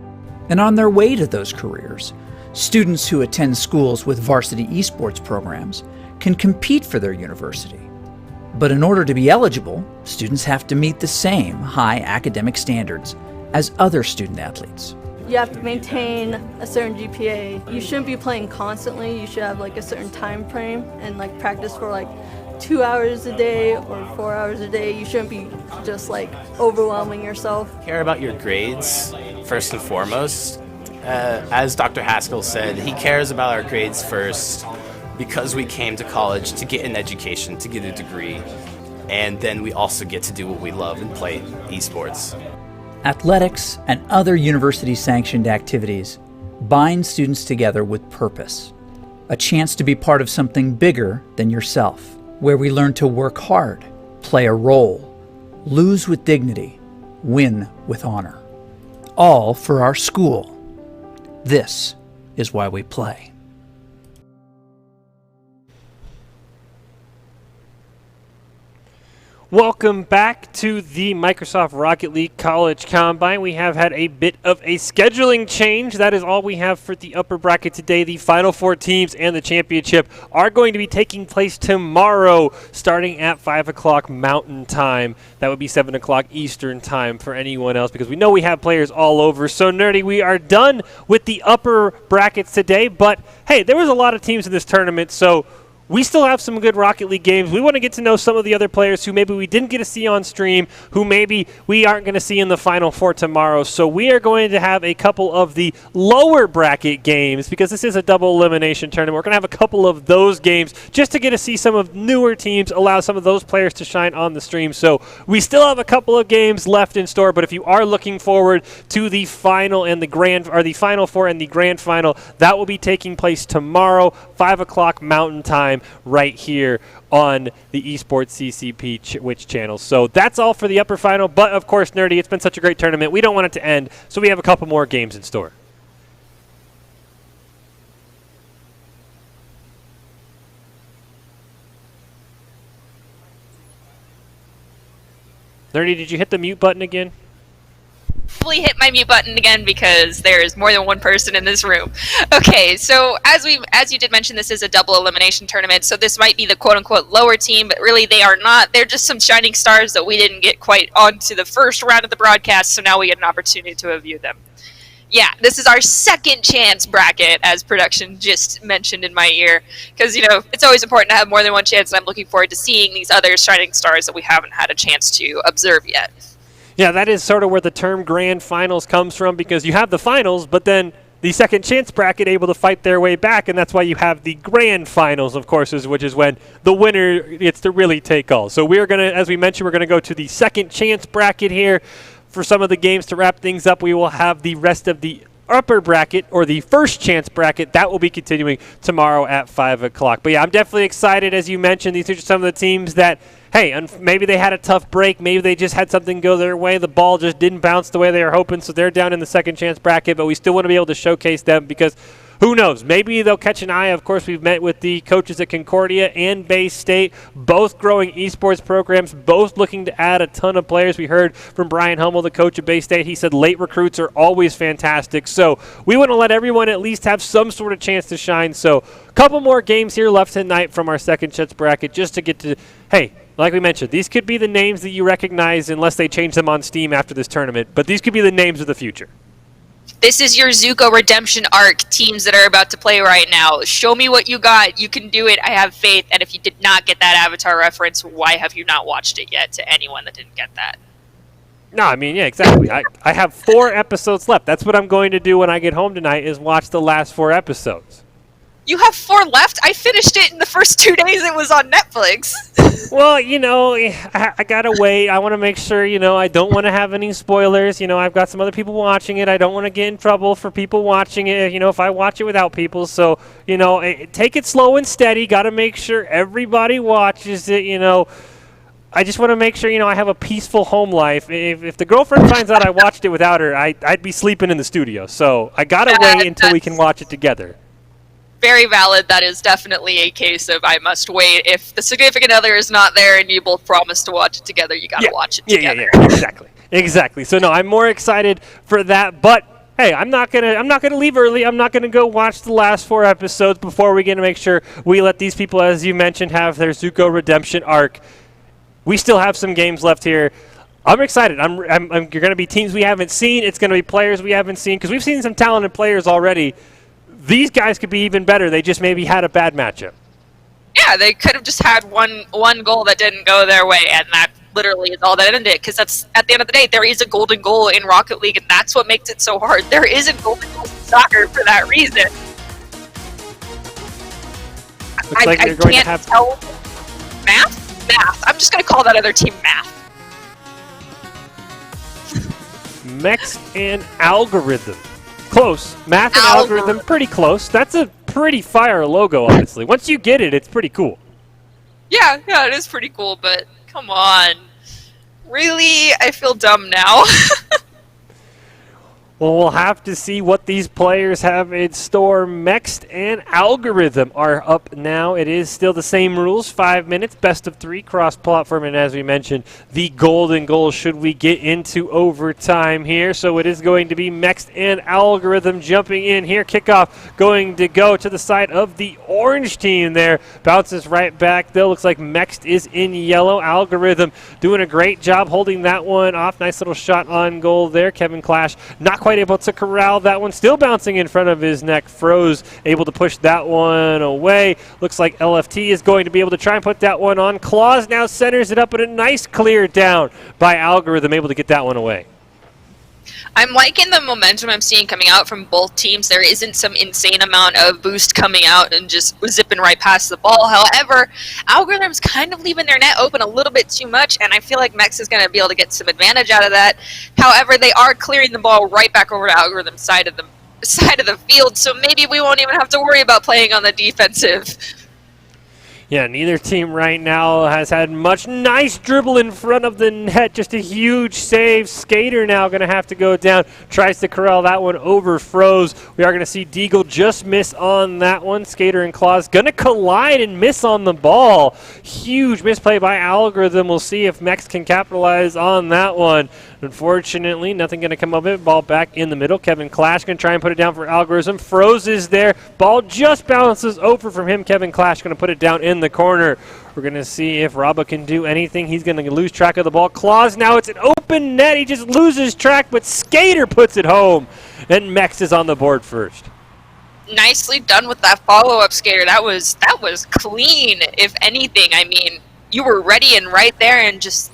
And on their way to those careers, students who attend schools with varsity esports programs can compete for their university. But in order to be eligible, students have to meet the same high academic standards as other student athletes. You have to maintain a certain GPA. You shouldn't be playing constantly. You should have like a certain time frame and like practice for like 2 hours a day or 4 hours a day. You shouldn't be just like overwhelming yourself. Care about your grades first and foremost. As Dr. Haskell said, he cares about our grades first because we came to college to get an education, to get a degree, and then we also get to do what we love and play esports. Athletics and other university-sanctioned activities bind students together with purpose, a chance to be part of something bigger than yourself, where we learn to work hard, play a role, lose with dignity, win with honor, all for our school. This is why we play. Welcome back to the Microsoft Rocket League College Combine. We have had a bit of a scheduling change. That is all we have for the upper bracket today. The final 4 teams and the championship are going to be taking place tomorrow, starting at 5 o'clock Mountain Time. That would be 7 o'clock Eastern Time for anyone else, because we know we have players all over. So, Nerdy, we are done with the upper brackets today. But, hey, there was a lot of teams in this tournament, so we still have some good Rocket League games. We want to get to know some of the other players who maybe we didn't get to see on stream, who maybe we aren't going to see in the Final Four tomorrow. So we are going to have a couple of the lower bracket games, because this is a double elimination tournament. We're going to have a couple of those games just to get to see some of newer teams, allow some of those players to shine on the stream. So we still have a couple of games left in store, but if you are looking forward to the final and the Final Four and the grand final, that will be taking place tomorrow, 5 o'clock Mountain Time, right here on the Esports CCP Twitch channel. So that's all for the upper final. But of course, Nerdy, it's been such a great tournament. We don't want it to end, so we have a couple more games in store. Nerdy, did you hit the mute button again? Probably hit my mute button again because there's more than one person in this room. Okay, so as you did mention, this is a double elimination tournament, so this might be the quote-unquote lower team, but really they are not. They're just some shining stars that we didn't get quite onto the first round of the broadcast, so now we get an opportunity to review them. Yeah, this is our second chance bracket, as production just mentioned in my ear, because, you know, it's always important to have more than one chance, and I'm looking forward to seeing these other shining stars that we haven't had a chance to observe yet. Yeah, that is sort of where the term grand finals comes from, because you have the finals, but then the second chance bracket able to fight their way back, and that's why you have the grand finals, of course, which is when the winner gets to really take all. So we're going to, as we mentioned, we're going to go to the second chance bracket here. For some of the games to wrap things up, we will have the rest of the upper bracket, or the first chance bracket. That will be continuing tomorrow at 5 o'clock. But yeah, I'm definitely excited. As you mentioned, these are just some of the teams that, hey, maybe they had a tough break. Maybe they just had something go their way. The ball just didn't bounce the way they were hoping, so they're down in the second chance bracket. But we still want to be able to showcase them, because who knows? Maybe they'll catch an eye. Of course, we've met with the coaches at Concordia and Bay State, both growing esports programs, both looking to add a ton of players. We heard from Brian Hummel, the coach of Bay State. He said late recruits are always fantastic. So we want to let everyone at least have some sort of chance to shine. So a couple more games here left tonight from our second chance bracket, just to get to, hey, like we mentioned, these could be the names that you recognize unless they change them on Steam after this tournament, but these could be the names of the future. This is your Zuko Redemption arc teams that are about to play right now. Show me what you got. You can do it. I have faith. And if you did not get that Avatar reference, why have you not watched it yet, to anyone that didn't get that? No, I mean, yeah, exactly. I have 4 episodes left. That's what I'm going to do when I get home tonight, is watch the last 4 episodes. You have 4 left? I finished it in the first 2 days it was on Netflix. Well, you know, I gotta wait. I want to make sure, you know, I don't want to have any spoilers. You know, I've got some other people watching it. I don't want to get in trouble for people watching it, you know, if I watch it without people. So, you know, take it slow and steady. Got to make sure everybody watches it, you know. I just want to make sure, you know, I have a peaceful home life. If the girlfriend finds out I watched it without her, I'd be sleeping in the studio. So I got to wait until we can watch it together. Very valid. That is definitely a case of I must wait. If the significant other is not there and you both promise to watch it together, you got to watch it together. Yeah, exactly. So no, I'm more excited for that. But hey, I'm not gonna leave early. I'm not gonna go watch the last 4 episodes before we get to make sure we let these people, as you mentioned, have their Zuko Redemption arc. We still have some games left here. I'm excited. You're going to be teams we haven't seen. It's going to be players we haven't seen, because we've seen some talented players already. These guys could be even better. They just maybe had a bad matchup. Yeah, they could have just had one goal that didn't go their way, and that literally is all that ended it. Because that's, at the end of the day, there is a golden goal in Rocket League, and that's what makes it so hard. There isn't golden goals in soccer for that reason. Looks like you're going to have tell. Math. I'm just going to call that other team Math. Mechs and Algorithm. Close. Math and Algorithm, pretty close. That's a pretty fire logo, honestly. Once you get it, it's pretty cool. Yeah, it is pretty cool, but come on. Really? I feel dumb now. Well, we'll have to see what these players have in store. Mext and Algorithm are up now. It is still the same rules, 5 minutes, best of 3, cross-platform, and as we mentioned, the golden goal should we get into overtime here. So it is going to be Mext and Algorithm jumping in here. Kickoff going to go to the side of the orange team there. Bounces right back, though. Looks like Mext is in yellow. Algorithm doing a great job holding that one off. Nice little shot on goal there. Kevin Clash not quite able to corral that one. Still bouncing in front of his neck. Froze able to push that one away. Looks like LFT is going to be able to try and put that one on. Claus now centers it up, but a nice clear down by Algorithm, able to get that one away. I'm liking the momentum I'm seeing coming out from both teams. There isn't some insane amount of boost coming out and just zipping right past the ball. However, Algorithm's kind of leaving their net open a little bit too much, and I feel like Mex is going to be able to get some advantage out of that. However, they are clearing the ball right back over to Algorithm's side of the field, so maybe we won't even have to worry about playing on the defensive. Yeah, neither team right now has had much. Nice dribble in front of the net. Just a huge save. Skater now going to have to go down. Tries to corral that one over. Froze. We are going to see Deagle just miss on that one. Skater and Claus going to collide and miss on the ball. Huge misplay by Algorithm. We'll see if Mex can capitalize on that one. Unfortunately, nothing going to come of it. Ball back in the middle. Kevin Clash going to try and put it down for Algorithm. Froze is there. Ball just bounces over from him. Kevin Clash going to put it down in the corner. We're going to see if Rabba can do anything. He's going to lose track of the ball. Claus, now it's an open net. He just loses track, but Skater puts it home. And Mex is on the board first. Nicely done with that follow-up, Skater. That was clean, if anything. I mean, you were ready and right there and just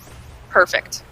perfect.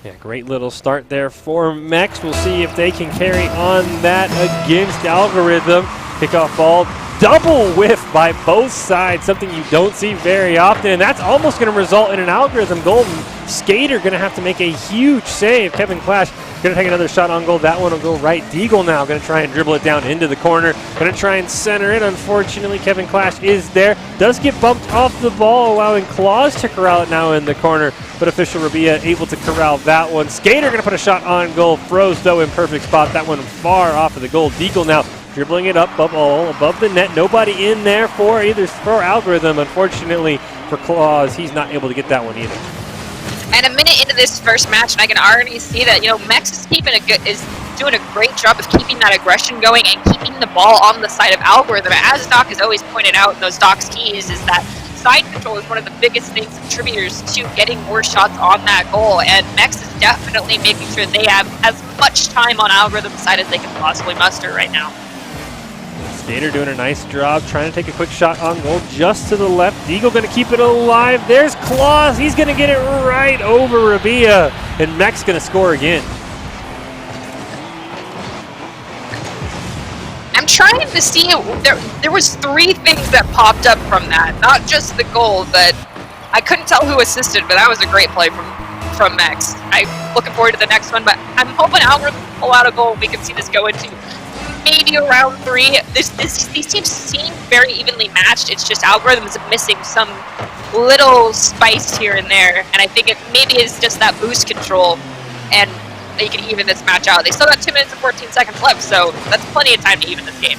Yeah, great little start there for Mex. We'll see if they can carry on that against Algorithm. Kickoff ball, double whiff by both sides, something you don't see very often. And that's almost going to result in an Algorithm goal. Skater going to have to make a huge save. Kevin Clash going to take another shot on goal. That one will go right. Deagle now going to try and dribble it down into the corner. Going to try and center it. Unfortunately, Kevin Clash is there. Does get bumped off the ball, allowing Claus to corral it now in the corner. But official Rabia able to corral that one. Skater going to put a shot on goal. Froze, though, in perfect spot. That one far off of the goal. Deagle now dribbling it up above the net. Nobody in there for Algorithm. Unfortunately for Claus, he's not able to get that one either. And a minute into this first match, and I can already see that, Mex is doing a great job of keeping that aggression going and keeping the ball on the side of Algorithm. As Doc has always pointed out in those Doc's keys, is that side control is one of the biggest things contributors to getting more shots on that goal, and Mex is definitely making sure they have as much time on Algorithm's side as they can possibly muster right now. Skater doing a nice job, trying to take a quick shot on goal just to the left. Deagle going to keep it alive. There's Claus. He's going to get it right over Rabia, and Mex going to score again. I'm trying to see, there was 3 things that popped up from that, not just the goal, but I couldn't tell who assisted, but that was a great play from Mex. I'm looking forward to the next one, but I'm hoping Algorithm will pull out a goal. We can see this go into maybe around 3. These teams seem very evenly matched. It's just Algorithm is missing some little spice here and there, and I think it maybe is just that boost control, and they can even this match out. They still got 2 minutes and 14 seconds left, so that's plenty of time to even this game.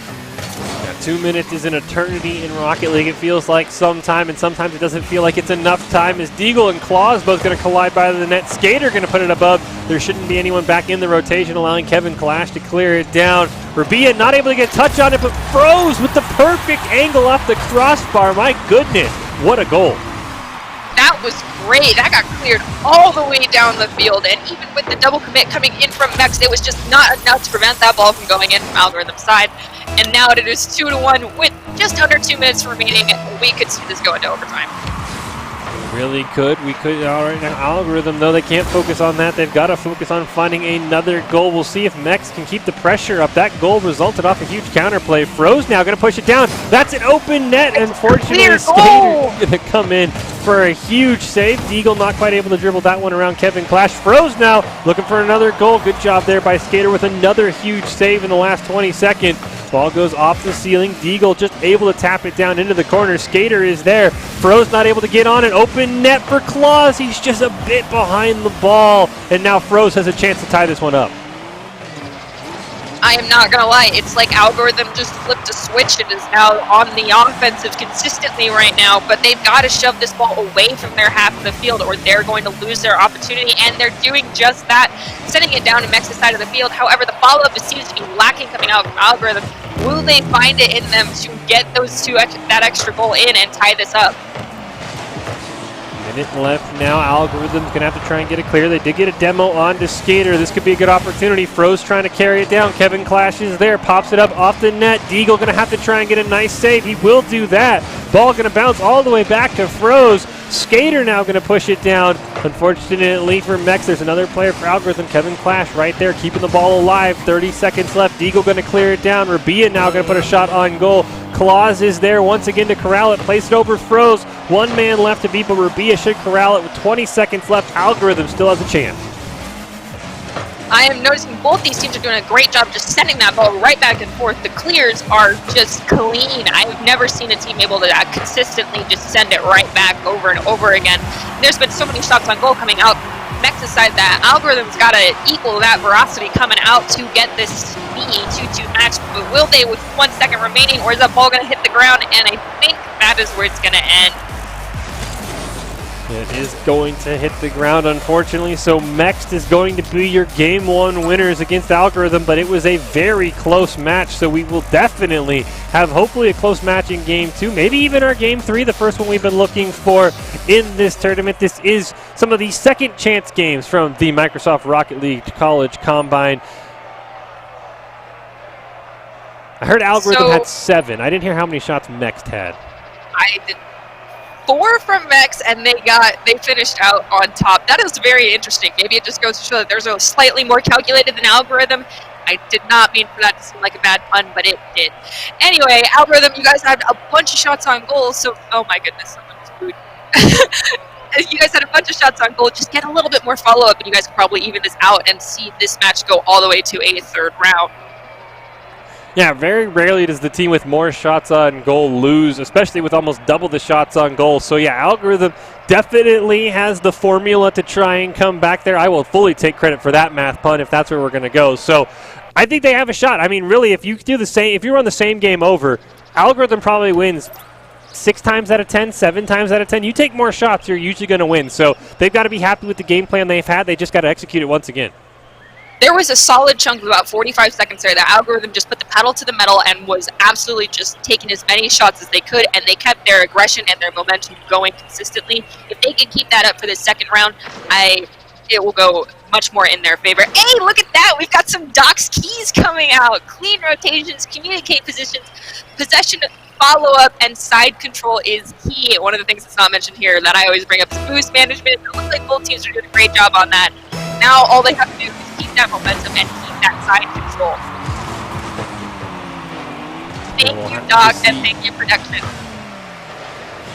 Yeah, 2 minutes is an eternity in Rocket League. It feels like some time, and sometimes it doesn't feel like it's enough time. As Deagle and Claus both going to collide by the net. Skater going to put it above. There shouldn't be anyone back in the rotation, allowing Kevin Clash to clear it down. Rabia not able to get a touch on it, but Froze with the perfect angle off the crossbar. My goodness, what a goal. That was great. That got cleared all the way down the field, and even with the double commit coming in from Mex, it was just not enough to prevent that ball from going in from Algorithm's side. And now it is 2-1 with just under 2 minutes remaining. We could see this go into overtime. Really could. We could. All right, now Algorithm, though, they can't focus on that. They've got to focus on finding another goal. We'll see if Mex can keep the pressure up. That goal resulted off a huge counterplay. Froze now going to push it down. That's an open net. Unfortunately, Skater going to come in for a huge save. Deagle not quite able to dribble that one around Kevin Clash. Froze now looking for another goal. Good job there by Skater with another huge save in the last 20 seconds. Ball goes off the ceiling. Deagle just able to tap it down into the corner. Skater is there. Froze not able to get on it. Open net for Claus. He's just a bit behind the ball. And now Froze has a chance to tie this one up. I am not gonna lie, it's like Algorithm just flipped a switch and is now on the offensive consistently right now, but they've got to shove this ball away from their half of the field or they're going to lose their opportunity, and they're doing just that, sending it down to Mex's side of the field. However, the follow-up seems to be lacking coming out from Algorithm. Will they find it in them to get that extra goal in and tie this up? Minute left now. Algorithm's going to have to try and get it clear. They did get a demo onto Skater. This could be a good opportunity. Froze trying to carry it down. Kevin Clash is there. Pops it up off the net. Deagle going to have to try and get a nice save. He will do that. Ball going to bounce all the way back to Froze. Skater now going to push it down. Unfortunately for Mex, there's another player for Algorithm. Kevin Clash right there keeping the ball alive. 30 seconds left. Deagle going to clear it down. Rabia now going to put a shot on goal. Claus is there once again to corral it. Place it over Froze. One man left to beat, but Rabia should corral it with 20 seconds left. Algorithm still has a chance. I am noticing both these teams are doing a great job just sending that ball right back and forth. The clears are just clean. I've never seen a team able to consistently just send it right back over and over again. There's been so many shots on goal coming out Mex's side that Algorithm's got to equal that veracity coming out to get this be 2-2 match. But will they with 1 second remaining, or is that ball going to hit the ground? And I think that is where it's going to end. It is going to hit the ground, unfortunately, so Mex is going to be your Game 1 winners against Algorithm, but it was a very close match, so we will definitely have hopefully a close match in Game 2, maybe even our Game 3, the first one we've been looking for in this tournament. This is some of the second chance games from the Microsoft Rocket League College Combine. I heard Algorithm had 7. I didn't hear how many shots Mex had. I did 4 from Mex, and they finished out on top. That is very interesting. Maybe it just goes to show that there's a slightly more calculated than Algorithm. I did not mean for that to seem like a bad pun, but it did. Anyway, Algorithm, you guys had a bunch of shots on goal, so oh my goodness, someone just booed. You guys had a bunch of shots on goal. Just get a little bit more follow-up, and you guys could probably even this out and see this match go all the way to a third round. Yeah, very rarely does the team with more shots on goal lose, especially with almost double the shots on goal. So yeah, Algorithm definitely has the formula to try and come back there. I will fully take credit for that math pun if that's where we're going to go. So I think they have a shot. I mean, really, if you do the same, if you run the same game over, Algorithm probably wins 6 times out of 10, 7 times out of 10. You take more shots, you're usually going to win. So they've got to be happy with the game plan they've had. They just got to execute it once again. There was a solid chunk of about 45 seconds there that Algorithm just put the pedal to the metal and was absolutely just taking as many shots as they could, and they kept their aggression and their momentum going consistently. If they can keep that up for this second round, it will go much more in their favor. Hey, look at that! We've got some Doc's keys coming out. Clean rotations, communicate positions, possession, follow-up, and side control is key. One of the things that's not mentioned here that I always bring up is boost management. It looks like both teams are doing a great job on that. Now all they have to do is keep that momentum and keep that side control. Thank you, Doc, and thank you, production.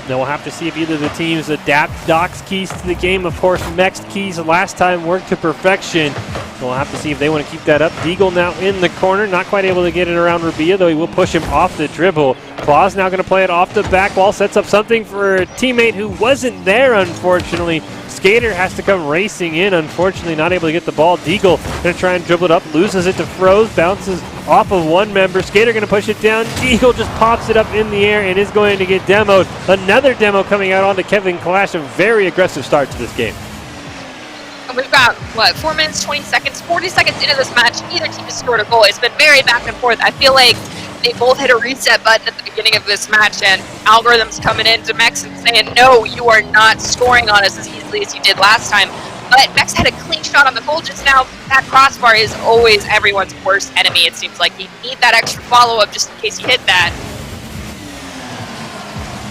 Now we'll have to see if either of the teams adapt Doc's keys to the game. Of course, Mex's keys last time worked to perfection. We'll have to see if they want to keep that up. Deagle now in the corner, not quite able to get it around Rabia, though he will push him off the dribble. Claus now going to play it off the back wall, sets up something for a teammate who wasn't there, unfortunately. Skater has to come racing in, unfortunately not able to get the ball. Deagle going to try and dribble it up, loses it to Froze, bounces off of one member. Skater going to push it down. Deagle just pops it up in the air and is going to get demoed. Another demo coming out onto Kevin Clash. A very aggressive start to this game. And we've got, 4 minutes, 20 seconds, 40 seconds into this match. Neither team has scored a goal. It's been very back and forth. I feel like they both hit a reset button at the beginning of this match, and Algorithm's coming into Mex and saying, no, you are not scoring on us as easily as you did last time. But Mex had a clean shot on the goal just now. That crossbar is always everyone's worst enemy, it seems like. You need that extra follow-up just in case you hit that.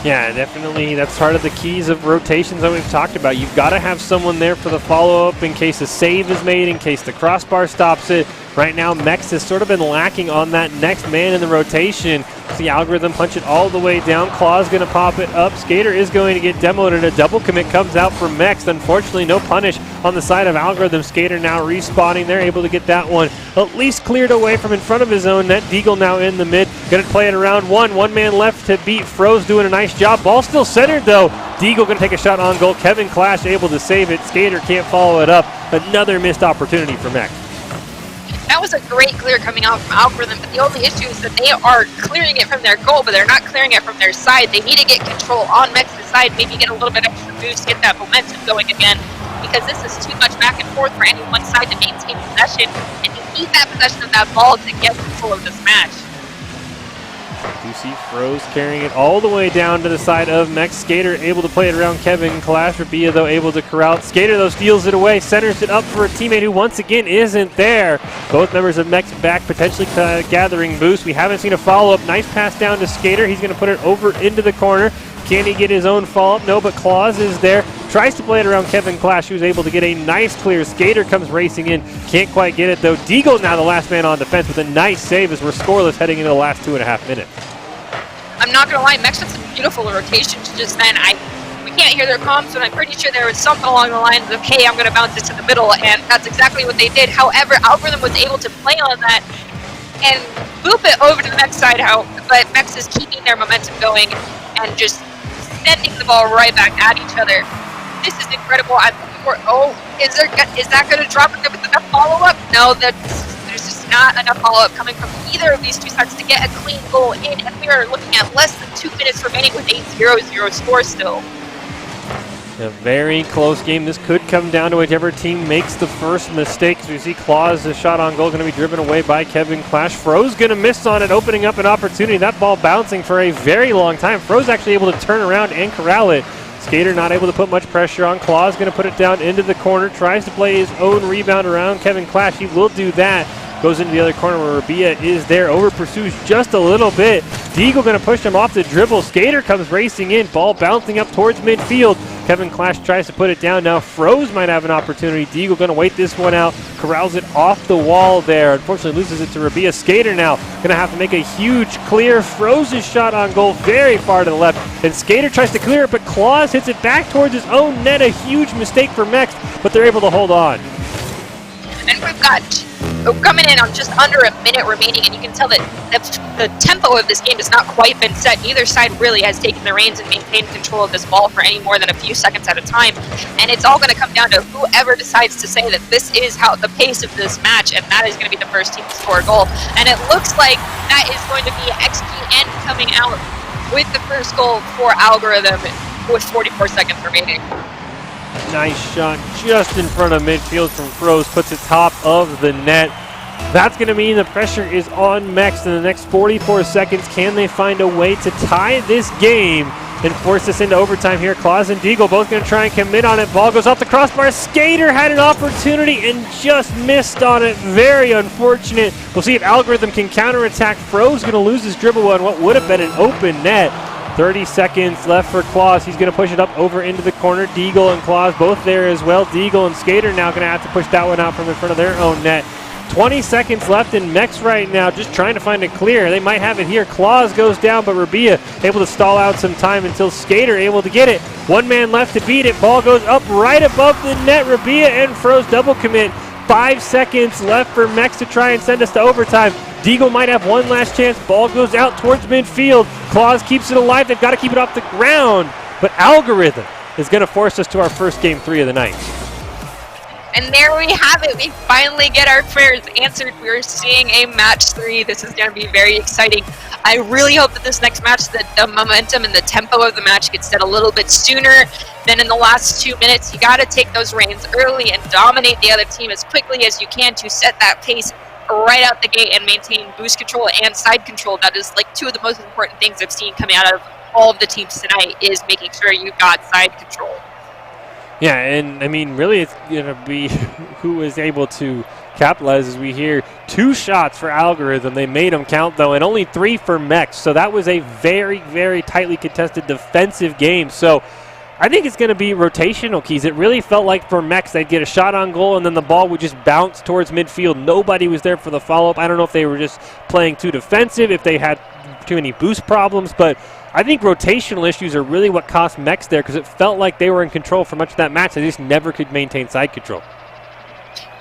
Yeah, definitely. That's part of the keys of rotations that we've talked about. You've got to have someone there for the follow-up in case a save is made, in case the crossbar stops it. Right now, Mex has sort of been lacking on that next man in the rotation. See Algorithm punch it all the way down. Claw's going to pop it up. Skater is going to get demoed, and a double commit comes out from Mex. Unfortunately, no punish on the side of Algorithm. Skater now respawning. They're able to get that one at least cleared away from in front of his own net. Deagle now in the mid. Going to play it around one. One man left to beat. Froze doing a nice job. Ball still centered, though. Deagle going to take a shot on goal. Kevin Clash able to save it. Skater can't follow it up. Another missed opportunity for Mex. That was a great clear coming out from Algorithm, but the only issue is that they are clearing it from their goal, but they're not clearing it from their side. They need to get control on Mex's side, maybe get a little bit extra boost, get that momentum going again, because this is too much back and forth for any one side to maintain possession, and you need that possession of that ball to get control of this match. You see Froze carrying it all the way down to the side of Mex. Skater able to play it around Kevin Clash. Rabia, though, able to corral. Skater, though, steals it away, centers it up for a teammate who, once again, isn't there. Both members of Mex back, potentially gathering boost. We haven't seen a follow-up. Nice pass down to Skater. He's going to put it over into the corner. Can he get his own follow-up? No, but Claus is there. Tries to play it around Kevin Clash, who's able to get a nice clear. Skater comes racing in. Can't quite get it, though. Deagle now the last man on defense with a nice save as we're scoreless heading into the last 2.5 minutes. I'm not going to lie, Mex had some beautiful rotations just then. We can't hear their comms, but I'm pretty sure there was something along the lines of, hey, I'm going to bounce it to the middle, and that's exactly what they did. However, Algorithm was able to play on that and boop it over to the Mex side, but Mex is keeping their momentum going and just sending the ball right back at each other. This is incredible. I'm looking for, is that going to drop with enough follow-up? No, there's just not enough follow-up coming from either of these two sides to get a clean goal in, and we are looking at less than 2 minutes remaining with a 0-0 score still. A very close game. This could come down to whichever team makes the first mistake. As we see Claus' shot on goal going to be driven away by Kevin Clash. Froze going to miss on it, opening up an opportunity. That ball bouncing for a very long time. Froze actually able to turn around and corral it. Skater not able to put much pressure on. Claus going to put it down into the corner. Tries to play his own rebound around Kevin Clash. He will do that. Goes into the other corner where Rabia is there. Over pursues just a little bit. Deagle going to push him off the dribble. Skater comes racing in. Ball bouncing up towards midfield. Kevin Clash tries to put it down. Now Froze might have an opportunity. Deagle going to wait this one out. Corrals it off the wall there. Unfortunately loses it to Rabia. Skater now going to have to make a huge clear. Froze's shot on goal very far to the left. And Skater tries to clear it, but Claus hits it back towards his own net. A huge mistake for Mex, but they're able to hold on. And we've got coming in on just under a minute remaining, and you can tell that the tempo of this game has not quite been set. Neither side really has taken the reins and maintained control of this ball for any more than a few seconds at a time, and it's all going to come down to whoever decides to say that this is how the pace of this match, and that is going to be the first team to score a goal. And it looks like that is going to be XGN coming out with the first goal for Algorithm with 44 seconds remaining. Nice shot just in front of midfield from Froze. Puts it top of the net. That's going to mean the pressure is on Mex in the next 44 seconds. Can they find a way to tie this game and force this into overtime here? Claus and Deagle both going to try and commit on it. Ball goes off the crossbar. Skater had an opportunity and just missed on it. Very unfortunate. We'll see if Algorithm can counterattack. Froze going to lose his dribble on what would have been an open net. 30 seconds left for Claus. He's going to push it up over into the corner. Deagle and Claus both there as well. Deagle and Skater now going to have to push that one out from in front of their own net. 20 seconds left in Mex right now, just trying to find a clear. They might have it here. Claus goes down, but Rabia able to stall out some time until Skater able to get it. One man left to beat it. Ball goes up right above the net. Rabia and Froze double commit. 5 seconds left for Mex to try and send us to overtime. Deagle might have one last chance. Ball goes out towards midfield. Claus keeps it alive. They've got to keep it off the ground. But Algorithm is going to force us to our first game 3 of the night. And there we have it. We finally get our prayers answered. We're seeing a match 3. This is going to be very exciting. I really hope that this next match, that the momentum and the tempo of the match gets set a little bit sooner than in the last 2 minutes. You got to take those reins early and dominate the other team as quickly as you can to set that pace right out the gate and maintain boost control and side control. That is like 2 of the most important things I've seen coming out of all of the teams tonight, is making sure you've got side control. Yeah, and I mean, really it's going to be who is able to capitalize, as we hear 2 shots for Algorithm. They made them count, though, and only 3 for Mex. So that was a very, very tightly contested defensive game. So I think it's going to be rotational keys. It really felt like for Mex, they'd get a shot on goal, and then the ball would just bounce towards midfield. Nobody was there for the follow-up. I don't know if they were just playing too defensive, if they had too many boost problems, but I think rotational issues are really what cost Mex there, because it felt like they were in control for much of that match. They just never could maintain side control.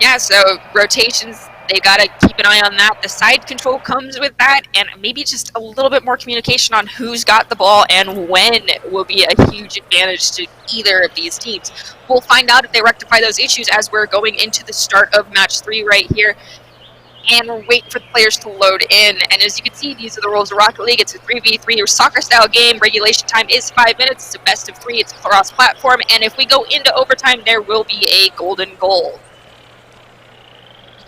Yeah, so rotations, they got to keep an eye on that. The side control comes with that, and maybe just a little bit more communication on who's got the ball and when will be a huge advantage to either of these teams. We'll find out if they rectify those issues as we're going into the start of match 3 right here. and we're waiting for the players to load in. And as you can see, these are the rules of Rocket League. It's a 3v3 or soccer-style game. Regulation time is 5 minutes. It's a best of 3. It's cross-platform. And if we go into overtime, there will be a golden goal.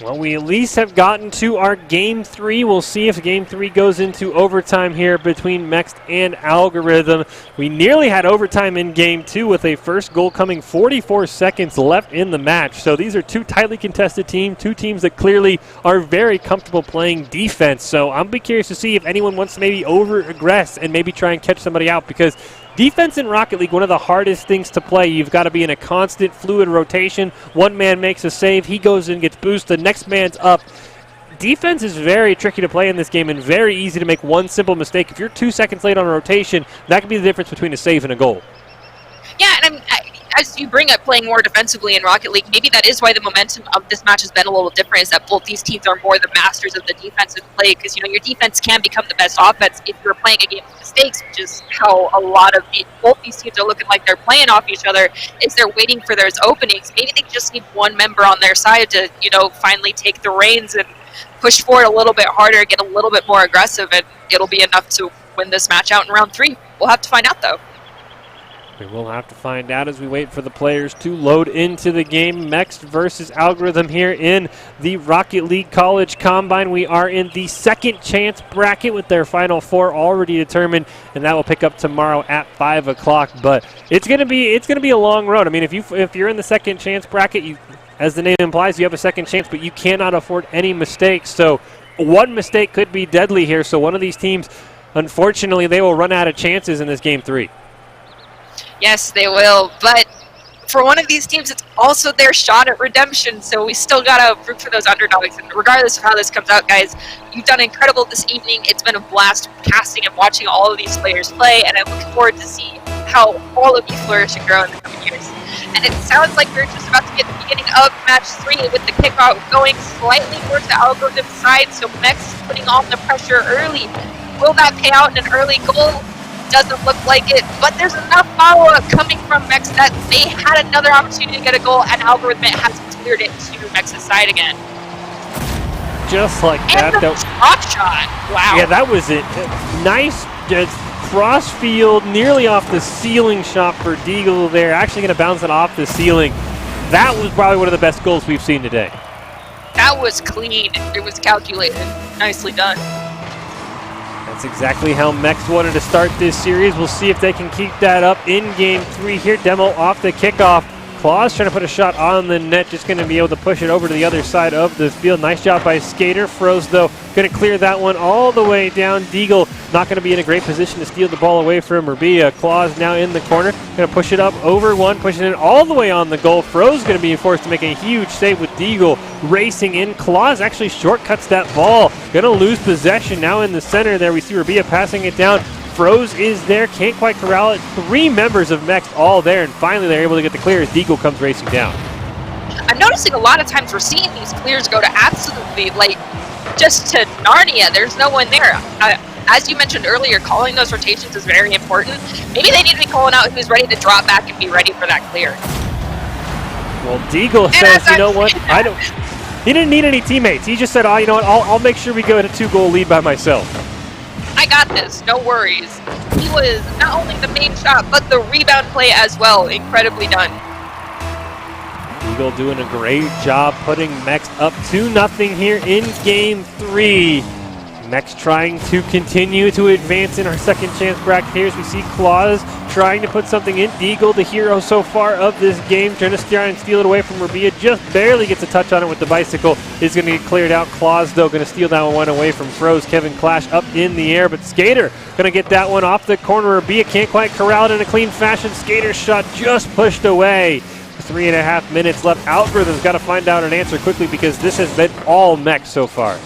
Well, we at least have gotten to our Game 3. We'll see if Game 3 goes into overtime here between Mext and Algorithm. We nearly had overtime in Game 2 with a first goal coming 44 seconds left in the match. So these are two tightly contested teams, two teams that clearly are very comfortable playing defense. So I'm be curious to see if anyone wants to maybe over-aggress and maybe try and catch somebody out, because defense in Rocket League, one of the hardest things to play. You've got to be in a constant fluid rotation. One man makes a save, he goes and gets boosted, the next man's up. Defense is very tricky to play in this game and very easy to make one simple mistake. If you're 2 seconds late on a rotation, that could be the difference between a save and a goal. Yeah, and as you bring up playing more defensively in Rocket League, maybe that is why the momentum of this match has been a little different, is that both these teams are more the masters of the defensive play, because, you know, your defense can become the best offense if you're playing a game of mistakes, which is how a lot of both these teams are looking like they're playing off each other, is they're waiting for those openings. Maybe they just need one member on their side to, you know, finally take the reins and push forward a little bit harder, get a little bit more aggressive, and it'll be enough to win this match out in round 3. We'll have to find out, though. We will have to find out as we wait for the players to load into the game. Mext versus Algorithm here in the Rocket League College Combine. We are in the second chance bracket with their final 4 already determined, and that will pick up tomorrow at 5 o'clock. But it's gonna be a long road. I mean, if you're in the second chance bracket, as the name implies, you have a second chance, but you cannot afford any mistakes. So one mistake could be deadly here. So one of these teams, unfortunately, they will run out of chances in this Game 3. Yes, they will, but for one of these teams, it's also their shot at redemption, so we still gotta root for those underdogs. And regardless of how this comes out, guys, you've done incredible this evening. It's been a blast casting and watching all of these players play, and I'm looking forward to see how all of you flourish and grow in the coming years. And it sounds like we're just about to get the beginning of match 3 with the kickoff going slightly towards the Algorithm side, so Mex is putting on the pressure early. Will that pay out in an early goal? Doesn't look like it, but there's enough follow-up coming from Mex that they had another opportunity to get a goal, and Algorithm has cleared it to Mex's side again. Just like that. And the shot. Wow. Yeah, that was it. Nice cross field, nearly off the ceiling shot for Deagle there. Actually going to bounce it off the ceiling. That was probably one of the best goals we've seen today. That was clean. It was calculated. Nicely done. That's exactly how Mex wanted to start this series. We'll see if they can keep that up in Game 3 here. Demo off the kickoff. Claus trying to put a shot on the net, just going to be able to push it over to the other side of the field. Nice job by Skater. Froze, though, going to clear that one all the way down. Deagle not going to be in a great position to steal the ball away from Rabia. Claus now in the corner, going to push it up over one, pushing it all the way on the goal. Froze going to be forced to make a huge save with Deagle racing in. Claus actually shortcuts that ball. Going to lose possession now in the center there. We see Rabia passing it down. Froze is there, can't quite corral it. 3 members of Mex all there, and finally they're able to get the clear as Deagle comes racing down. I'm noticing a lot of times we're seeing these clears go to absolutely, like, just to Narnia. There's no one there. As you mentioned earlier, calling those rotations is very important. Maybe they need to be calling out who's ready to drop back and be ready for that clear. Well, Deagle says, you know what, he didn't need any teammates. He just said, you know what, I'll make sure we go at a 2-goal lead by myself. I got this, no worries. He was not only the main shot, but the rebound play as well. Incredibly done. Eagle doing a great job putting Mex up 2-0 here in Game 3. Mex trying to continue to advance in our second chance bracket here as we see Claus trying to put something in. Deagle, the hero so far of this game, trying to try and steal it away from Rabia. Just barely gets a touch on it with the bicycle. Is going to get cleared out. Claus, though, going to steal that one away from Froze. Kevin Clash up in the air, but Skater going to get that one off the corner. Rabia can't quite corral it in a clean fashion. Skater's shot just pushed away. 3.5 minutes left. Algorithm's got to find out an answer quickly because this has been all Mex so far.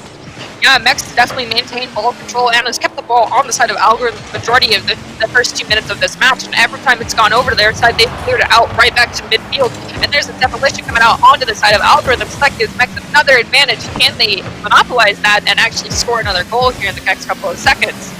Yeah, Mex definitely maintained ball control and has kept the ball on the side of Algorithm the majority of the first 2 minutes of this match. And every time it's gone over to their side, they've cleared it out right back to midfield. And there's a demolition coming out onto the side of Algorithm. So that gives Mex another advantage. Can they monopolize that and actually score another goal here in the next couple of seconds?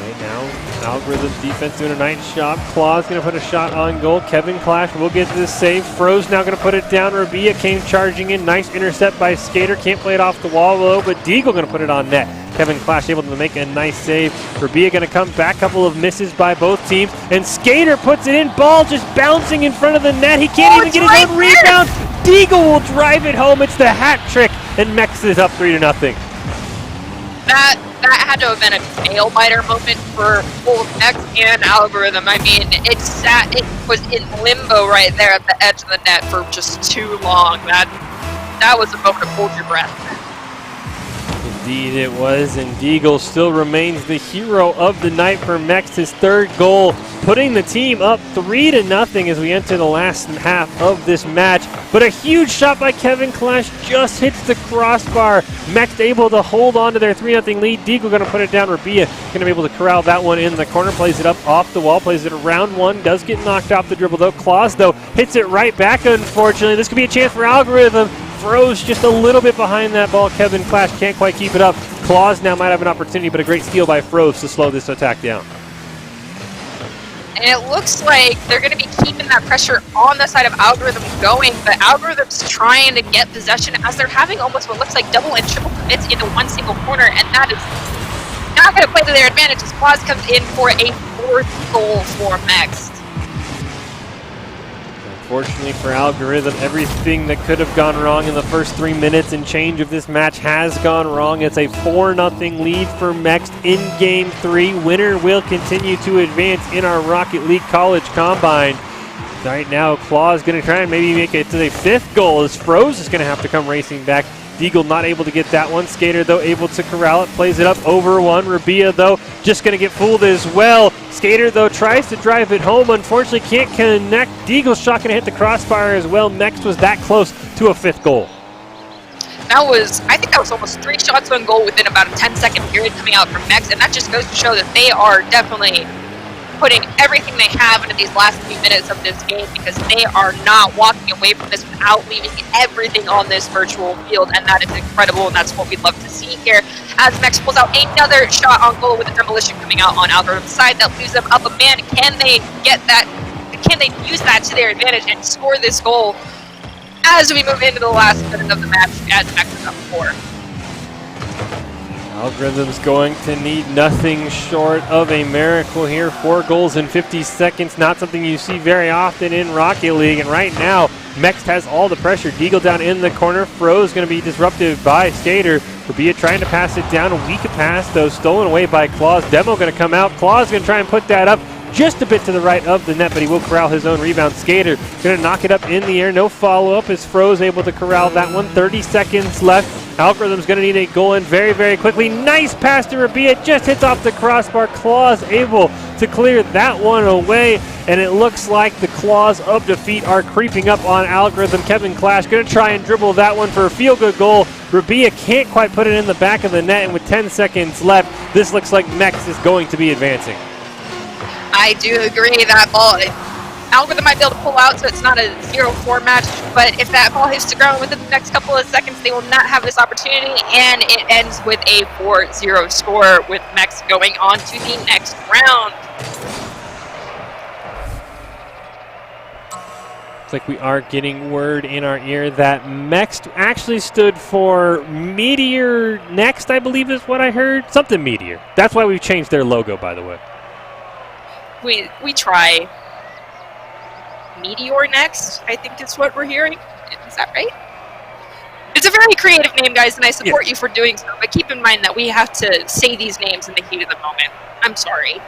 Right Now, Algorithm defense doing a nice job. Claw's going to put a shot on goal. Kevin Clash will get this save. Froze now going to put it down. Rabia came charging in. Nice intercept by Skater. Can't play it off the wall though, but Deagle going to put it on net. Kevin Clash able to make a nice save. Rabia going to come back. Couple of misses by both teams. And Skater puts it in. Ball just bouncing in front of the net. He can't even get his own rebound. Deagle will drive it home. It's the hat trick. And Mex is up 3-0. That had to have been a nail-biter moment for both X and Algorithm. I mean, it was in limbo right there at the edge of the net for just too long. That was a moment to hold your breath. Indeed it was, and Deagle still remains the hero of the night for Mex, his third goal, putting the team up 3-0 as we enter the last half of this match. But a huge shot by Kevin Clash just hits the crossbar. Mex able to hold on to their 3-0 lead. Deagle going to put it down. Rabia going to be able to corral that one in the corner, plays it up off the wall, plays it around one, does get knocked off the dribble though. Claus though hits it right back, unfortunately. This could be a chance for Algorithm. Froze just a little bit behind that ball. Kevin Clash can't quite keep it up. Claus now might have an opportunity, but a great steal by Froze to slow this attack down. And it looks like they're going to be keeping that pressure on the side of Algorithm going, but Algorithm's trying to get possession as they're having almost what looks like double and triple commits into one single corner, and that is not going to play to their advantage as Claus comes in for a fourth goal for Mex. Unfortunately for Algorithm, everything that could have gone wrong in the first 3 minutes and change of this match has gone wrong. It's a 4-0 lead for Mex in Game 3. Winner will continue to advance in our Rocket League College Combine. Right now, Claw is going to try and maybe make it to the fifth goal as Froze is going to have to come racing back. Deagle not able to get that one. Skater, though, able to corral it. Plays it up over one. Rabia, though, just going to get fooled as well. Skater, though, tries to drive it home. Unfortunately, can't connect. Deagle's shot going to hit the crossbar as well. Next was that close to a fifth goal. I think that was almost 3 shots on goal within about a 10-second period coming out from Mex, and that just goes to show that they are definitely putting everything they have into these last few minutes of this game, because they are not walking away from this without leaving everything on this virtual field, and that is incredible, and that's what we'd love to see here. As Mex pulls out another shot on goal with a demolition coming out on Algorithm's side, that leaves them up a man. Can they get that? Can they use that to their advantage and score this goal as we move into the last minute of the match as Mex is up 4? Algorithm's going to need nothing short of a miracle here. 4 goals in 50 seconds, not something you see very often in Rocket League. And right now, Mex has all the pressure. Deagle down in the corner. Froze going to be disrupted by Skater. Rabia trying to pass it down. A weak pass, though, stolen away by Claus. Demo going to come out. Claus going to try and put that up just a bit to the right of the net, but he will corral his own rebound. Skater going to knock it up in the air. No follow-up as Froze able to corral that one. 30 seconds left. Algorithm's going to need a goal in very, very quickly. Nice pass to Rabia. Just hits off the crossbar. Claws able to clear that one away. And it looks like the claws of defeat are creeping up on Algorithm. Kevin Clash going to try and dribble that one for a feel-good goal. Rabia can't quite put it in the back of the net. And with 10 seconds left, this looks like Mex is going to be advancing. I do agree that ball, Algorithm might be able to pull out, so it's not a 0-4 match, but if that ball hits the ground within the next couple of seconds, they will not have this opportunity, and it ends with a 4-0 score, with Mex going on to the next round. Looks like we are getting word in our ear that Mex actually stood for Meteor Next, I believe is what I heard. Something Meteor. That's why we've changed their logo, by the way. We try. Meteor Next, I think is what we're hearing. Is that right? It's a very creative name, guys, and I support you for doing so, but keep in mind that we have to say these names in the heat of the moment. I'm sorry.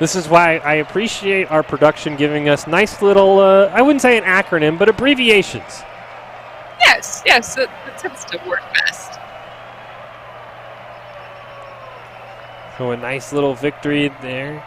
This is why I appreciate our production giving us nice little, I wouldn't say an acronym, but abbreviations. Yes, that tends to work best. So a nice little victory there.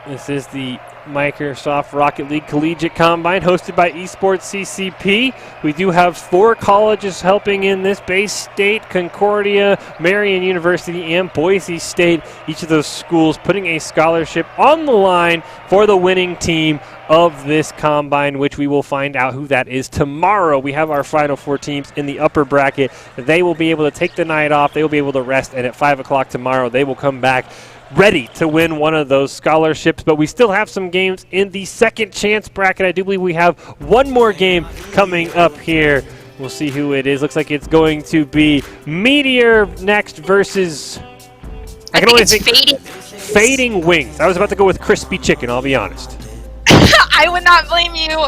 This is the Microsoft Rocket League Collegiate Combine hosted by Esports CCP. We do have 4 colleges helping in this: Bay State, Concordia, Marian University, and Boise State. Each of those schools putting a scholarship on the line for the winning team of this combine, which we will find out who that is tomorrow. We have our final 4 teams in the upper bracket. They will be able to take the night off. They will be able to rest, and at 5 o'clock tomorrow, they will come back ready to win one of those scholarships. But we still have some games in the second chance bracket. I do believe we have one more game coming up here. We'll see who it is. Looks like it's going to be Meteor next versus... I can only think Fading Wings. I was about to go with Crispy Chicken, I'll be honest. I would not blame you.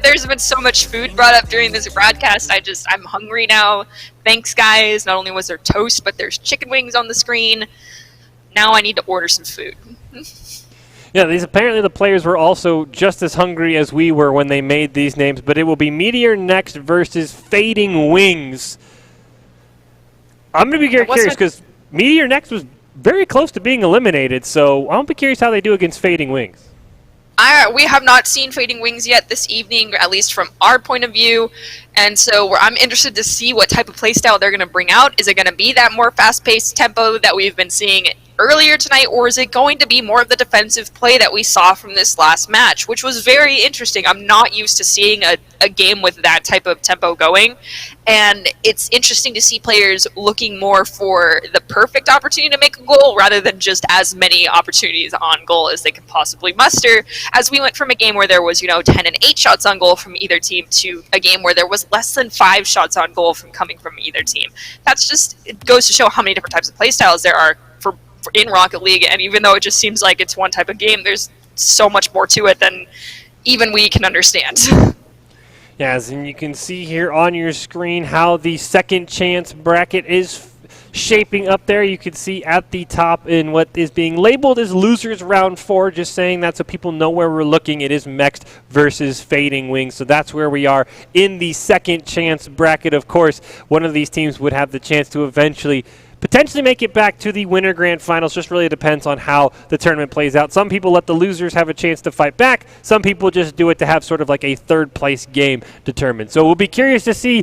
There's been so much food brought up during this broadcast. I'm hungry now. Thanks, guys. Not only was there toast, but there's chicken wings on the screen. Now I need to order some food. Yeah, apparently the players were also just as hungry as we were when they made these names, but it will be Meteor next versus Fading Wings. I'm going to be very curious because Meteor next was very close to being eliminated, so I'll be curious how they do against Fading Wings. We have not seen Fading Wings yet this evening, at least from our point of view, and so I'm interested to see what type of playstyle they're going to bring out. Is it going to be that more fast-paced tempo that we've been seeing earlier tonight, or is it going to be more of the defensive play that we saw from this last match, which was very interesting. I'm not used to seeing a game with that type of tempo going, and it's interesting to see players looking more for the perfect opportunity to make a goal rather than just as many opportunities on goal as they could possibly muster, as we went from a game where there was 10 and 8 shots on goal from either team to a game where there was less than 5 shots on goal coming from either team. It goes to show how many different types of play styles there are in Rocket League, and even though it just seems like it's one type of game, there's so much more to it than even we can understand. Yes, and you can see here on your screen how the second chance bracket is shaping up there. You can see at the top in what is being labeled as losers round 4, just saying that so people know where we're looking. It is Mext versus Fading Wings, so that's where we are in the second chance bracket. Of course, one of these teams would have the chance to eventually potentially make it back to the Winter Grand Finals. Just really depends on how the tournament plays out. Some people let the losers have a chance to fight back. Some people just do it to have sort of like a third place game determined. So we'll be curious to see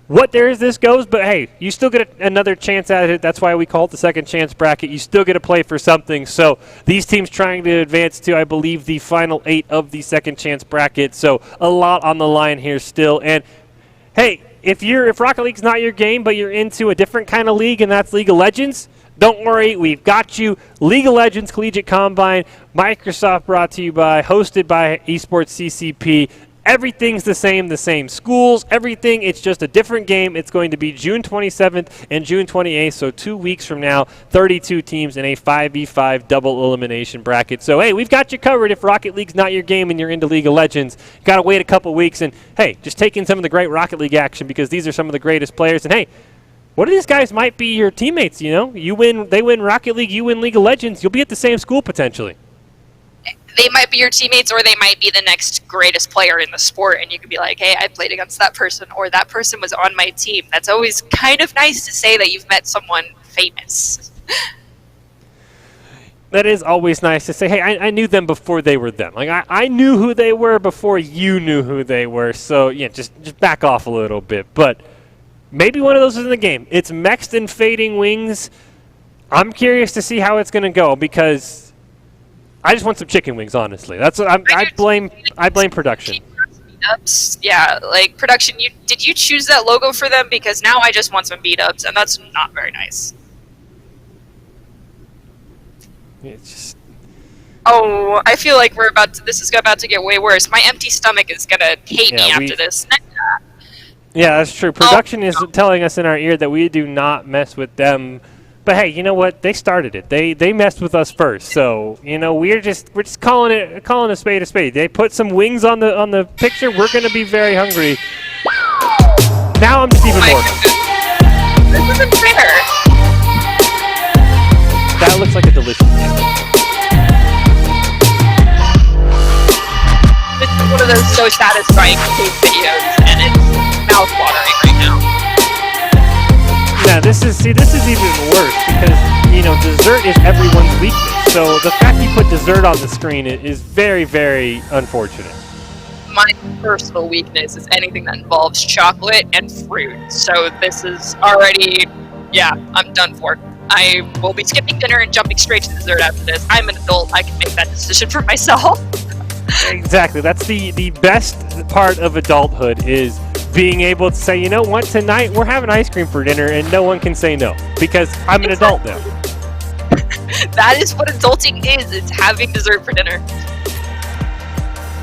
what this goes, but hey, you still get another chance at it. That's why we call it the second chance bracket. You still get to play for something. So these teams trying to advance to, I believe, the final 8 of the second chance bracket. So a lot on the line here still. And hey, if Rocket League's not your game, but you're into a different kind of league, and that's League of Legends, don't worry, we've got you. League of Legends Collegiate Combine, Microsoft brought to you by, hosted by Esports CCP. Everything's the same schools, everything. It's just a different game. It's going to be June 27th and June 28th, so 2 weeks from now, 32 teams in a 5v5 double elimination bracket. So, hey, we've got you covered if Rocket League's not your game and you're into League of Legends. Got to wait a couple weeks and, hey, just take in some of the great Rocket League action because these are some of the greatest players. And, hey, one of these guys might be your teammates, You win, they win Rocket League, you win League of Legends. You'll be at the same school potentially. They might be your teammates, or they might be the next greatest player in the sport, and you could be like, hey, I played against that person, or that person was on my team. That's always kind of nice to say that you've met someone famous. That is always nice to say, hey, I knew them before they were them. Like, I knew who they were before you knew who they were, so, yeah, just back off a little bit. But maybe one of those is in the game. It's Mext and Fading Wings. I'm curious to see how it's going to go, because I just want some chicken wings, honestly. That's what I blame production. Yeah, like production. Did you choose that logo for them? Because now I just want some beat ups, and that's not very nice. It's just. Oh, I feel like this is about to get way worse. My empty stomach is gonna hate me after this. Yeah, that's true. Production is telling us in our ear that we do not mess with them. But hey, you know what? They started it. They messed with us first. So, we're just calling a spade a spade. They put some wings on the picture. We're going to be very hungry. Now I'm just even more. This isn't fair. That looks like a delicious meal. This is one of those so satisfying taste videos, and it's mouth-watering right now. Yeah, this is even worse because dessert is everyone's weakness. So the fact you put dessert on the screen is very, very unfortunate. My personal weakness is anything that involves chocolate and fruit. So this is already, I'm done for. I will be skipping dinner and jumping straight to dessert after this. I'm an adult. I can make that decision for myself. Exactly. That's the best part of adulthood, is being able to say, you know what, tonight we're having ice cream for dinner and no one can say no because I'm an adult now. That is what adulting is. It's having dessert for dinner.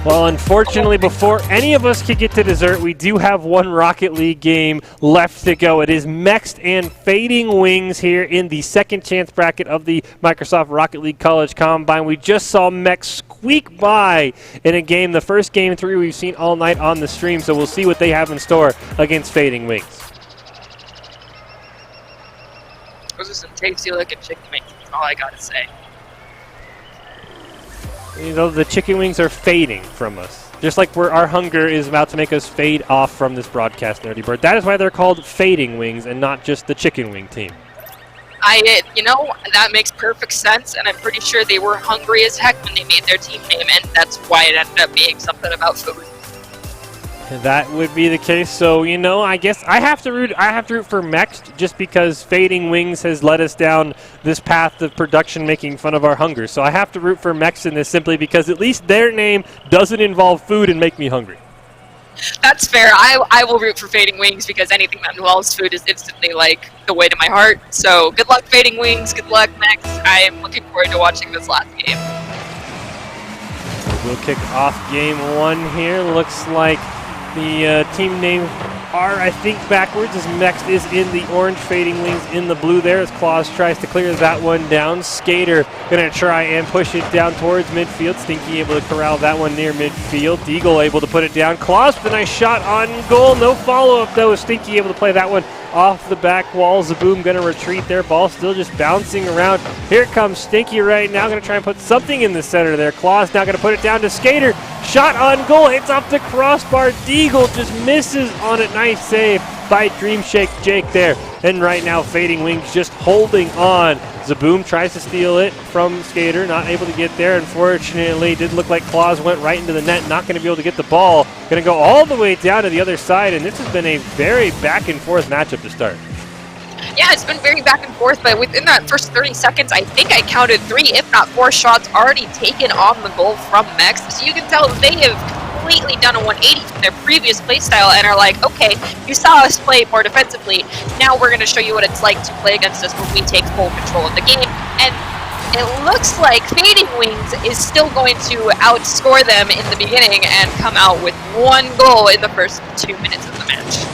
Well, unfortunately, before any of us could get to dessert, we do have one Rocket League game left to go. It is Mext and Fading Wings here in the second chance bracket of the Microsoft Rocket League College Combine. We just saw Mext squeak by in a game, the first game 3 we've seen all night on the stream, so we'll see what they have in store against Fading Wings. Those are some tasty looking chicken wings, that's all I gotta say. The chicken wings are fading from us. Just like our hunger is about to make us fade off from this broadcast, Nerdy Bird. That is why they're called Fading Wings and not just the Chicken Wing team. That makes perfect sense, and I'm pretty sure they were hungry as heck when they made their team name, and that's why it ended up being something about food. That would be the case. So, I guess I have to root for Mext just because Fading Wings has led us down this path of production making fun of our hunger. So I have to root for Mext in this simply because at least their name doesn't involve food and make me hungry. That's fair. I will root for Fading Wings because anything that involves food is instantly like the way to my heart. So good luck, Fading Wings. Good luck, Mext. I am looking forward to watching this last game. We'll kick off game 1 here. Looks like the team name are, I think, backwards, as Mext is in the orange, Fading Wings in the blue there, as Claus tries to clear that one down. Skater going to try and push it down towards midfield. Stinky able to corral that one near midfield. Deagle able to put it down. Claus with a nice shot on goal. No follow-up, though. Stinky able to play that one off the back wall. Zaboom going to retreat there. Ball still just bouncing around. Here comes Stinky right now. Going to try and put something in the center there. Claus now going to put it down to Skater. Shot on goal. Hits off the crossbar. Deagle just misses on it. Nice save by Dream Shake Jake there. And right now, Fading Wings just holding on. Zaboom tries to steal it from Skater. Not able to get there. Unfortunately, did look like Claus went right into the net. Not going to be able to get the ball. Going to go all the way down to the other side. And this has been a very back and forth matchup to start. Yeah, it's been very back and forth, but within that first 30 seconds, I think I counted 3, if not 4 shots already taken on the goal from Mext. So you can tell they have completely done a 180 from their previous playstyle and are like, okay, you saw us play more defensively. Now we're going to show you what it's like to play against us when we take full control of the game. And it looks like Fading Wings is still going to outscore them in the beginning and come out with 1 goal in the first 2 minutes of the match.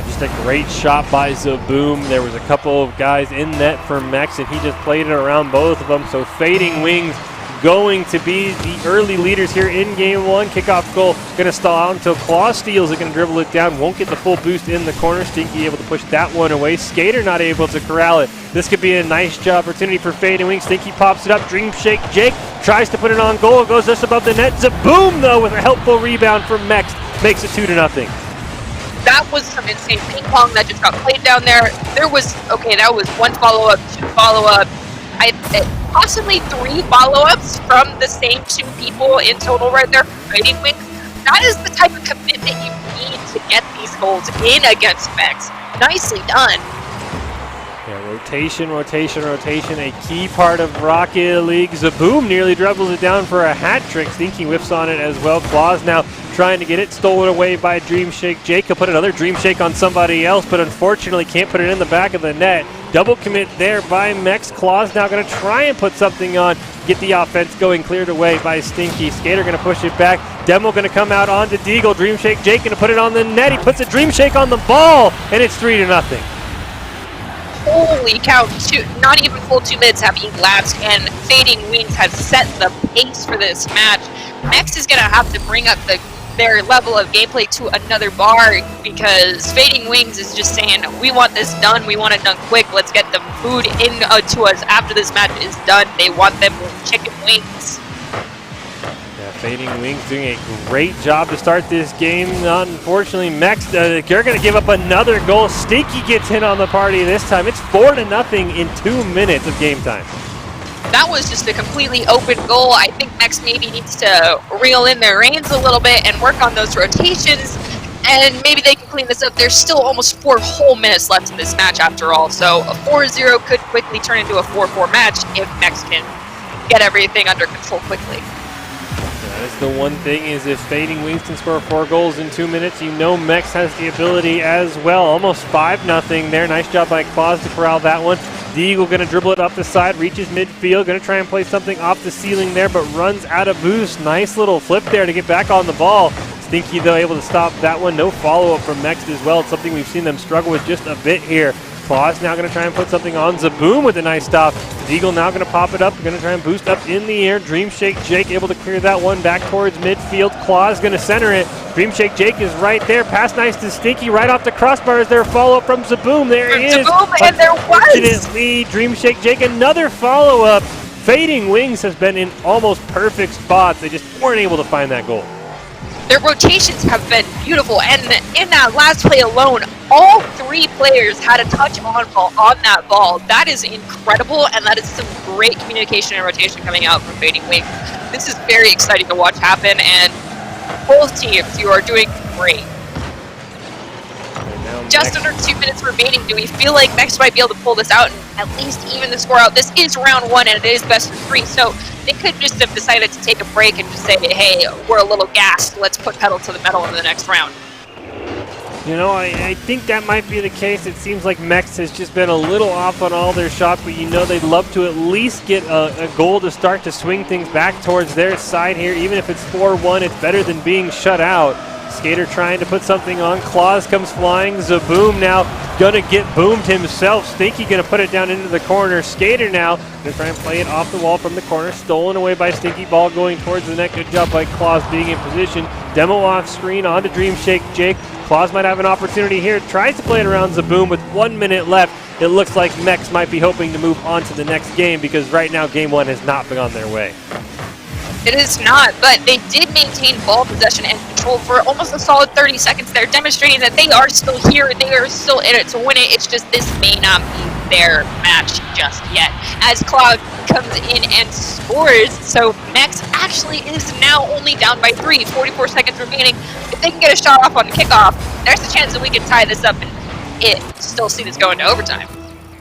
Just a great shot by Zaboom. There was a couple of guys in net for Mext, and he just played it around both of them. So Fading Wings going to be the early leaders here in game 1. Kickoff goal going to stall out until Claus steals it, going to dribble it down. Won't get the full boost in the corner. Stinky able to push that one away. Skater not able to corral it. This could be a nice job opportunity for Fading Wings. Stinky pops it up. Dream Shake Jake tries to put it on goal. It goes just above the net. Zaboom, though, with a helpful rebound from Mext. Makes it 2-0. That was some insane ping pong that just got played down there. That was 1 follow-up, 2 follow-up, possibly 3 follow-ups from the same 2 people in total right there for Fading Wings. That is the type of commitment you need to get these goals in against Mext. Nicely done. Yeah, rotation, a key part of Rocket League. Zaboom nearly dribbles it down for a hat trick. Stinky whiffs on it as well. Claus now trying to get it stolen away by Dream Shake Jake. He'll put another Dream Shake on somebody else, but unfortunately can't put it in the back of the net. Double commit there by Mext. Claus now going to try and put something on, get the offense going, cleared away by Stinky. Skater going to push it back. Demo going to come out onto Deagle. Dream Shake Jake going to put it on the net. He puts a Dream Shake on the ball, and it's 3-0. Holy cow, not even full 2 minutes have elapsed, and Fading Wings has set the pace for this match. Mext is going to have to bring up their level of gameplay to another bar because Fading Wings is just saying, we want this done, we want it done quick, let's get the food in to us after this match is done. They want them with chicken wings. Yeah, Fading Wings doing a great job to start this game. Unfortunately, Mex, they're going to give up another goal. Stinky gets in on the party this time. It's 4-0 in 2 minutes of game time. That was just a completely open goal. I think Mex maybe needs to reel in their reins a little bit and work on those rotations, and maybe they can clean this up. There's still almost 4 whole minutes left in this match after all, so a 4-0 could quickly turn into a 4-4 match if Mex can get everything under control quickly. That is the one thing, is if Fading Wings can score 4 goals in 2 minutes, you know Mex has the ability as well. Almost 5-0 there. Nice job by Claus to corral that one. Deagle going to dribble it up the side, reaches midfield, going to try and play something off the ceiling there, but runs out of boost. Nice little flip there to get back on the ball. Stinky, though, able to stop that one. No follow-up from Mex as well. It's something we've seen them struggle with just a bit here. Claus now going to try and put something on Zaboom with a nice stop. Deagle now going to pop it up, going to try and boost up in the air. Dream Shake Jake able to clear that one back towards midfield. Claus going to center it. Dream Shake Jake is right there. Pass nice to Stinky, right off the crossbar. Is there a follow-up from Zaboom? There he is. Zaboom, and there was! Unfortunately, Dream Shake Jake, another follow-up. Fading Wings has been in almost perfect spots. They just weren't able to find that goal. Their rotations have been beautiful, and in that last play alone, all 3 players had a touch on that ball. That is incredible, and that is some great communication and rotation coming out from Fading Wings. This is very exciting to watch happen, and both teams, you are doing great. Just under 2 minutes remaining. Do we feel like Mex might be able to pull this out and at least even the score out? This is round 1, and it is best of 3, so they could just have decided to take a break and just say, hey, we're a little gassed. Let's put pedal to the metal in the next round. You know, I think that might be the case. It seems like Mex has just been a little off on all their shots, but you know they'd love to at least get a goal to start to swing things back towards their side here. Even if it's 4-1, it's better than being shut out. Skater trying to put something on. Claus comes flying. Zaboom now gonna get boomed himself. Stinky gonna put it down into the corner. Skater now gonna try and play it off the wall from the corner. Stolen away by Stinky. Ball going towards the net. Good job by Claus being in position. Demo off screen onto Dream Shake Jake. Claus might have an opportunity here. Tries to play it around Zaboom with 1 minute left. It looks like Mex might be hoping to move on to the next game because right now game 1 has not been on their way. It is not, but they did maintain ball possession and control for almost a solid 30 seconds there, demonstrating that they are still here, they are still in it to win it. It's just this may not be their match just yet. As Cloud comes in and scores, so Mex actually is now only down by 3, 44 seconds remaining. If they can get a shot off on the kickoff, there's a chance that we can tie this up and still see this going to overtime.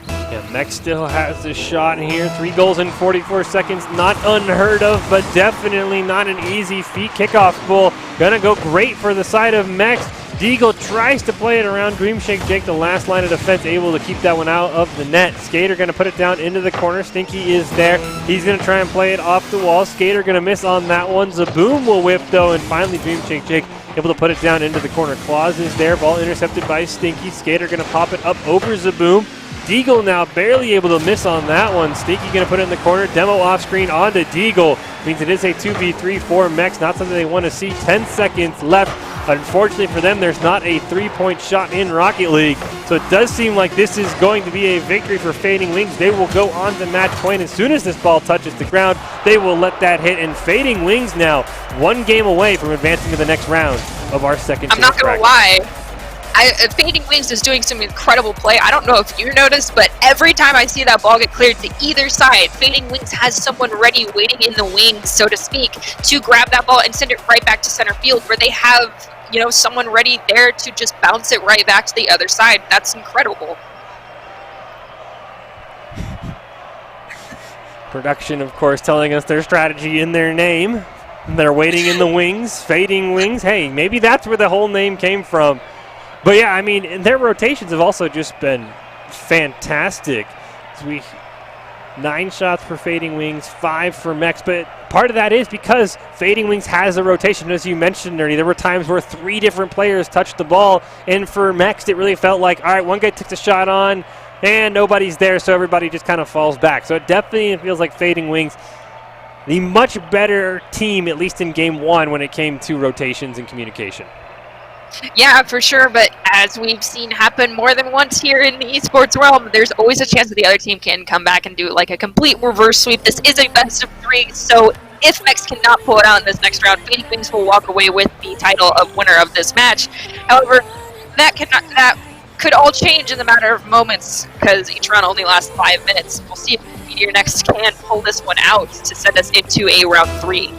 Yeah, Mex still has the shot here. 3 goals in 44 seconds. Not unheard of, but definitely not an easy feat. Kickoff goal. Gonna go great for the side of Mex. Deagle tries to play it around Dream Shake Jake, the last line of defense, able to keep that one out of the net. Skater gonna put it down into the corner. Stinky is there. He's gonna try and play it off the wall. Skater gonna miss on that one. Zaboom will whip though, and finally Dream Shake Jake able to put it down into the corner. Claus is there. Ball intercepted by Stinky. Skater gonna pop it up over Zaboom. Deagle now barely able to miss on that one. Stinky going to put it in the corner. Demo off screen onto Deagle. Means it is a 2v3 for Mex. Not something they want to see. 10 seconds left. Unfortunately for them, there's not a 3-point shot in Rocket League. So it does seem like this is going to be a victory for Fading Wings. They will go on to match point. As soon as this ball touches the ground, they will let that hit. And Fading Wings now 1 game away from advancing to the next round of our second I'm not going to lie. Fading Wings is doing some incredible play. I don't know if you noticed, but every time I see that ball get cleared to either side, Fading Wings has someone ready waiting in the wings, so to speak, to grab that ball and send it right back to center field, where they have, you know, someone ready there to just bounce it right back to the other side. That's incredible. Production, of course, telling us their strategy in their name. They're waiting in the wings. Fading Wings. Hey, maybe that's where the whole name came from. But yeah, I mean, their rotations have also just been fantastic. 9 shots for Fading Wings, 5 for Mex, but part of that is because Fading Wings has a rotation. As you mentioned, Ernie, there were times where 3 different players touched the ball, and for Mex, it really felt like, all right, one guy took the shot on, and nobody's there, so everybody just kind of falls back. So it definitely feels like Fading Wings, the much better team, at least in Game 1, when it came to rotations and communication. Yeah, for sure, but as we've seen happen more than once here in the esports realm, there's always a chance that the other team can come back and do like a complete reverse sweep. This is a best of 3, so If Mex cannot pull it out in this next round, Fading Wings will walk away with the title of winner of this match. However, that could all change in the matter of moments because each round only lasts 5 minutes. We'll see if Meteor Next can pull this one out to send us into a round 3.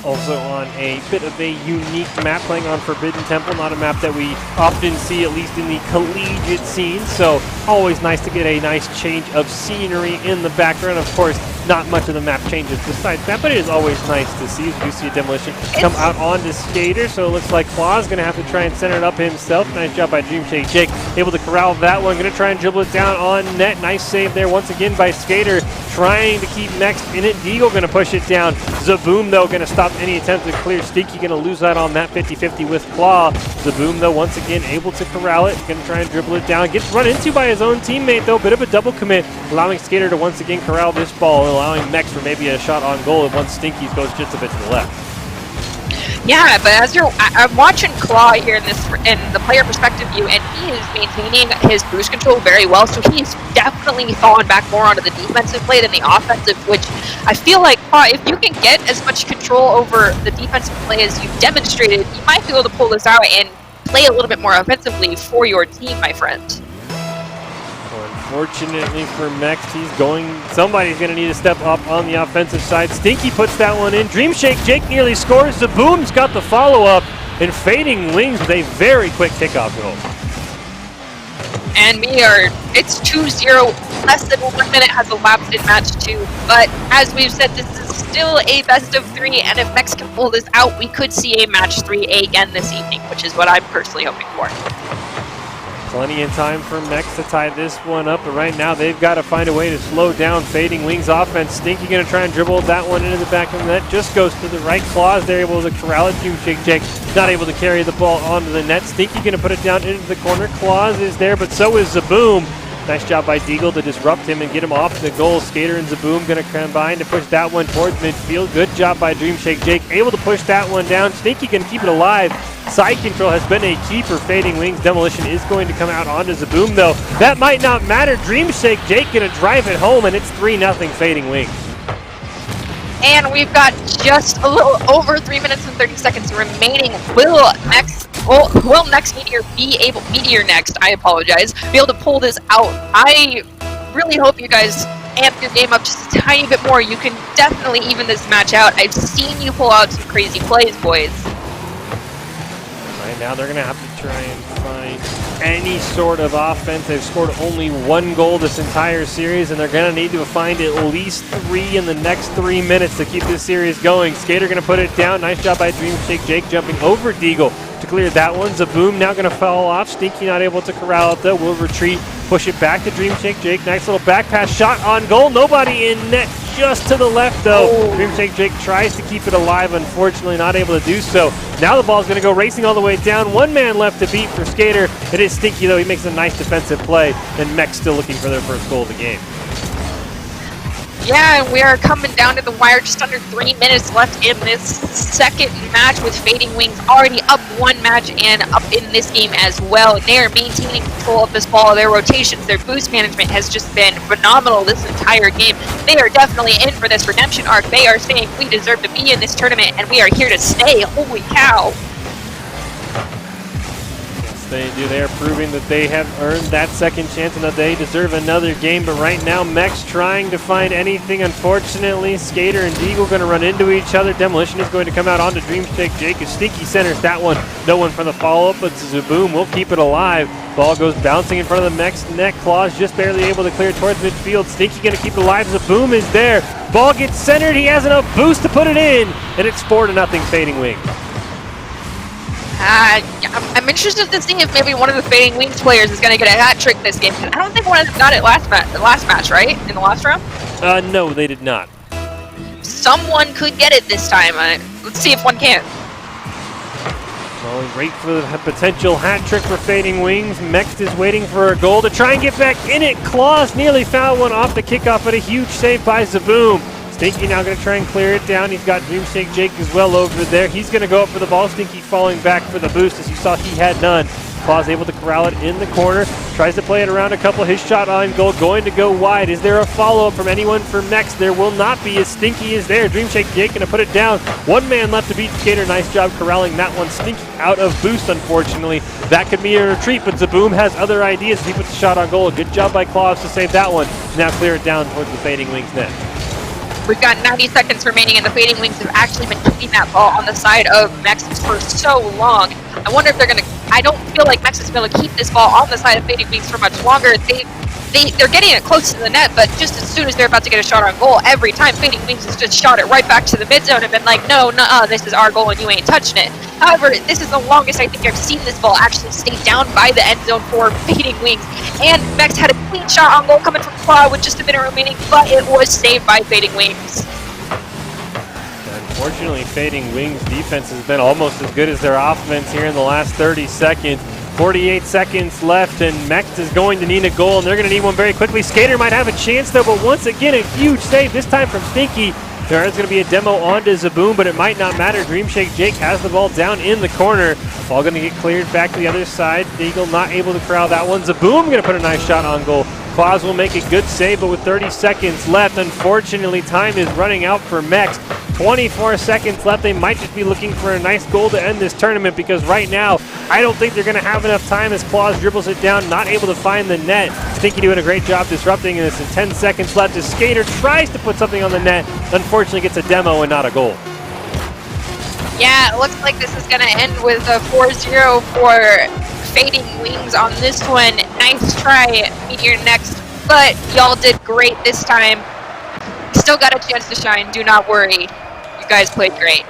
Also on a bit of a unique map, playing on Forbidden Temple, not a map that we often see, at least in the collegiate scene, so always nice to get a nice change of scenery in the background. Of course, not much of the map changes besides that, but it is always nice to see. You see a Demolition come out onto Skater, so it looks like Claw's going to have to try and center it up himself. Nice job by Dream Shake Jake, able to corral that one. Going to try and dribble it down on net. Nice save there once again by Skater, trying to keep Next in it. Deagle going to push it down. Zaboom, though, going to stop any attempt to clear. Stinky going to lose that on that 50-50 with Claw. Zaboom, though, once again able to corral it. Going to try and dribble it down. Gets run into by his own teammate, though. Bit of a double commit, allowing Skater to once again corral this ball, allowing Mex for maybe a shot on goal if once Stinky goes just a bit to the left. Yeah, but as I'm watching Claw here in the player perspective view, and he is maintaining his boost control very well, so he's definitely fallen back more onto the defensive play than the offensive, which I feel like if you can get as much control over the defensive play as you've demonstrated, you might be able to pull this out and play a little bit more offensively for your team, my friend. Unfortunately for Mex, somebody's going to need to step up on the offensive side. Stinky puts that one in. Dream Shake Jake nearly scores. Zaboom's got the follow-up, and Fading Wings with a very quick kickoff goal. And it's 2-0, less than 1 minute has elapsed in match 2. But as we've said, this is still a best of 3, and if Mex can pull this out, we could see a match 3 again this evening, which is what I'm personally hoping for. Plenty of time for Mex to tie this one up, but right now they've got to find a way to slow down Fading Wings offense. Stinky going to try and dribble that one into the back of the net. Just goes to the right. Claws there, able to corral it. Dream Shake Jake not able to carry the ball onto the net. Stinky going to put it down into the corner. Claws is there, but so is Zaboom. Nice job by Deagle to disrupt him and get him off the goal. Skater and Zaboom going to combine to push that one towards midfield. Good job by Dream Shake Jake, able to push that one down. Stinky can keep it alive. Side control has been a key for Fading Wings. Demolition is going to come out onto Zaboom, though. That might not matter. Dream Shake Jake going to drive it home, and it's 3-0 Fading Wings. And we've got just a little over 3 minutes and 30 seconds remaining. Will Next Meteor Next, I apologize, be able to pull this out? I really hope you guys amp your game up just a tiny bit more. You can definitely even this match out. I've seen you pull out some crazy plays, boys. Right now they're going to have to try and find any sort of offense. They've scored only 1 goal this entire series, and they're going to need to find at least 3 in the next 3 minutes to keep this series going. Skater going to put it down. Nice job by Dream Shake Jake jumping over Deagle to clear that one. Zaboom now going to fall off. Stinky not able to corral it, though. Will retreat, push it back to Dream Shake Jake. Nice little back pass shot on goal. Nobody in net, just to the left, though. Dream Shake Jake tries to keep it alive, unfortunately not able to do so. Now the ball's going to go racing all the way down. 1 man left to beat for Skater. It is Stinky, though. He makes a nice defensive play, and Mex still looking for their first goal of the game. Yeah, and we are coming down to the wire. Just under 3 minutes left in this second match, with Fading Wings already up 1 match and up in this game as well. They are maintaining control of this ball. Their rotations, their boost management has just been phenomenal this entire game. They are definitely in for this redemption arc. They are saying we deserve to be in this tournament, and we are here to stay. Holy cow. They do. They are proving that they have earned that second chance and that they deserve another game. But right now, Mex trying to find anything. Unfortunately, Skater and Deagle going to run into each other. Demolition is going to come out onto Dream Shake Jake. Stinky centers that one. No one for the follow-up, but Zaboom will keep it alive. Ball goes bouncing in front of the Mex net. Claws just barely able to clear towards midfield. Stinky going to keep it alive. Zaboom is there. Ball gets centered. He has enough boost to put it in, and it's 4-0 Fading Wings. I'm interested to see if maybe one of the Fading Wings players is going to get a hat trick this game. I don't think one of them got it last match, right? In the last round? No, they did not. Someone could get it this time. Let's see if one can. Well, we wait for the potential hat trick for Fading Wings. Mex is waiting for a goal to try and get back in it. Claws nearly fouled one off the kickoff, but a huge save by Zaboom. Stinky now going to try and clear it down. He's got Dream Shake Jake as well over there. He's going to go up for the ball. Stinky falling back for the boost. As you saw, he had none. Claus able to corral it in the corner. Tries to play it around a couple. His shot on goal going to go wide. Is there a follow-up from anyone from Mex? There will not be, as Stinky is there. Dream Shake Jake going to put it down. One man left to beat Skater. Nice job corralling that one. Stinky out of boost, unfortunately. That could be a retreat, but Zaboom has other ideas. He puts the shot on goal. Good job by Claus to save that one. Now clear it down towards the Fading Wings net. We've got 90 seconds remaining, and the Fading Wings have actually been keeping that ball on the side of Mexus for so long. I wonder if they're going to... I don't feel like Mexus is going to keep this ball on the side of Fading Wings for much longer. They're getting it close to the net, but just as soon as they're about to get a shot on goal, every time Fading Wings has just shot it right back to the mid zone and been like, no, nuh-uh, this is our goal and you ain't touching it. However, this is the longest I think I've seen this ball actually stay down by the end zone for Fading Wings. And Mex had a clean shot on goal coming from Claw with just a minute remaining, but it was saved by Fading Wings. Unfortunately, Fading Wings' defense has been almost as good as their offense here in the last 30 seconds. 48 seconds left, and Mex is going to need a goal, and they're going to need one very quickly. Skater might have a chance, though, but once again, a huge save, this time from Stinky. There is going to be a demo onto Zaboom, but it might not matter. Dream Shake Jake has the ball down in the corner. Ball going to get cleared back to the other side. Eagle not able to corral that one. Zaboom going to put a nice shot on goal. Claus will make a good save, but with 30 seconds left, unfortunately, time is running out for Mex. 24 seconds left. They might just be looking for a nice goal to end this tournament, because right now, I don't think they're going to have enough time as Claus dribbles it down, not able to find the net. Stinky doing a great job disrupting this, and 10 seconds left as Skater tries to put something on the net. Unfortunately, gets a demo and not a goal. Yeah, it looks like this is going to end with a 4-0 for Fading Wings on this one. Nice try, Meteor next, but y'all did great this time. Still got a chance to shine, do not worry. You guys played great.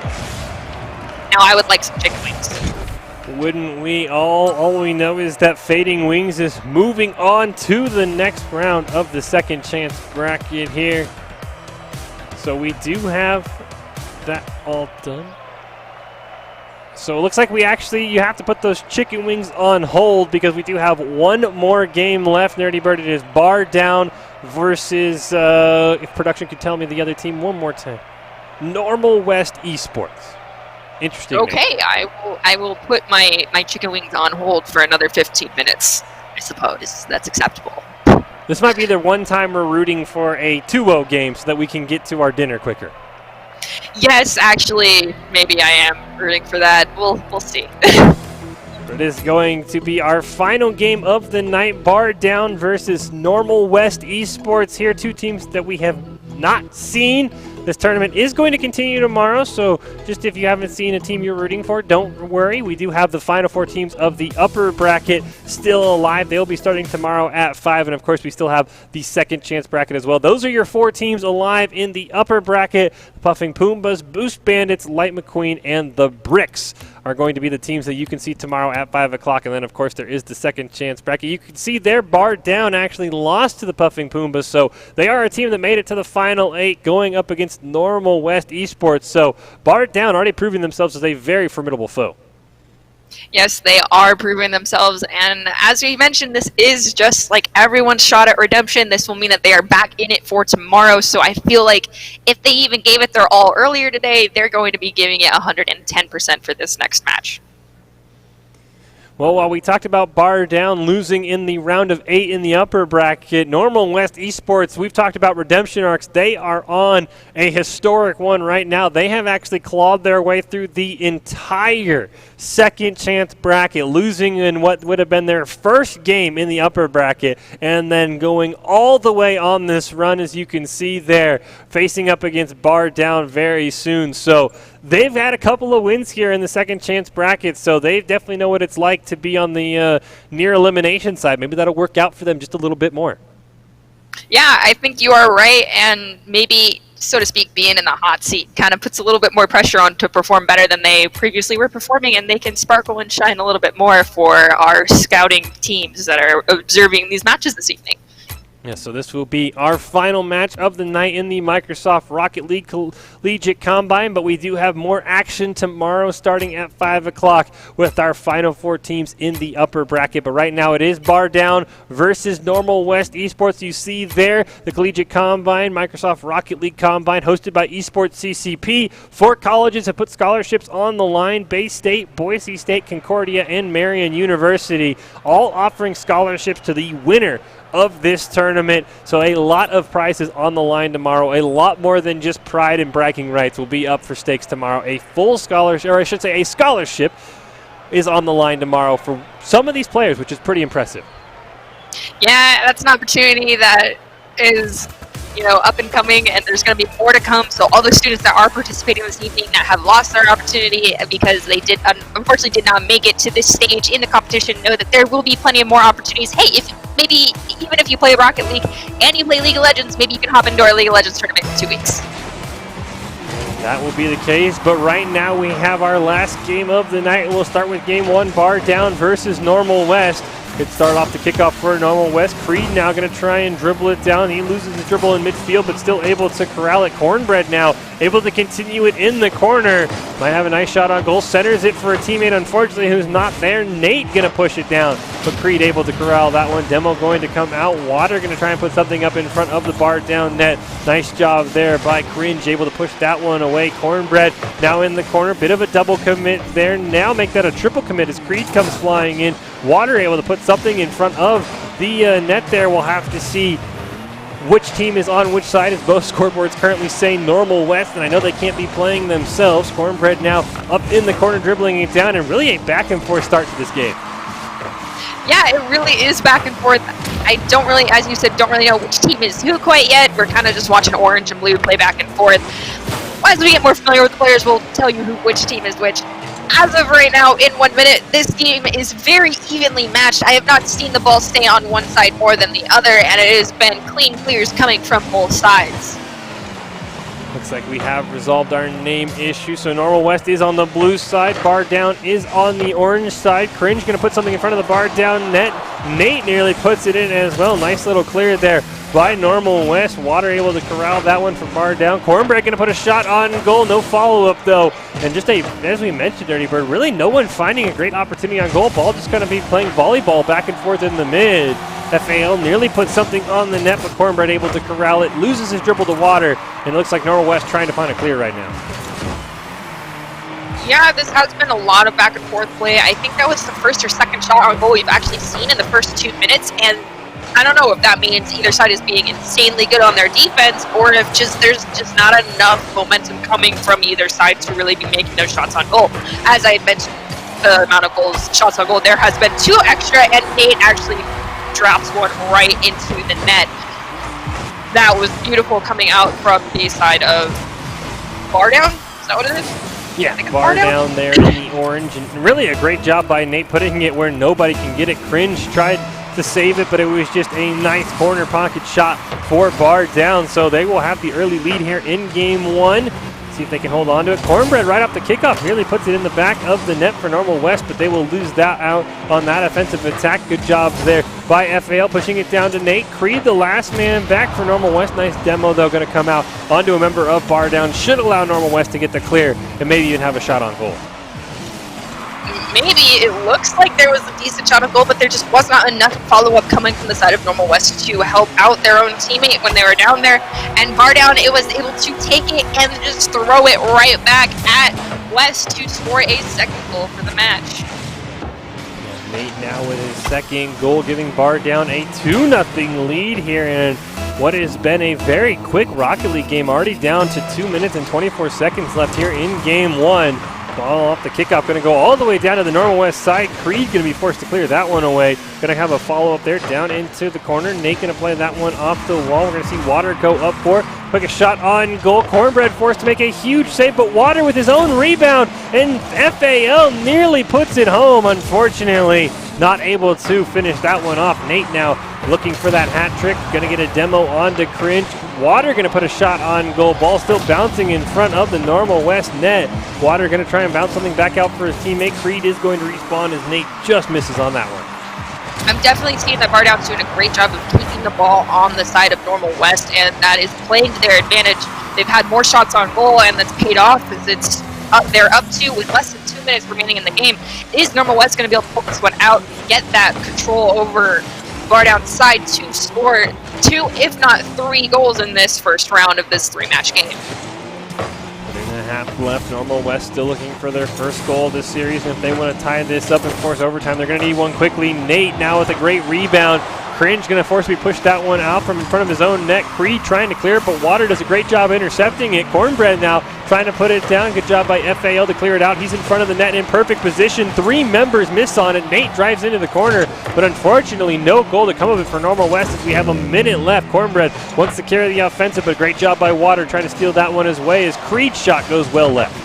Now I would like some chicken wings. Wouldn't we all? All we know is that Fading Wings is moving on to the next round of the second chance bracket here. So we do have that all done. So it looks like you have to put those chicken wings on hold, because we do have one more game left. Nerdy Bird, it is Bar Down versus, if production could tell me the other team one more time. Normal West Esports. Interesting. Okay, I will put my chicken wings on hold for another 15 minutes, I suppose. That's acceptable. This might be the one time we're rooting for a 2-0 game so that we can get to our dinner quicker. Yes, actually, maybe I am rooting for that. We'll see. It is going to be our final game of the night. Bar Down versus Normal West Esports here. Two teams that we have not seen. This tournament is going to continue tomorrow, so just if you haven't seen a team you're rooting for, don't worry. We do have the final four teams of the upper bracket still alive. They'll be starting tomorrow at 5, and of course we still have the second chance bracket as well. Those are your 4 teams alive in the upper bracket. Puffing Pumbas, Boost Bandits, Light McQueen, and the Bricks are going to be the teams that you can see tomorrow at 5 o'clock. And then, of course, there is the second chance bracket. You can see their Bar Down actually lost to the Puffing Pumbas, so they are a team that made it to the final 8 going up against Normal West Esports. So Bar Down already proving themselves as a very formidable foe. Yes, they are proving themselves, and as we mentioned, this is just like everyone's shot at redemption. This will mean that they are back in it for tomorrow, so I feel like if they even gave it their all earlier today, they're going to be giving it 110% for this next match. Well, while we talked about Bar Down losing in the round of 8 in the upper bracket, Normal West Esports, we've talked about redemption arcs. They are on a historic one right now. They have actually clawed their way through the entire second chance bracket, losing in what would have been their first game in the upper bracket, and then going all the way on this run, as you can see there, facing up against Bar Down very soon. So they've had a couple of wins here in the second chance bracket, so they definitely know what it's like to be on the near elimination side. Maybe that'll work out for them just a little bit more. Yeah, I think you are right, and maybe, so to speak, being in the hot seat kind of puts a little bit more pressure on to perform better than they previously were performing, and they can sparkle and shine a little bit more for our scouting teams that are observing these matches this evening. Yeah, so this will be our final match of the night in the Microsoft Rocket League Collegiate Combine, but we do have more action tomorrow starting at 5 o'clock with our final 4 teams in the upper bracket. But right now it is Bar Down versus Normal West Esports. You see there the Collegiate Combine, Microsoft Rocket League Combine, hosted by Esports CCP. 4 colleges have put scholarships on the line: Bay State, Boise State, Concordia, and Marian University, all offering scholarships to the winner of this tournament. So a lot of prizes on the line tomorrow. A lot more than just pride and bragging rights will be up for stakes tomorrow. A full scholarship, or I should say a scholarship, is on the line tomorrow for some of these players, which is pretty impressive. Yeah, that's an opportunity that is, up and coming, and there's going to be more to come. So all the students that are participating this evening that have lost their opportunity because they unfortunately did not make it to this stage in the competition, know that there will be plenty of more opportunities. Hey, even if you play Rocket League and you play League of Legends, maybe you can hop into our League of Legends tournament in 2 weeks. That will be the case, but right now we have our last game of the night. We'll start with game 1, Bar Down versus Normal West. Good start off the kickoff for Normal West. Creed now going to try and dribble it down. He loses the dribble in midfield, but still able to corral it. Cornbread now able to continue it in the corner. Might have a nice shot on goal. Centers it for a teammate, unfortunately, who's not there. Nate going to push it down, but Creed able to corral that one. Demo going to come out. Water going to try and put something up in front of the Bar Down net. Nice job there by Cringe, able to push that one away. Cornbread now in the corner. Bit of a double commit there. Now make that a triple commit as Creed comes flying in. Water able to put something in front of the net there. We'll have to see which team is on which side, as both scoreboards currently say Normal West, and I know they can't be playing themselves. Cornbread now up in the corner, dribbling it down, and really a back and forth start to this game. Yeah, it really is back and forth. I don't really, as you said, don't really know which team is who quite yet. We're kind of just watching orange and blue play back and forth. As we get more familiar with the players, we'll tell you which team is which. As of right now, in 1 minute, this game is very evenly matched. I have not seen the ball stay on one side more than the other, and it has been clean clears coming from both sides. Looks like we have resolved our name issue. So Normal West is on the blue side. Bar Down is on the orange side. Cringe going to put something in front of the Bar Down net. Nate nearly puts it in as well. Nice little clear there by Normal West. Water able to corral that one for Bar Down. Cornbread going to put a shot on goal. No follow-up, though. And just as we mentioned, Dirty Bird, really no one finding a great opportunity on goal. Ball just going to be playing volleyball back and forth in the mid. FAL nearly put something on the net, but Cornbread able to corral it. Loses his dribble to Water, and it looks like Normal West trying to find a clear right now. Yeah, this has been a lot of back and forth play. I think that was the first or second shot on goal we've actually seen in the first 2 minutes, and I don't know if that means either side is being insanely good on their defense, or if there's just not enough momentum coming from either side to really be making those shots on goal. As I mentioned, the amount of shots on goal, there has been 2 extra, and Nate actually drops one right into the net. That was beautiful coming out from the side of Bar Down. Is that what it is? Yeah, Bar Down there in the orange, and really a great job by Nate putting it where nobody can get it. Cringe tried to save it, but it was just a nice corner pocket shot for Bar Down. So they will have the early lead here in game 1. See if they can hold on to it. Cornbread right off the kickoff nearly puts it in the back of the net for Normal West, but they will lose that out on that offensive attack. Good job there by FAL, pushing it down to Nate. Creed, the last man back for Normal West. Nice demo, though, going to come out onto a member of Bar Down. Should allow Normal West to get the clear and maybe even have a shot on goal. Maybe it looks like there was a decent shot on goal, but there just was not enough follow-up coming from the side of Normal West to help out their own teammate when they were down there. And Bar Down, it was able to take it and just throw it right back at West to score a second goal for the match. Nate now with his second goal, giving Bar Down a 2-0 lead here in what has been a very quick Rocket League game, already down to 2 minutes and 24 seconds left here in game 1. Ball off the kickoff, going to go all the way down to the Normal West side. Creed going to be forced to clear that one away. Going to have a follow-up there down into the corner. Nate going to play that one off the wall. We're going to see Water go up for it. Quick a shot on goal. Cornbread forced to make a huge save, but Water with his own rebound, and FAL nearly puts it home, unfortunately. Not able to finish that one off. Nate now looking for that hat trick. Going to get a demo onto Cringe. Water going to put a shot on goal. Ball still bouncing in front of the Normal West net. Water going to try and bounce something back out for his teammate. Creed is going to respawn as Nate just misses on that one. I'm definitely seeing that Bar Down's doing a great job of keeping the ball on the side of Normal West, and that is playing to their advantage. They've had more shots on goal, and that's paid off because it's they're up to with less than 2 minutes remaining in the game. Is Normal West going to be able to pull this one out and get that control over Bar Down's side to score 2, if not 3 goals in this first round of this 3-match game? 1.5 left. Normal West still looking for their first goal this series, and if they want to tie this up and force overtime, they're going to need one quickly. Nate now with a great rebound. Cringe going to force me push that one out from in front of his own net. Creed trying to clear it, but Water does a great job intercepting it. Cornbread now trying to put it down. Good job by FAL to clear it out. He's in front of the net in perfect position. 3 members miss on it. Nate drives into the corner, but unfortunately no goal to come of it for Normal West as we have a minute left. Cornbread wants to carry the offensive, but great job by Water trying to steal that one his way as Creed's shot goes well left.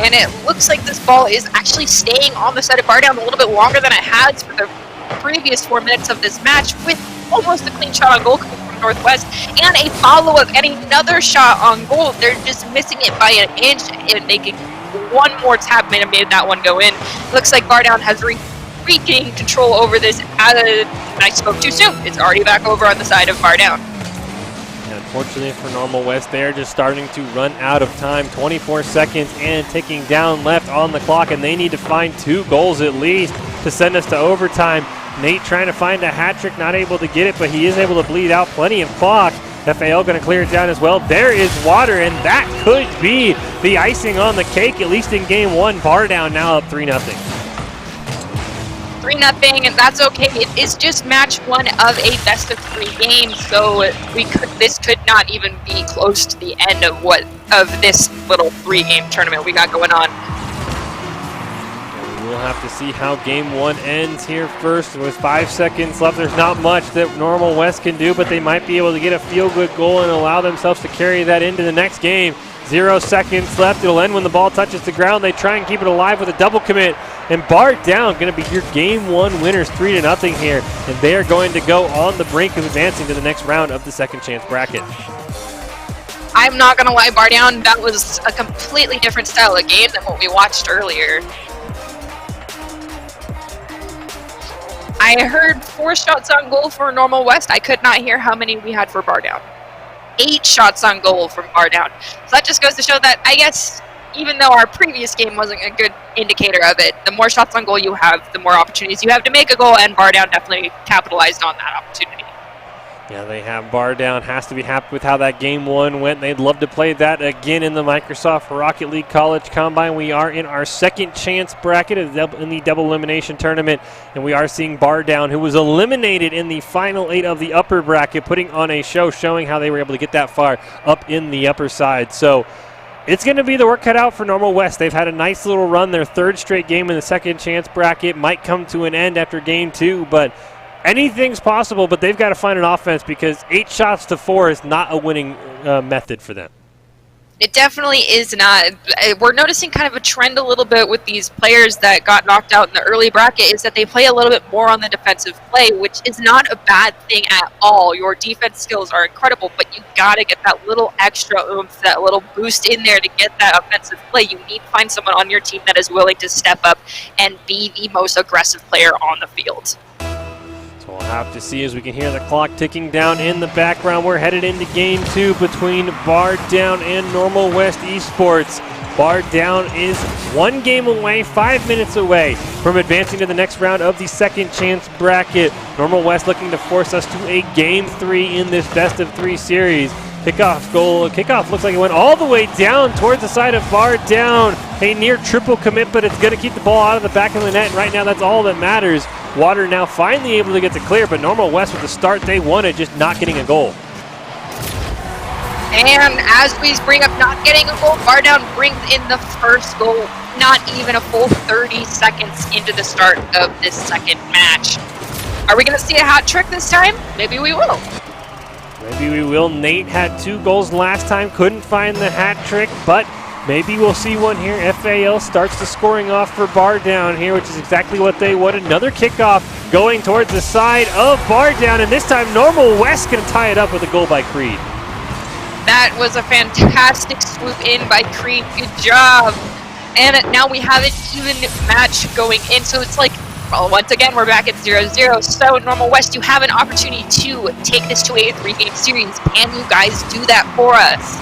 And it looks like this ball is actually staying on the side of Bar Down a little bit longer than it has for the previous 4 minutes of this match, with almost a clean shot on goal coming from Northwest and a follow-up and another shot on goal. They're just missing it by an inch, and they could one more tap may have made that one go in. Looks like Bar Down has regained control over this. I spoke too soon. It's already back over on the side of Bar Down. Unfortunately for Normal West, they're just starting to run out of time. 24 seconds and ticking down left on the clock, and they need to find 2 goals at least to send us to overtime. Nate trying to find a hat trick, not able to get it, but he is able to bleed out plenty of clock. FAL going to clear it down as well. There is Water, and that could be the icing on the cake, at least in game 1. Bar Down now up 3-0. 3-0, and that's okay. It is just match 1 of a best-of-3 game, so this could not even be close to the end of this little 3-game tournament we got going on. We'll have to see how game 1 ends here first. With 5 seconds left, there's not much that Normal West can do, but they might be able to get a feel-good goal and allow themselves to carry that into the next game. 0 seconds left. It'll end when the ball touches the ground. They try and keep it alive with a double commit. And Bar Down going to be your game 1 winners, 3-0 here. And they are going to go on the brink of advancing to the next round of the second chance bracket. I'm not going to lie, Bar Down, that was a completely different style of game than what we watched earlier. I heard 4 shots on goal for Normal West. I could not hear how many we had for Bar Down. 8 shots on goal from Bar Down. So that just goes to show that, I guess, even though our previous game wasn't a good indicator of it, the more shots on goal you have, the more opportunities you have to make a goal, and Bar Down definitely capitalized on that opportunity. Yeah, they have Bar Down. Has to be happy with how that game 1 went. They'd love to play that again in the Microsoft Rocket League College Combine. We are in our second chance bracket in the double elimination tournament, and we are seeing Bar Down, who was eliminated in the final 8 of the upper bracket, putting on a show showing how they were able to get that far up in the upper side. So it's going to be the work cut out for Normal West. They've had a nice little run. Their 3rd straight game in the second chance bracket might come to an end after game 2, but anything's possible, but they've got to find an offense because 8 shots to 4 is not a winning method for them. It definitely is not. We're noticing kind of a trend a little bit with these players that got knocked out in the early bracket is that they play a little bit more on the defensive play, which is not a bad thing at all. Your defense skills are incredible, but you got to get that little extra oomph, that little boost in there to get that offensive play. You need to find someone on your team that is willing to step up and be the most aggressive player on the field. We'll have to see as we can hear the clock ticking down in the background. We're headed into game 2 between Bar Down and Normal West Esports. Bar Down is 1 game away, 5 minutes away from advancing to the next round of the second chance bracket. Normal West looking to force us to a game 3 in this best-of-3 series. Kickoff looks like it went all the way down towards the side of Bar Down. A near triple commit, but it's going to keep the ball out of the back of the net. And right now, that's all that matters. Water now finally able to get the clear, but Normal West with the start they wanted, just not getting a goal. And as we bring up not getting a goal, Bar Down brings in the first goal, not even a full 30 seconds into the start of this second match. Are we going to see a hat trick this time? Maybe we will. Maybe we will. Nate had 2 goals last time, couldn't find the hat trick, but maybe we'll see one here. FAL starts the scoring off for Bar Down here, which is exactly what they wanted. Another kickoff going towards the side of Bar Down, and this time Normal West can tie it up with a goal by Creed. That was a fantastic swoop in by Creed. Good job. And now we have an even match going in, so it's like Well, once again, we're back at 0-0. So, Normal West, you have an opportunity to take this to a 3-game series. Can you guys do that for us?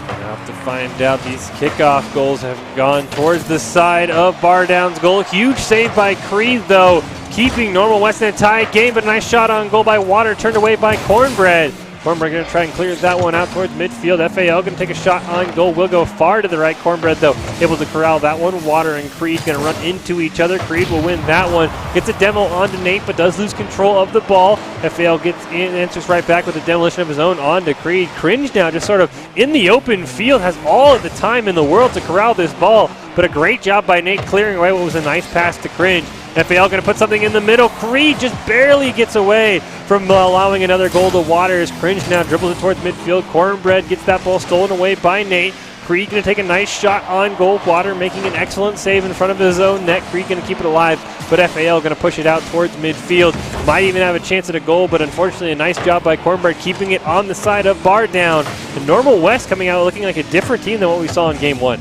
We'll have to find out. These kickoff goals have gone towards the side of Bar Down's goal. Huge save by Creed, though, keeping Normal West in a tied game, but a nice shot on goal by Water, turned away by Cornbread. Cornbread going to try and clear that one out towards midfield. FAL going to take a shot on goal. Will go far to the right. Cornbread, though, able to corral that one. Water and Creed going to run into each other. Creed will win that one. Gets a demo onto Nate, but does lose control of the ball. FAL gets in, answers right back with a demolition of his own onto Creed. Cringe now just sort of in the open field, has all of the time in the world to corral this ball, but a great job by Nate clearing away what was a nice pass to Cringe. FAL going to put something in the middle. Creed just barely gets away from allowing another goal to Waters. Cringe now dribbles it towards midfield. Cornbread gets that ball stolen away by Nate. Creed going to take a nice shot on goal. Water making an excellent save in front of his own net. Creed going to keep it alive, but FAL going to push it out towards midfield. Might even have a chance at a goal, but unfortunately a nice job by Cornbread keeping it on the side of Bar Down. The Normal West coming out looking like a different team than what we saw in Game 1.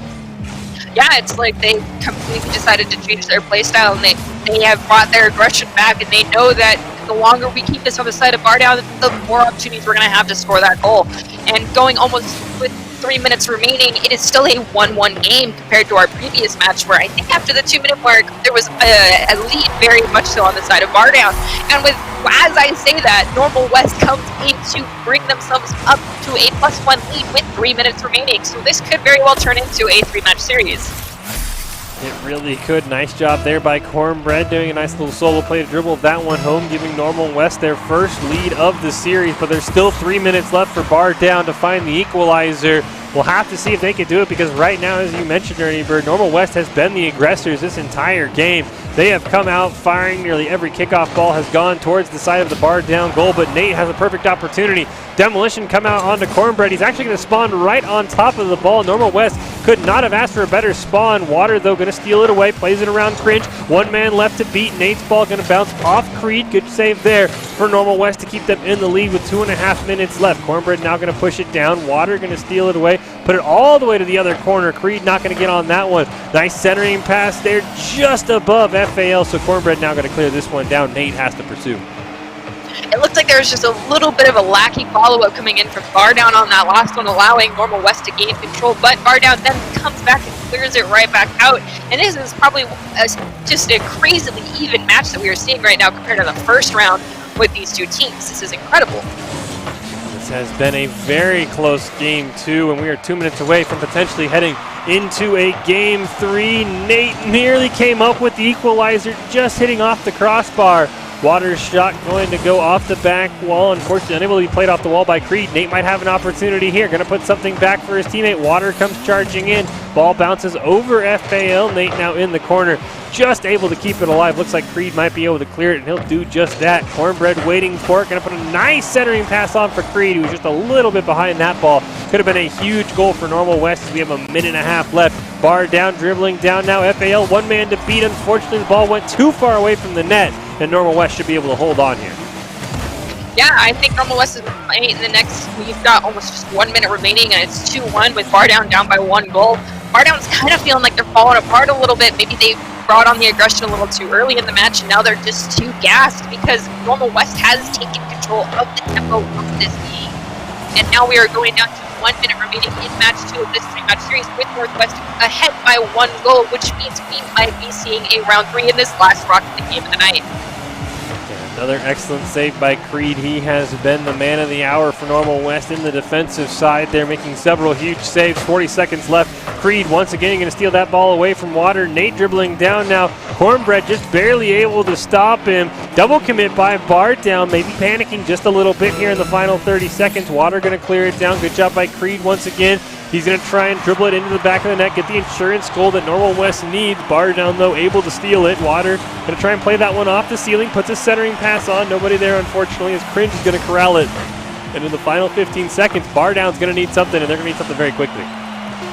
Yeah, it's like they completely decided to change their play style, and they have brought their aggression back, and they know that the longer we keep this on the side of Bar Down, the more opportunities we're going to have to score that goal. And going almost with 3 minutes remaining, it is still a 1-1 game compared to our previous match, where I think after the 2-minute mark, there was a lead very much so on the side of Bar Down. And as I say that, Normal West comes in to bring themselves up to a +1 lead with 3 minutes remaining. So this could very well turn into a 3-match series. It really could. Nice job there by Cornbread, doing a nice little solo play to dribble that one home, giving Normal West their first lead of the series, but there's still 3 minutes left for Bar Down to find the equalizer. We'll have to see if they can do it, because right now, as you mentioned, Ernie Bird, Normal West has been the aggressors this entire game. They have come out firing. Nearly every kickoff ball has gone towards the side of the Bar Down goal, but Nate has a perfect opportunity. Demolition come out onto Cornbread. He's actually going to spawn right on top of the ball. Normal West could not have asked for a better spawn. Water, though, going to steal it away, plays it around Cringe. One man left to beat. Nate's ball going to bounce off Creed. Good save there for Normal West to keep them in the lead with 2.5 minutes left. Cornbread now going to push it down. Water going to steal it away, put it all the way to the other corner. Creed not going to get on that one. Nice centering pass there just above FAL, so Cornbread now going to clear this one down. Nate has to pursue. It looked like there was just a little bit of a lackey follow-up coming in from Bar Down on that last one, allowing Normal West to gain control, but Bar Down then comes back and clears it right back out. And this is probably just a crazily even match that we are seeing right now compared to the first round with these two teams. This is incredible. This has been a very close game, too, and we are 2 minutes away from potentially heading into a Game 3. Nate nearly came up with the equalizer, just hitting off the crossbar. Water's shot going to go off the back wall. Unfortunately, unable to be played off the wall by Creed. Nate might have an opportunity here. Going to put something back for his teammate. Water comes charging in. Ball bounces over FAL. Nate now in the corner, just able to keep it alive. Looks like Creed might be able to clear it, and he'll do just that. Cornbread waiting for it. Going to put a nice centering pass on for Creed, who was just a little bit behind that ball. Could have been a huge goal for Normal West as we have a minute and a half left. Bar Down dribbling down now. FAL, one man to beat. Unfortunately, the ball went too far away from the net, and Normal West should be able to hold on here. Yeah, I think Normal West is playing in the next. We've got almost just 1 minute remaining, and it's 2-1 with Bar Down by 1 goal. Bar Down's kind of feeling like they're falling apart a little bit. Maybe they brought on the aggression a little too early in the match, and now they're just too gassed because Normal West has taken control of the tempo of this game. And now we are going down to 1 minute remaining in match 2 of this 3-match series with Northwest ahead by 1 goal, which means we might be seeing a round 3 in this last rock of the game of the night. Another excellent save by Creed. He has been the man of the hour for Normal West in the defensive side. They're making several huge saves. 40 seconds left. Creed once again going to steal that ball away from Water. Nate dribbling down now. Cornbread just barely able to stop him. Double commit by Bar Down. Maybe panicking just a little bit here in the final 30 seconds. Water going to clear it down. Good job by Creed once again. He's going to try and dribble it into the back of the net, get the insurance goal that Normal West needs. Bar Down, though, able to steal it. Water going to try and play that one off the ceiling, puts a centering pass on. Nobody there, unfortunately, as Cringe is going to corral it. And in the final 15 seconds, Bar Down's going to need something, and they're going to need something very quickly.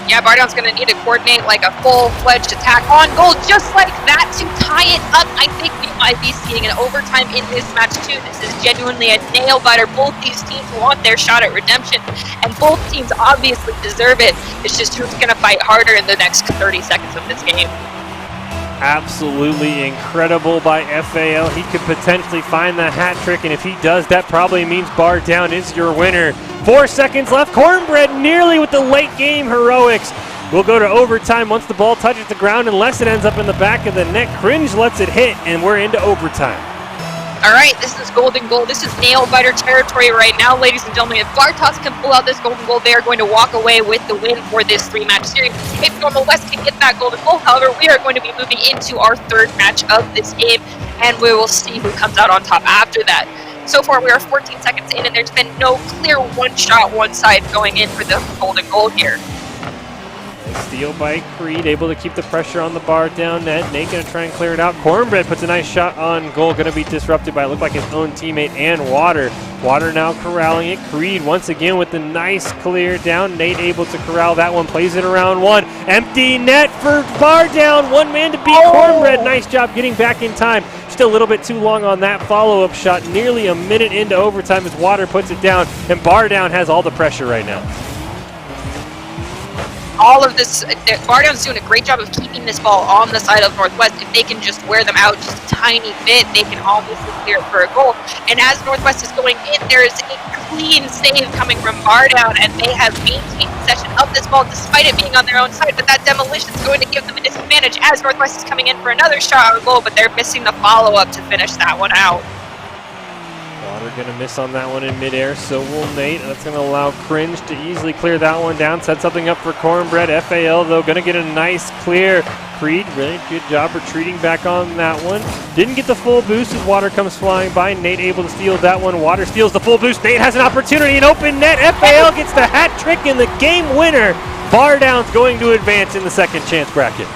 Yeah, Bar Down's going to need to coordinate like a full-fledged attack on goal just like that to tie it up. I think we might be seeing an overtime in this match too. This is genuinely a nail-biter. Both these teams want their shot at redemption, and both teams obviously deserve it. It's just who's going to fight harder in the next 30 seconds of this game. Absolutely incredible by FAL. He could potentially find the hat trick, and if he does, that probably means bar down is your winner. 4 seconds left. Cornbread nearly with the late game heroics. We'll go to overtime once the ball touches the ground, unless it ends up in the back of the net. Cringe lets it hit, and we're into overtime. All right, this is golden goal. This is nail-biter territory right now, ladies and gentlemen. If Bartos can pull out this golden goal, they are going to walk away with the win for this 3-match series. If Normal West can get that golden goal, however, we are going to be moving into our 3rd match of this game, and we will see who comes out on top after that. So far, we are 14 seconds in, and there's been no clear one-shot, one-side going in for the golden goal here. Steal by Creed, able to keep the pressure on the bar down net. Nate gonna try and clear it out. Cornbread puts a nice shot on goal, gonna be disrupted by, it looked like, his own teammate and Water. Water now corralling it. Creed once again with the nice clear down. Nate able to corral that one, plays it around one. Empty net for bar down. One man to beat Cornbread. Nice job getting back in time. Still a little bit too long on that follow-up shot. Nearly a minute into overtime as Water puts it down, and bar down has all the pressure right now. All of this, Bardown's doing a great job of keeping this ball on the side of Northwest. If they can just wear them out just a tiny bit, they can obviously clear it for a goal. And as Northwest is going in, there is a clean save coming from Bardown, and they have maintained possession of this ball despite it being on their own side. But that demolition is going to give them a disadvantage as Northwest is coming in for another shot on goal, but they're missing the follow-up to finish that one out. Water going to miss on that one in midair, so will Nate. That's going to allow Cringe to easily clear that one down. Set something up for Cornbread. FAL, though, going to get a nice clear. Creed, really good job retreating back on that one. Didn't get the full boost as Water comes flying by. Nate able to steal that one. Water steals the full boost. Nate has an opportunity, an open net. FAL gets the hat trick and the game winner. Bar Down's going to advance in the second chance bracket.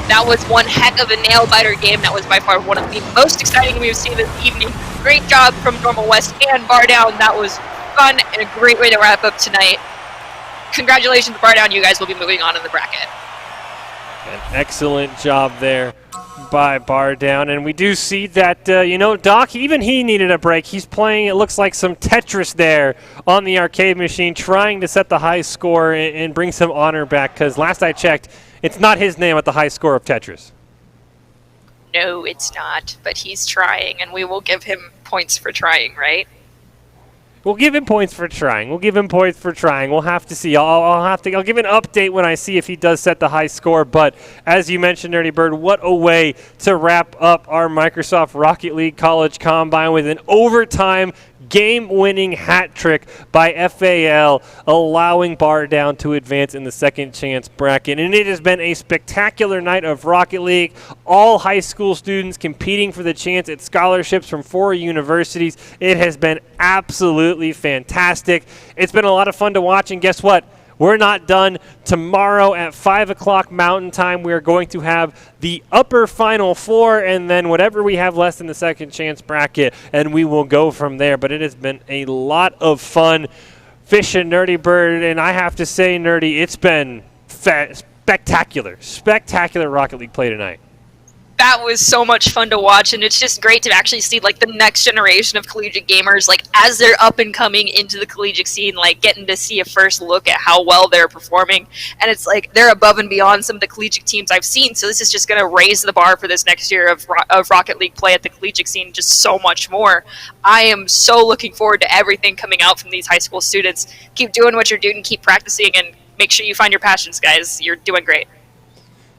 That was one heck of a nail-biter game. That was by far one of the most exciting we've seen this evening. Great job from Normal West and Bar Down. That was fun and a great way to wrap up tonight. Congratulations to Bar Down. You guys will be moving on in the bracket. An excellent job there by Bar Down. And we do see that, Doc, even he needed a break. He's playing, it looks like, some Tetris there on the arcade machine, trying to set the high score and bring some honor back, because last I checked, it's not his name at the high score of Tetris. No, it's not, but he's trying, and we will give him points for trying, right? We'll give him points for trying. We'll have to see. I'll give an update when I see if he does set the high score. But as you mentioned, Nerdy Bird, what a way to wrap up our Microsoft Rocket League College Combine with an overtime game-winning hat trick by FAL, allowing Bar Down to advance in the second chance bracket. And it has been a spectacular night of Rocket League. All high school students competing for the chance at scholarships from 4 universities. It has been absolutely fantastic. It's been a lot of fun to watch, and guess what? We're not done. Tomorrow at 5 o'clock Mountain Time, we are going to have the upper Final Four and then whatever we have left in the second chance bracket, and we will go from there. But it has been a lot of fun fishing, Nerdy Bird, and I have to say, Nerdy, it's been spectacular Rocket League play tonight. That was so much fun to watch, and it's just great to actually see like the next generation of collegiate gamers, like as they're up and coming into the collegiate scene, like getting to see a first look at how well they're performing. And it's like they're above and beyond some of the collegiate teams I've seen, so this is just going to raise the bar for this next year of Rocket League play at the collegiate scene just so much more. I am so looking forward to everything coming out from these high school students. Keep doing what you're doing, keep practicing, and make sure you find your passions, guys. You're doing great.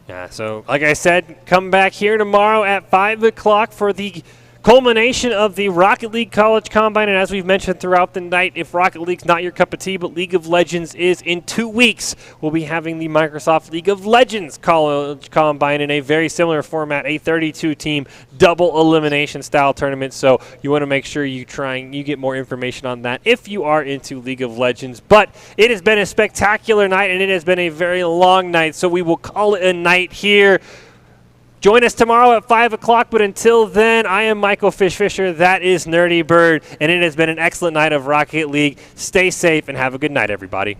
Yeah, so like I said, come back here tomorrow at 5 o'clock for the culmination of the Rocket League College Combine. And as we've mentioned throughout the night, if Rocket League's not your cup of tea, but League of Legends is, in 2 weeks, we'll be having the Microsoft League of Legends College Combine in a very similar format, a 32-team double elimination style tournament. So you want to make sure you get more information on that if you are into League of Legends. But it has been a spectacular night, and it has been a very long night, so we will call it a night here. Join us tomorrow at 5 o'clock, but until then, I am Michael Fisher. That is Nerdy Bird, and it has been an excellent night of Rocket League. Stay safe and have a good night, everybody.